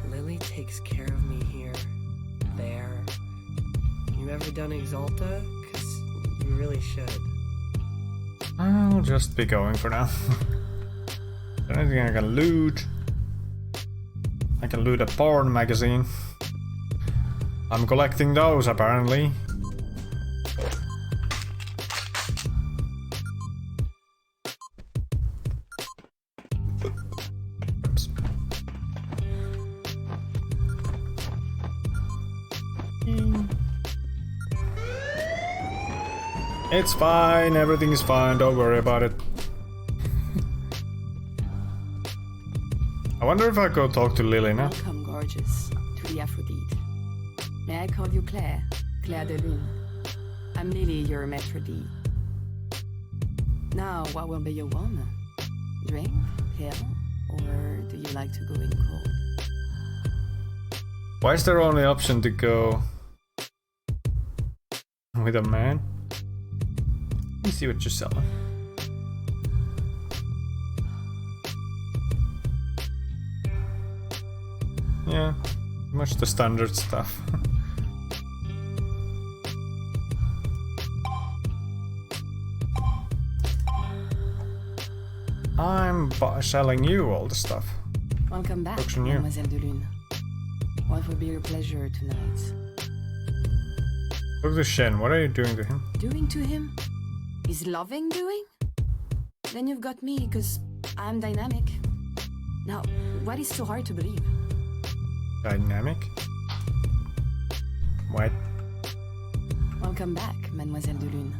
Lily takes care of me here. There. You ever done Exalta? 'Cause you really should. I'll just be going for now. Is there anything I can loot? I can loot a porn magazine. I'm collecting those apparently. Oops. It's fine, everything is fine, don't worry about it. I wonder if I go talk to Lily now. Welcome, gorgeous, to the Aphrodite. May I call you Claire? Claire de Lune. I'm Lily, your Maître D. Now, what will be your one? Drink, pill, or do you like to go in cold? Why is there only option to go with a man? Let me see what you're selling. Yeah, much the standard stuff. I'm selling you all the stuff. Welcome back, Looks on you. Mademoiselle de Lune. What will be your pleasure tonight? Look to Shen, what are you doing to him? Doing to him? Is loving doing? Then you've got me, because I'm dynamic. Now, what is so hard to believe? Dynamic? What? Welcome back, Mademoiselle de Lune.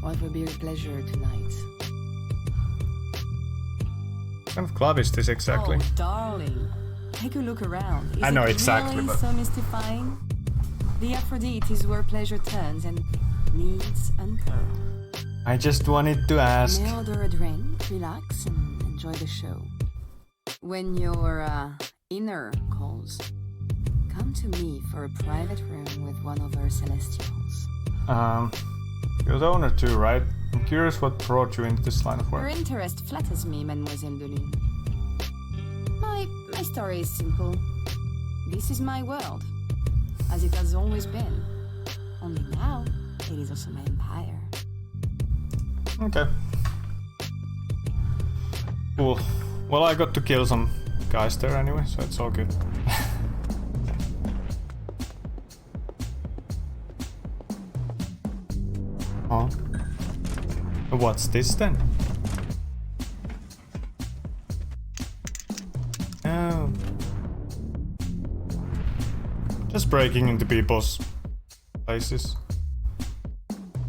What will be your pleasure tonight? What kind of club is this exactly? Oh, darling. Take a look around. Is I know it exactly, really but... so mystifying? The Aphrodite is where pleasure turns and needs uncurl. I just wanted to ask. May I order a drink, relax, and enjoy the show. When your inner calls, come to me for a private room with one of our celestials. You're the owner too, right? I'm curious what brought you into this line of Your work. interest flatters me, Mademoiselle de Lune. My story is simple. This is my world, as it has always been. Only now, it is also my empire. Okay. Cool. Well, I got to kill some guys there anyway, so it's all good. Huh? What's this then? Oh. Just breaking into people's places.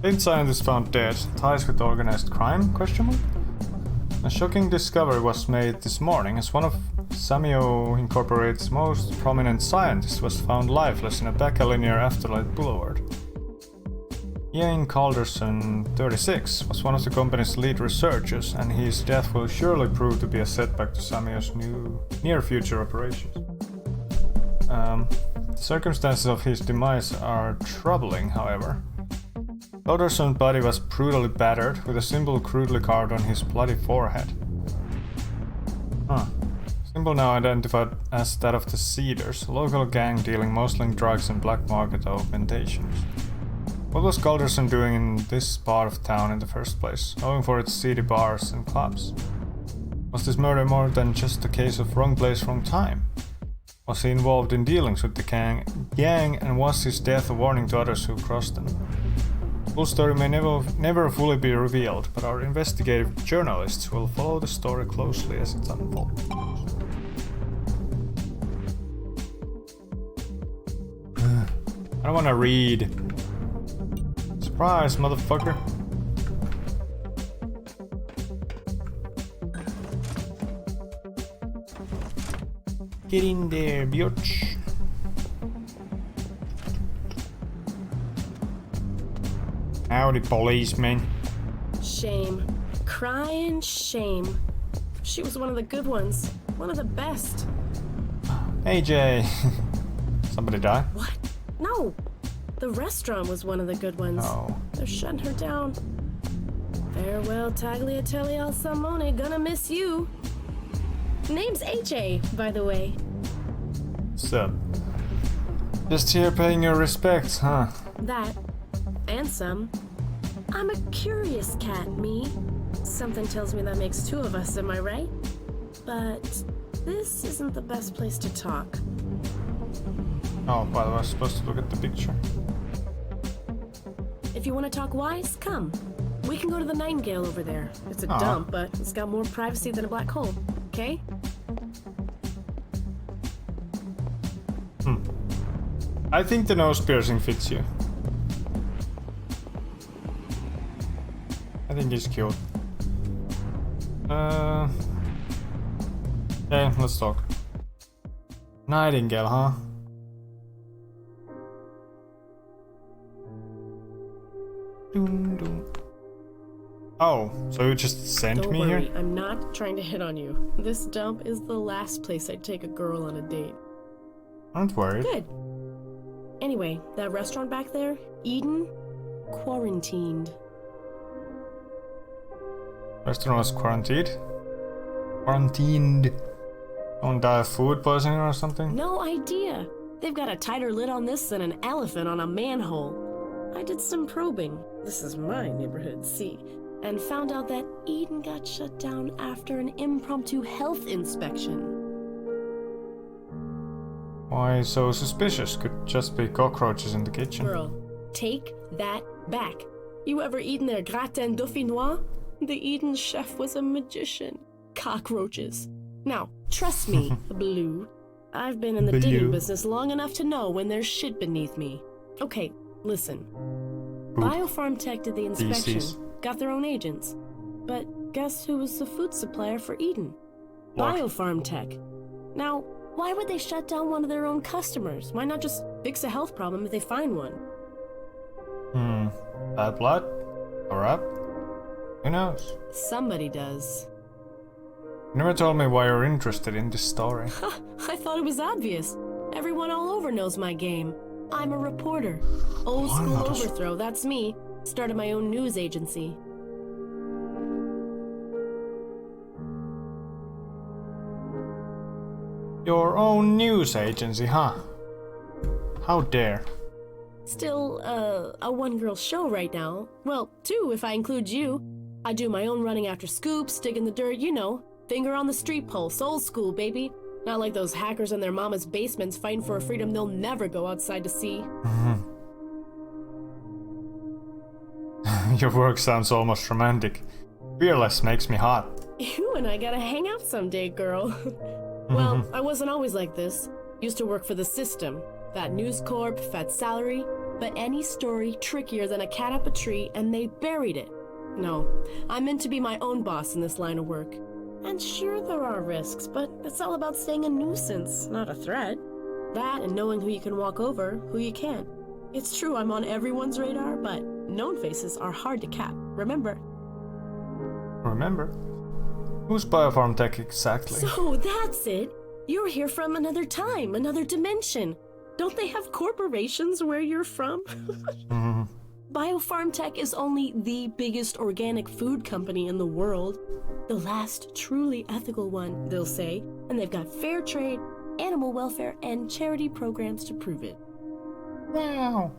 Eight scientists found dead. Ties with organized crime? Question mark? A shocking discovery was made this morning as one of Samio Incorporated's most prominent scientists was found lifeless in a Baca near Afterlight Boulevard. Ian Calderson, 36, was one of the company's lead researchers, and his death will surely prove to be a setback to Samio's near-future operations. The circumstances of his demise are troubling, however. Calderson's body was brutally battered, with a symbol crudely carved on his bloody forehead. Huh. Symbol now identified as that of the Cedars, a local gang dealing mostly in drugs and black market augmentations. What was Calderson doing in this part of town in the first place, known for its seedy bars and clubs? Was this murder more than just a case of wrong place, wrong time? Was he involved in dealings with the gang, and was his death a warning to others who crossed them? Full story may never fully be revealed, but our investigative journalists will follow the story closely as it unfolds. I don't wanna read. Surprise, motherfucker. Get in there, bitch. Howdy, policeman. Shame. Crying shame. She was one of the good ones. One of the best. AJ. Somebody die? What? No. The restaurant was one of the good ones. Oh. They're shutting her down. Farewell, Tagliatelle al Salmone. Gonna miss you. Name's AJ, by the way. What's up? Just here paying your respects, huh? That. And some. I'm a curious cat, me. Something tells me that makes two of us, am I right? But this isn't the best place to talk. Oh, by the way, I was supposed to look at the picture. If you want to talk wise, come. We can go to the Nightingale over there. It's a Aw. dump, but it's got more privacy than a black hole. Okay? I think the nose piercing fits you. I think he's cute. Yeah, let's talk. Nightingale, huh? Dun, dun. Oh, so you just sent Don't me worry, here? I'm not trying to hit on you. This dump is the last place I'd take a girl on a date. Aren't worried. Good. Anyway, that restaurant back there, Eden, quarantined. Restaurant was quarantined? Quarantined. Don't die of food poisoning or something? No idea. They've got a tighter lid on this than an elephant on a manhole. I did some probing. This is my neighborhood, see, and found out that Eden got shut down after an impromptu health inspection. Why so suspicious? Could just be cockroaches in the kitchen. Girl, take that back. You ever eaten their gratin dauphinois? The Eden chef was a magician. Cockroaches. Now, trust me, Blue. I've been in the digging business long enough to know when there's shit beneath me. Okay, listen. Biofarm Tech did the inspection, DCs. got their own agents. But guess who was the food supplier for Eden? What? Biofarm Tech. Now, why would they shut down one of their own customers? Why not just fix a health problem if they find one? Bad blood? Or up? Who knows? Somebody does. You never told me why you're interested in this story. I thought it was obvious. Everyone all over knows my game. I'm a reporter. Old school overthrow, that's me. Started my own news agency. Your own news agency, huh? How dare. Still, a one-girl show right now. Well, two if I include you. I do my own running after scoops, dig in the dirt, you know. Finger on the street pulse, old school, baby. Not like those hackers in their mama's basements fighting for a freedom they'll never go outside to see. Your work sounds almost romantic. Fearless makes me hot. You and I gotta hang out someday, girl. Well, I wasn't always like this. Used to work for the system. Fat News Corp, fat salary, but any story trickier than a cat up a tree, and they buried it. No, I'm meant to be my own boss in this line of work. And sure, there are risks, but it's all about staying a nuisance, not a threat. That and knowing who you can walk over, who you can't. It's true I'm on everyone's radar, but known faces are hard to cap, remember? Remember? Who's Biofarm Tech exactly? So that's it. You're here from another time, another dimension. Don't they have corporations where you're from? Biofarm Tech is only the biggest organic food company in the world. The last truly ethical one, they'll say, and they've got fair trade, animal welfare, and charity programs to prove it. Wow.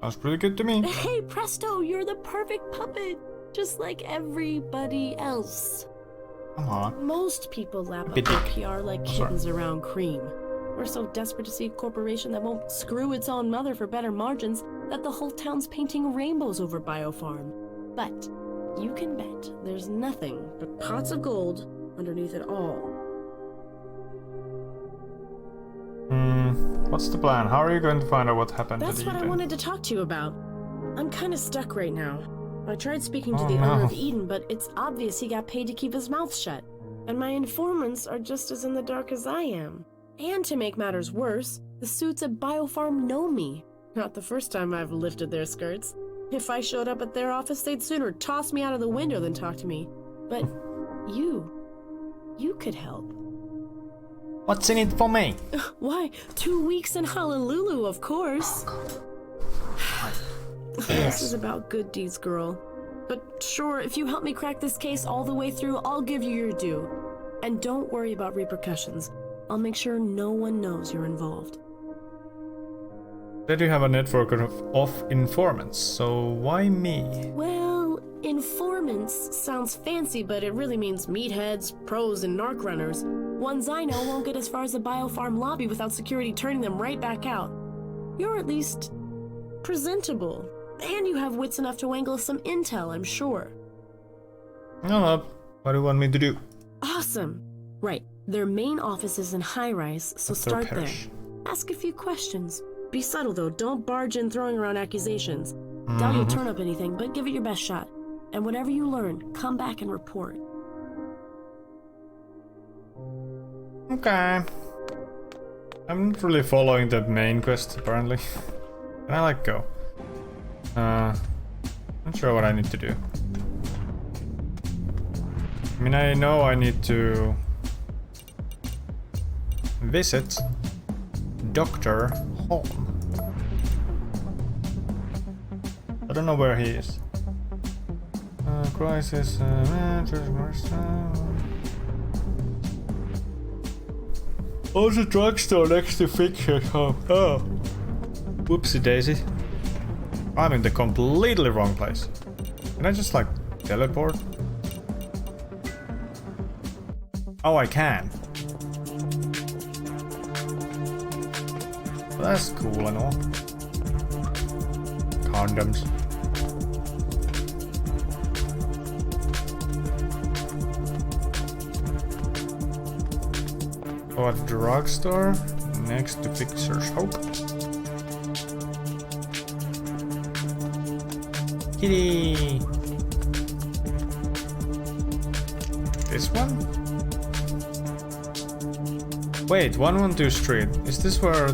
Sounds pretty good to me. Hey, presto, you're the perfect puppet, just like everybody else. Come on. Most people lap up their PR like kittens around cream. We're so desperate to see a corporation that won't screw its own mother for better margins that the whole town's painting rainbows over Biofarm. But you can bet there's nothing but pots of gold underneath it all. What's the plan? How are you going to find out what happened That's to what I Eden? wanted to talk to you about. I'm kind of stuck right now. I tried speaking to Oh, the no. owner of Eden, but it's obvious he got paid to keep his mouth shut. And my informants are just as in the dark as I am. And to make matters worse, the suits at Biofarm know me. Not the first time I've lifted their skirts. If I showed up at their office, they'd sooner toss me out of the window than talk to me. But you could help. What's in it for me? Why, 2 weeks in Honolulu, of course. This is about good deeds, girl. But sure, if you help me crack this case all the way through, I'll give you your due. And don't worry about repercussions. I'll make sure no one knows you're involved. Did you have a network of informants, so why me? Well, informants sounds fancy, but it really means meatheads, pros, and narc runners. Ones I know won't get as far as the Biofarm lobby without security turning them right back out. You're at least presentable. And you have wits enough to wangle some intel, I'm sure. No, what do you want me to do? Awesome. Right. Their main office is in High Rise, so That's their start there. parish. Ask a few questions. Be subtle, though. Don't barge in throwing around accusations. Doubt you'll turn up anything, but give it your best shot. And whatever you learn, come back and report. Okay. I'm not really following the main quest, apparently. Can I, like, go? Not sure what I need to do. I mean, I know I need to visit Dr. Holm. I don't know where he is. Crisis, oh, the drugstore next to Fixer's home. Oh. Whoopsie daisy. I'm in the completely wrong place. Can I just, like, teleport? Oh, I can. Well, that's cool and all. Condoms. Oh, a drugstore next to Fixer's Hope. Kitty. This one? Wait, 112 Street. Is this where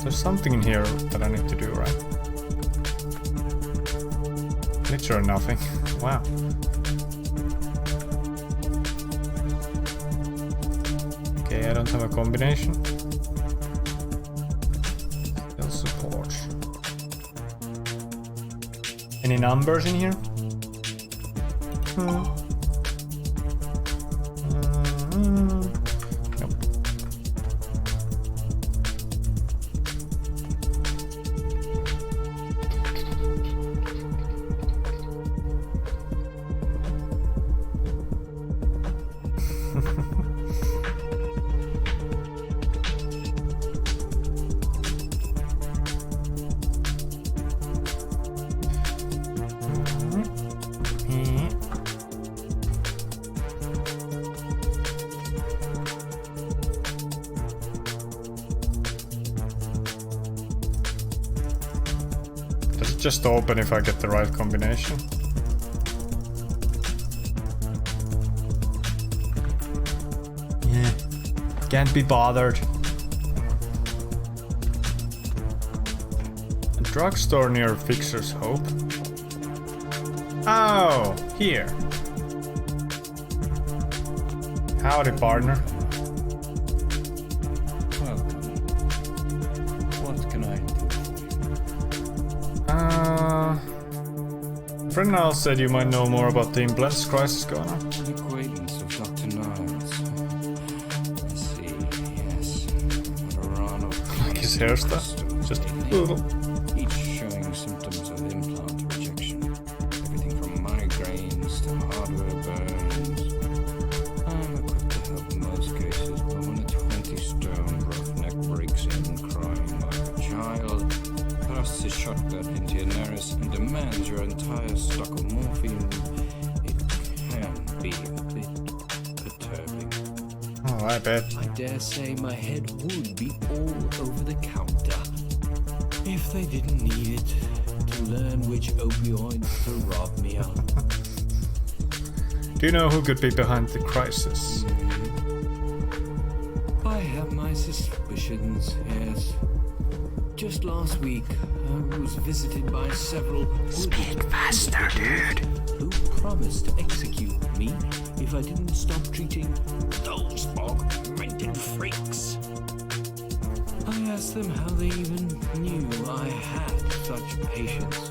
there's something in here that I need to do, right? Literally nothing. Wow. Okay, I don't have a combination. Still support. Any numbers in here? Nope. Does it just open if I get the right combination? Yeah, can't be bothered. A drugstore near Fixer's Hope. Oh, here. Howdy, partner. What can I do? Friend Niles said you might know more about the implants crisis going on. An acquaintance of Dr. Niles. I see, yes. A run of Like his hairstyle. Just each showing symptoms of implant rejection. Everything from migraines to hardware burns. I'm equipped to help in most cases, but when a 20-stone roughneck breaks in crying like a child, thrusts his shotgun be a bit perturbing. Oh, I bet. I dare say my head would be all over the counter if they didn't need it to learn which opioids to rob me of. Do you know who could be behind the crisis? I have my suspicions, yes. Just last week, I was visited by several Speak faster, dude. who promised to execute me if I didn't stop treating those augmented freaks. I asked them how they even knew I had such patience.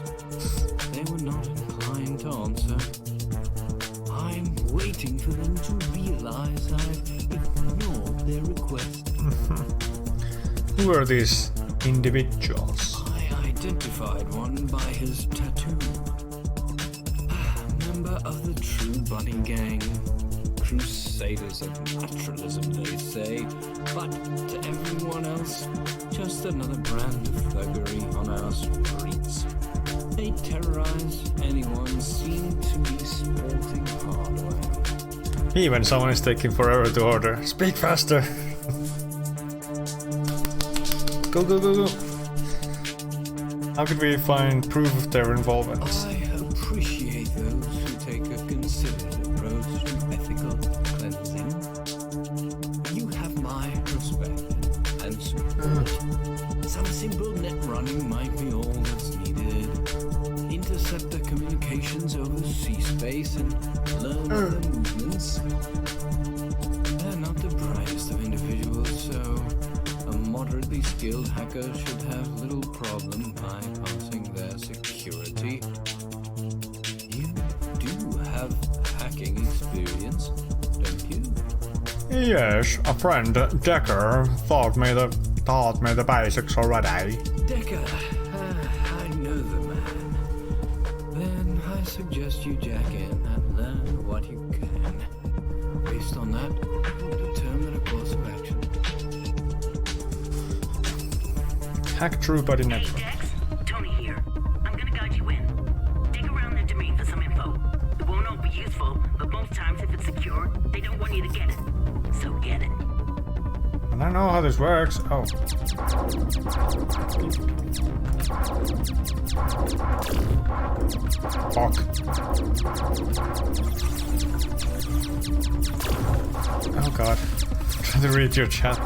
They were not inclined to answer. I'm waiting for them to realize I've ignored their request. Who are these individuals? I identified one by his tattoo. Member of the True Bunny Gang. Crusaders of naturalism, they say. But to everyone else, just another brand of thuggery on our streets. They terrorize anyone seen to be sporting hardware. Even someone is taking forever to order. Speak faster. Go, go, go, go. How could we find proof of their involvement? I appreciate those who take a considered approach to ethical cleansing. You have my respect and support. Some simple net running might be all that's needed. Intercept the communications over sea space and learn their movements. They're not the brightest of individuals, so a moderately skilled hacker should have little problem bypassing their security. You do have hacking experience, don't you? Yes, a friend, Decker, taught me the basics already. Decker, I know the man. Then I suggest you jack in and learn what you can. Based on that, we'll determine a course of action. Hack True Body Network. Tony here. I'm gonna guide you in. Dig around their domain for some info. It won't all be useful, but most times if it's secure, they don't want you to get it. So get it. I don't know how this works. Oh. Fuck. Oh god. I'm trying to read your chat.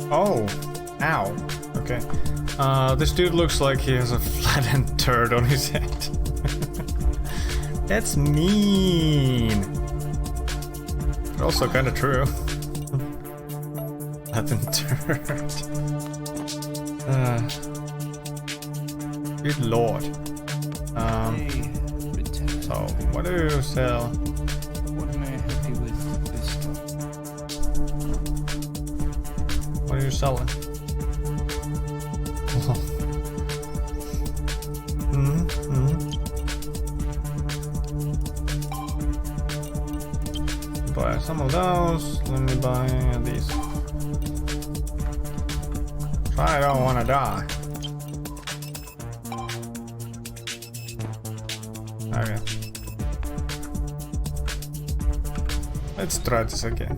Oh. Ow. Okay. This dude looks like he has a flattened turd on his head. That's mean. But also kinda true. Flattened turd. Good lord. So, what do you sell? What may I help you with this time? What are you selling? Buy some of those. Let me buy these. I don't want to die. Okay. Let's try this again.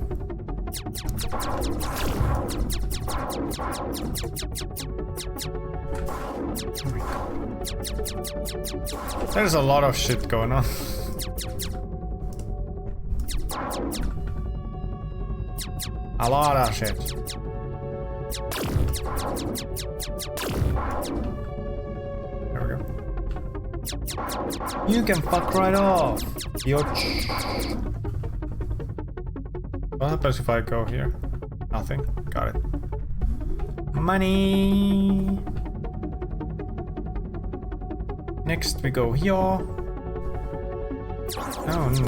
There's a lot of shit going on. A lot of shit. There we go. You can fuck right off, bitch. What happens if I go here? Nothing. Got it. Money. Next we go here. Oh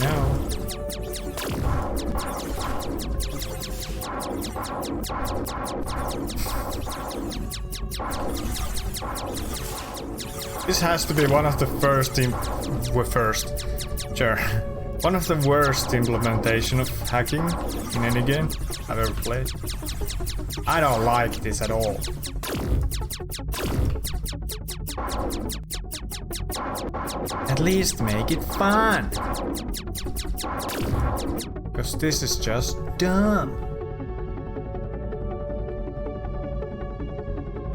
no. This has to be one of the first team. First. Sure. One of the worst implementation of hacking in any game I've ever played. I don't like this at all. At least make it fun. Because this is just dumb.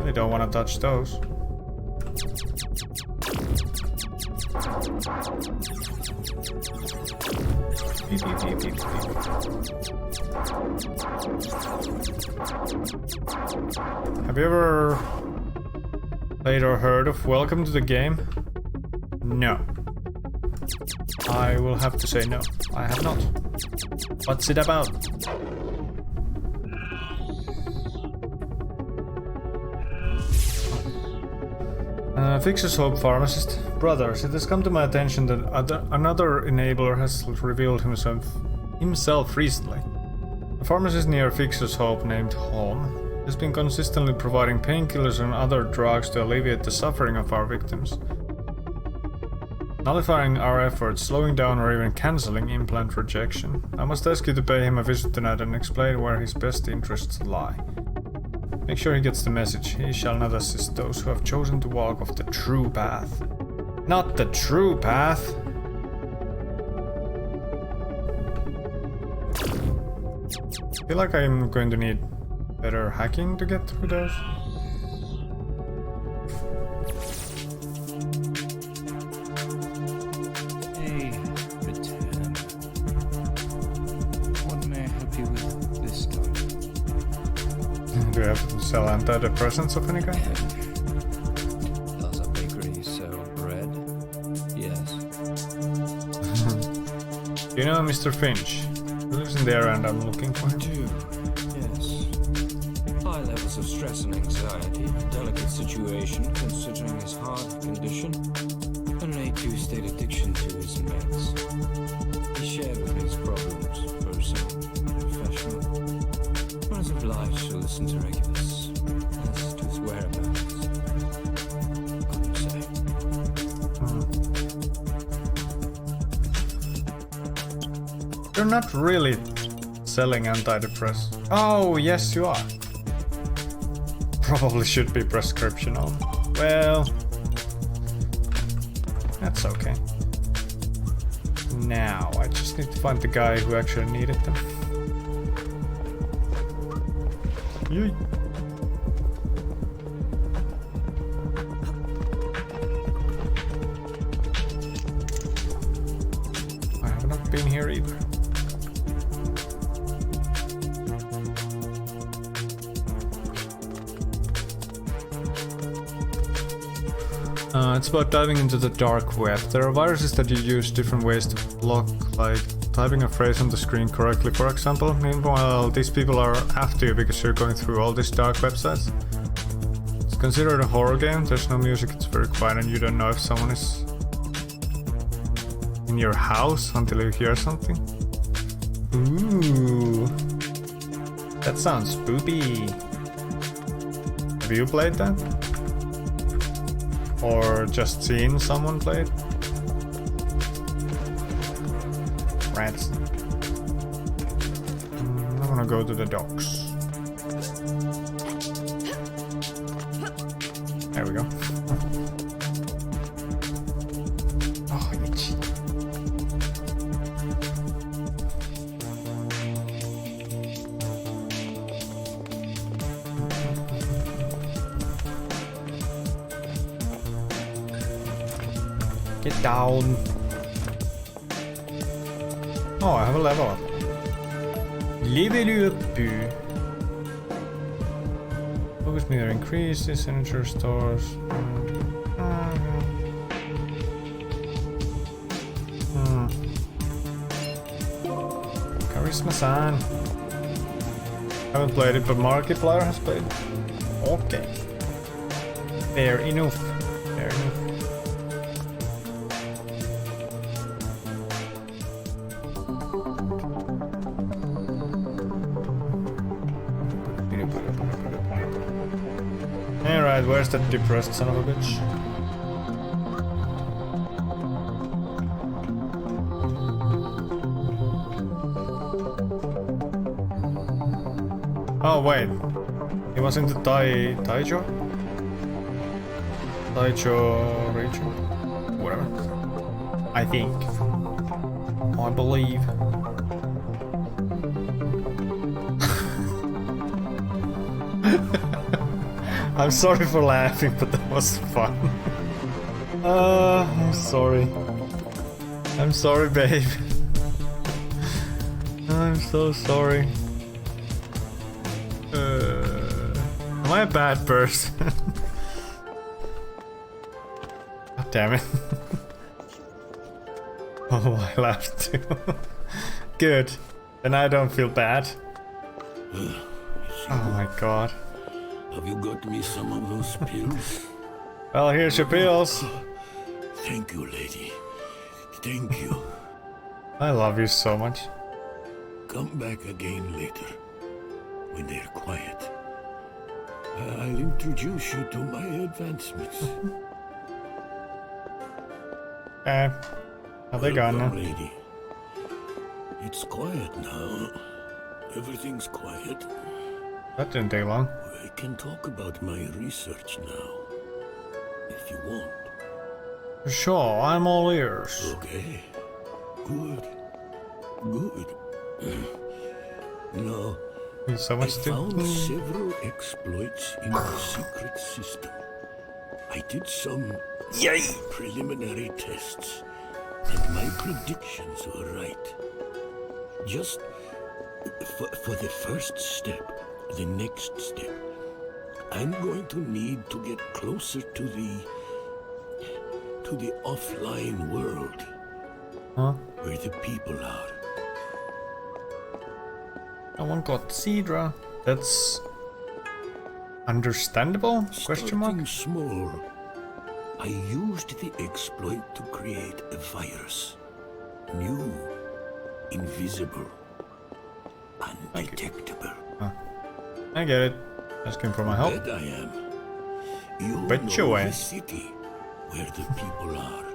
I don't want to touch those. Beep, beep, beep, beep, beep. Have you ever played or heard of Welcome to the Game? No. I will have to say no. I have not. What's it about? Fixer's Hope Pharmacist. Brothers, it has come to my attention that another enabler has revealed himself recently. A pharmacist near Fixer's Hope named Home has been consistently providing painkillers and other drugs to alleviate the suffering of our victims, nullifying our efforts, slowing down or even cancelling implant rejection. I must ask you to pay him a visit tonight and explain where his best interests lie. Make sure he gets the message. He shall not assist those who have chosen to walk off the true path. Not the true path! I feel like I'm going to need better hacking to get through those. Hey, return. What may I help you with this time? Do you have to sell antidepressants of any kind? Does a bakery sell bread? Yes. You know Mr. Finch? He lives in the area and I'm looking for him. Yes. High levels of stress and anxiety, delicate situation considering his heart condition, and an A2 addiction to his meds. He shared with me his problems, personal, professional. One is obliged to listen to Regulus, as to his whereabouts. Couldn't say. You're not really selling antidepressants. Oh, yes you are. Probably should be prescriptional. Well, that's okay. Now, I just need to find the guy who actually needed them. Yay. I have not been here either. It's about diving into the dark web. There are viruses that you use different ways to block, like typing a phrase on the screen correctly, for example. Meanwhile, these people are after you because you're going through all these dark websites. It's considered a horror game. There's no music, it's very quiet, and you don't know if someone is in your house until you hear something. Ooh, that sounds spooky. Have you played that? Or just seen someone play it? Rats. I wanna go to the docks. There we go. Oh, itchy. Get down. Oh, I have a level up. Level up. Focus meter increases, energy restores. Charisma San. Haven't played it, but Markiplier has played. Okay. Fair enough. Fair enough. Alright, where's that depressed son of a bitch? Oh wait, he was in the Taijo region, whatever. I think. I believe. I'm sorry for laughing, but that was fun. I'm sorry. I'm sorry, babe. I'm so sorry. Am I a bad person? God damn it. Oh, I laughed too. Good. Then I don't feel bad. Oh my god. Have you got me some of those pills? Well, here's your pills. Thank you, lady. Thank you. I love you so much. Come back again later, when they're quiet. I'll introduce you to my advancements. Are they gone now? Lady. It's quiet now. Everything's quiet. That didn't take long. I can talk about my research now, if you want. Sure, I'm all ears. Okay. Good. Good. No. So much I found several exploits in the secret system. I did some preliminary tests, and my predictions were right. Just for the first step, the next step, I'm going to need to get closer to the offline world, where the people are. Someone got Cedra. That's understandable? Question mark? Starting small, I used the exploit to create a virus. New, invisible, undetectable. I get it. Asking for my help. Bet I am. You Bet know you the ain't. city where the people are.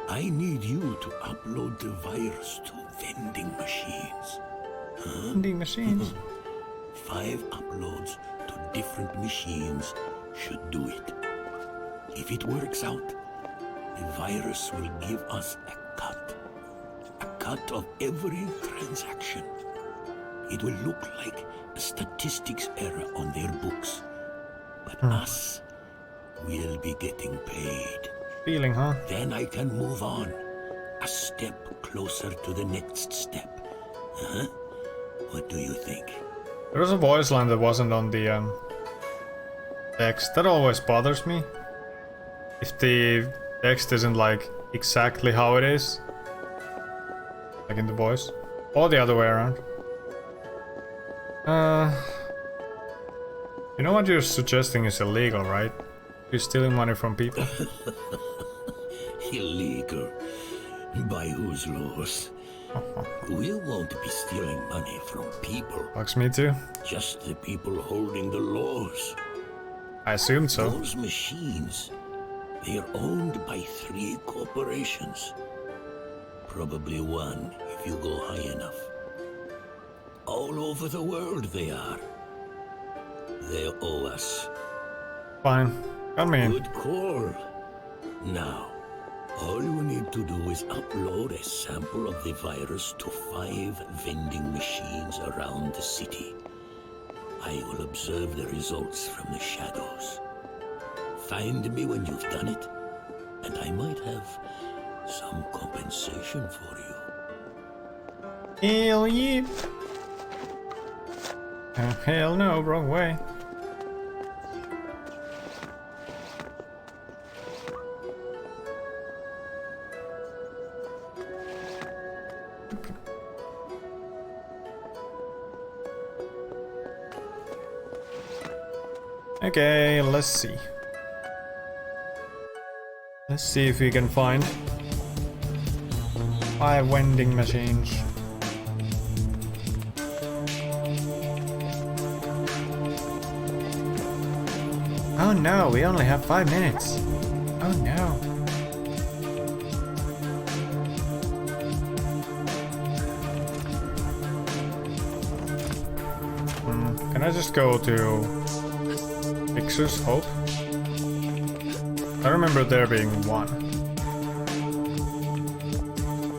I need you to upload the virus to vending machines. Vending machines? 5 uploads to different machines should do it. If it works out, the virus will give us a cut of every transaction. It will look like a statistics error on their books, but us will be getting paid. Feeling, huh? Then I can move on, a step closer to the next step. What do you think? There was a voice line that wasn't on the text. That always bothers me. If the text isn't like exactly how it is, like in the voice, or the other way around. You know what you're suggesting is illegal, right? You're stealing money from people. Illegal? By whose laws? We won't be stealing money from people. Bugs me too. Just the people holding the laws. I assumed so. Those machines, they're owned by 3 corporations. Probably 1 if you go high enough. All over the world they are. They owe us. Fine. Got me in. Good call. Now, all you need to do is upload a sample of the virus to 5 vending machines around the city. I will observe the results from the shadows. Find me when you've done it, and I might have some compensation for you. Hell yeah. Hell no, wrong way. Okay, let's see. Let's see if we can find 5 vending machines. Oh no, we only have 5 minutes. Oh no. Can just go to Fixer's Hope? I remember there being one.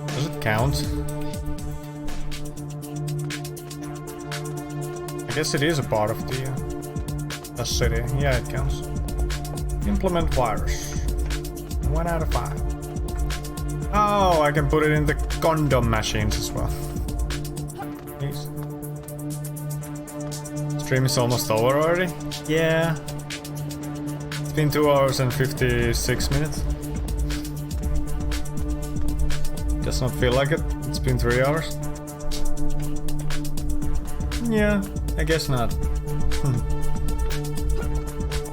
Does it count? I guess it is a part of the city. Yeah, it counts. Implement virus. 1 out of 5. Oh, I can put it in the condom machines as well. Nice. Stream is almost over already? Yeah. It's been 2 hours and 56 minutes. Does not feel like it. It's been 3 hours. Yeah, I guess not.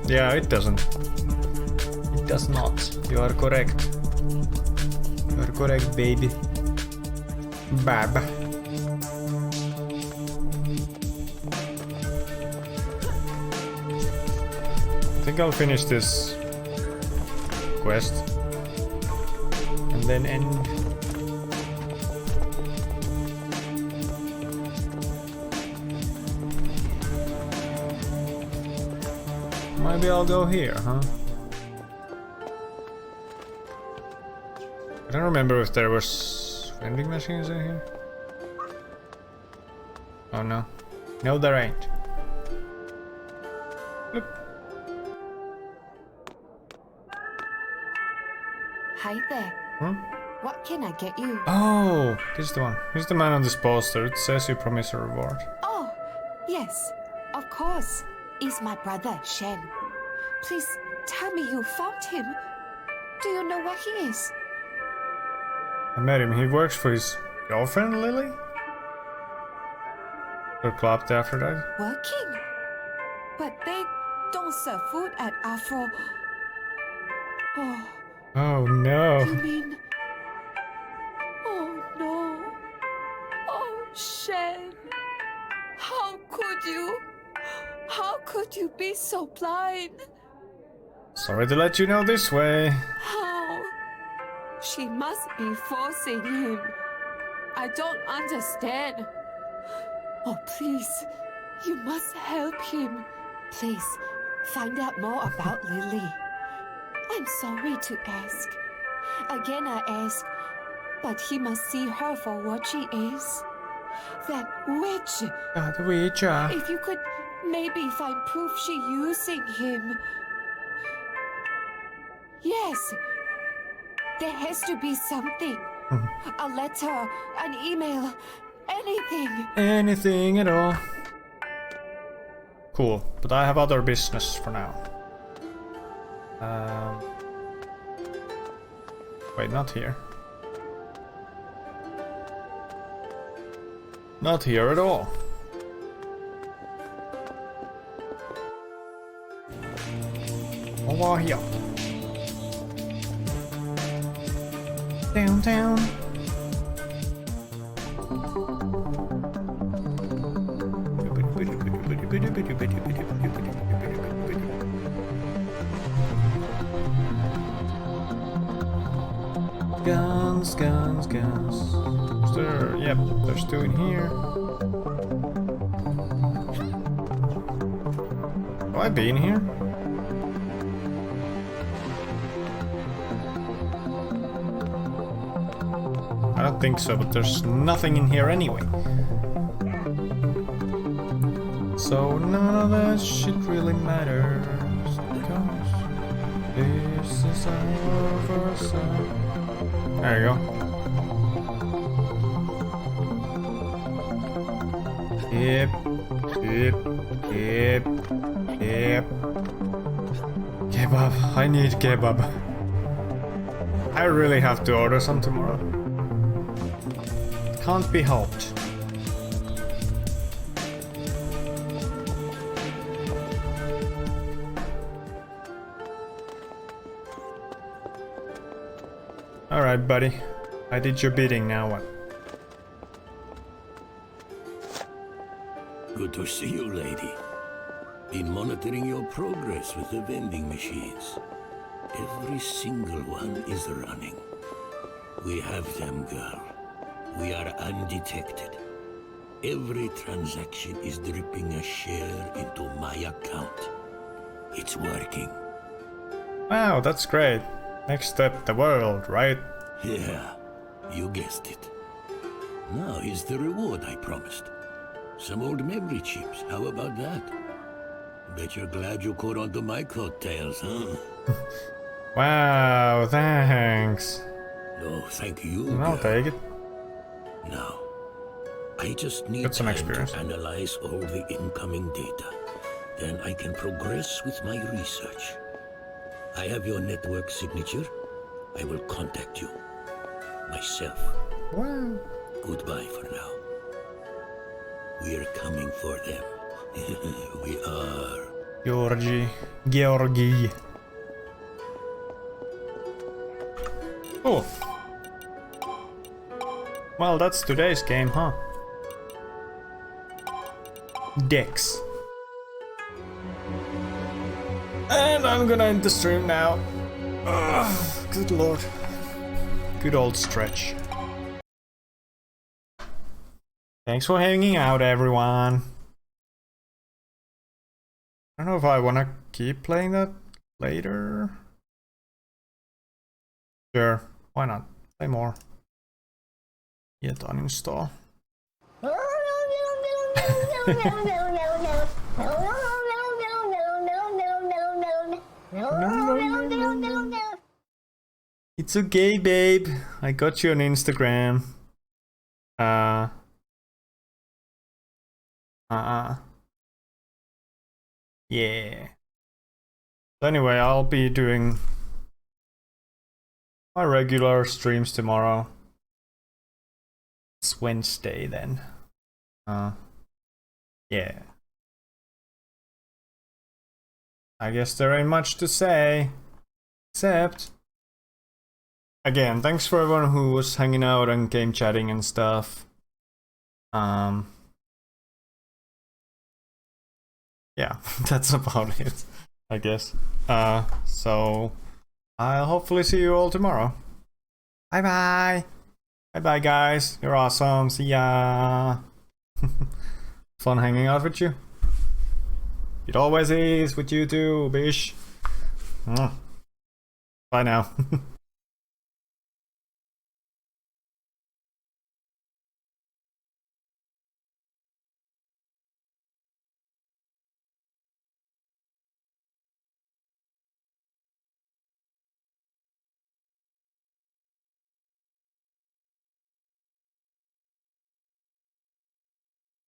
Yeah, it doesn't. It does not. You are correct. You are correct, baby. Bab. I think I'll finish this quest and then end. Maybe I'll go here, huh? I don't remember if there was vending machines in here. Oh no. No, there ain't. Bloop. Hi there. Hmm? What can I get you? Oh, this is the one. Here's the man on this poster. It says you promise a reward. Oh, yes, of course. It's my brother, Shen. Please tell me you found him. Do you know where he is? I met him. He works for his girlfriend, Lily? Or clapped after that. Working? But they don't serve food at Afro. Oh. Oh no. You mean... Oh no. Oh, Shen. How could you? How could you be so blind? Sorry to let you know this way. How? She must be forcing him. I don't understand. Oh, please. You must help him. Please, find out more about Lily. I'm sorry to ask. Again I ask, but he must see her for what she is. That witch. The witch. If you could maybe find proof she using him. Yes. There has to be something. A letter, an email, anything. Anything at all. Cool, but I have other business for now. Wait, not here. Not here at all. Over here. Downtown. Guns, guns, guns. Is there? Yep, there's 2 in here. Have I been here? I don't think so, but there's nothing in here anyway. So none of that shit really matters. Because this is our first time. There you go. Yep. Yep. Yep. Yep. Kebab. I need kebab. I really have to order some tomorrow. Can't be helped. Alright, buddy. I did your bidding, now what? Good to see you, lady. Been monitoring your progress with the vending machines. Every single one is running. We have them, girl. We are undetected. Every transaction is dripping a share into my account. It's working. Wow, that's great. Next step, the world, right? Yeah, you guessed it. Now here's the reward I promised. Some old memory chips, how about that? Bet you're glad you caught onto my coattails, huh? Wow, thanks. No, thank you. I'll take it. Now, I just need Get some time experience. to analyze all the incoming data. Then I can progress with my research. I have your network signature. I will contact you. Myself. Wow. Goodbye for now. We are coming for them. We are. Georgi. Oh. Well, that's today's game, huh? Dex. And I'm gonna end the stream now. Ugh, good lord. Good old stretch. Thanks for hanging out, everyone. I don't know if I wanna keep playing that later. Sure, why not? Play more. Yet uninstall. It's okay, babe. I got you on Instagram. Yeah. So anyway, I'll be doing my regular streams tomorrow. It's Wednesday then. Yeah. I guess there ain't much to say. Except, again, thanks for everyone who was hanging out and game chatting and stuff. Yeah, that's about it, I guess. So I'll hopefully see you all tomorrow. Bye bye. Bye bye, guys. You're awesome. See ya. Fun hanging out with you. It always is with you too, bish. Bye now.